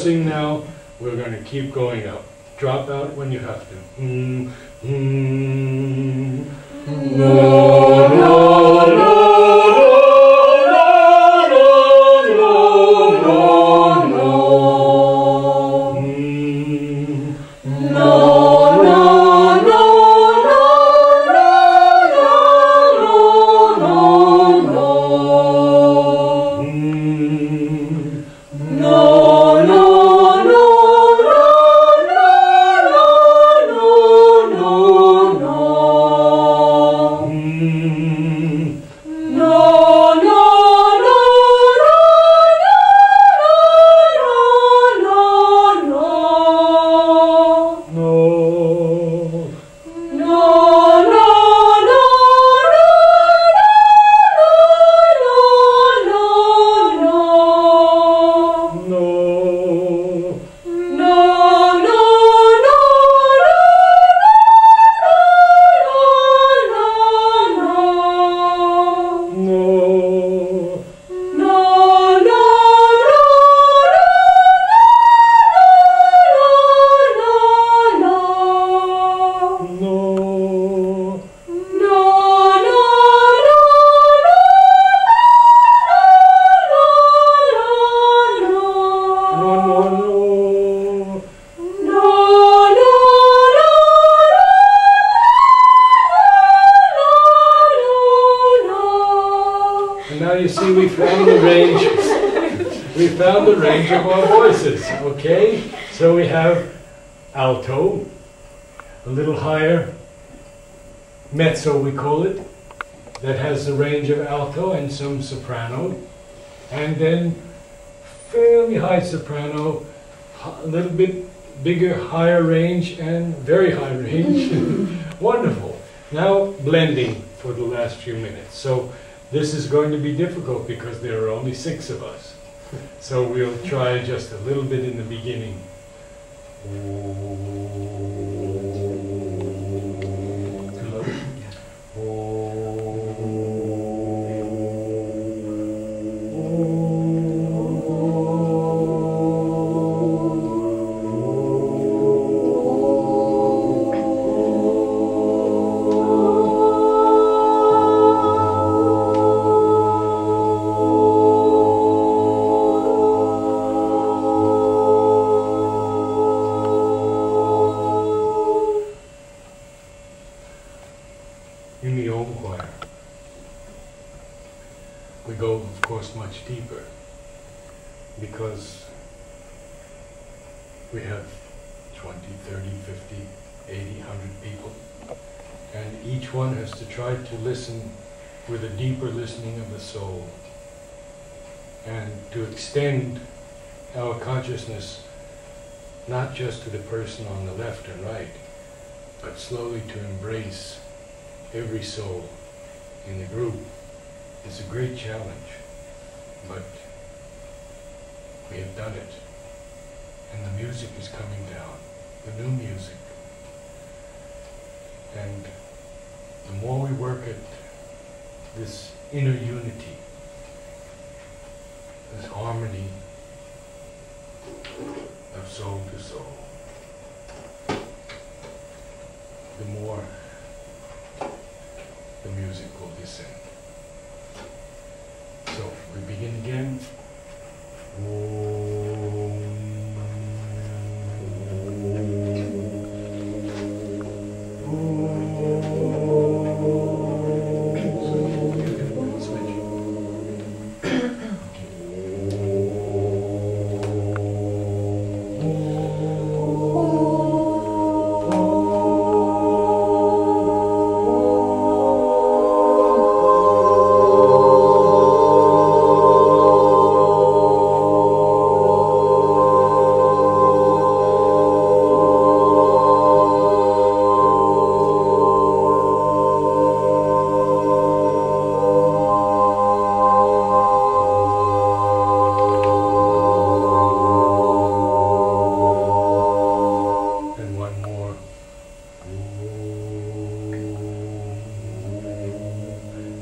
Now, we're going to keep going up. Drop out when you have to. No, no, no. Now you see we found the range. We found the range of our voices. Okay, so we have alto, a little higher, mezzo we call it, that has the range of alto and some soprano, and then fairly high soprano, a little bit bigger, higher range, and very high range. Wonderful. Now blending for the last few minutes. So this is going to be difficult because there are only 6 of us. So we'll try just a little bit in the beginning. In the old choir, we go, of course, much deeper because we have 20, 30, 50, 80, 100 people, and each one has to try to listen with a deeper listening of the soul and to extend our consciousness not just to the person on the left and right, but slowly to embrace every soul in the group. Is a great challenge, but we have done it. And the music is coming down, the new music. And the at this inner unity, this harmony of soul to soul, the more the music will descend. So we begin again.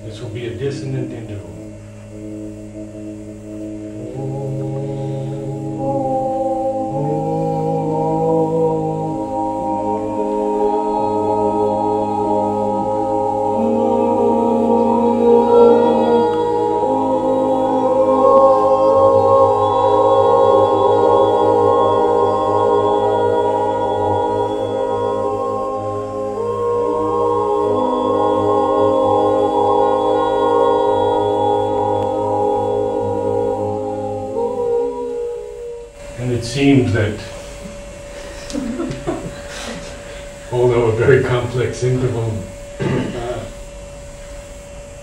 This will be a dissonant interval. And it seems that, although a very complex interval,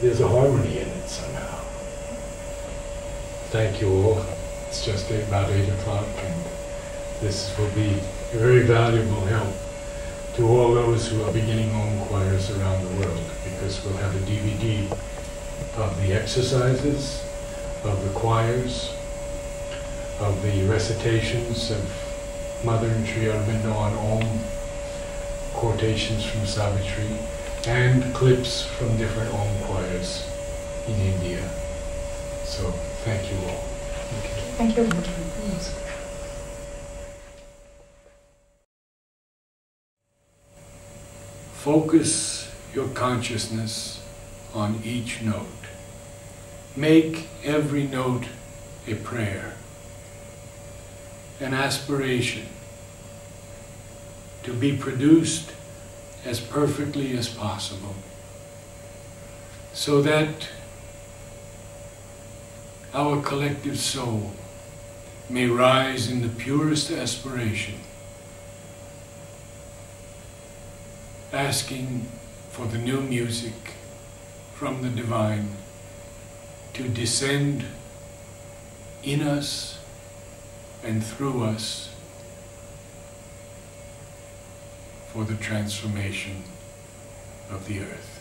there's a harmony in it somehow. Thank you all. It's just about 8 o'clock, and this will be a very valuable help to all those who are beginning Om choirs around the world, because we'll have a DVD of the exercises, of the choirs, of the recitations of Mother and Sri Aurobindo on Om, quotations from Savitri, and clips from different Om choirs in India. So, thank you all. Thank you. Focus your consciousness on each note. Make every note a prayer, an aspiration to be produced as perfectly as possible, so that our collective soul may rise in the purest aspiration, asking for the new music from the divine to descend in us and through us for the transformation of the earth.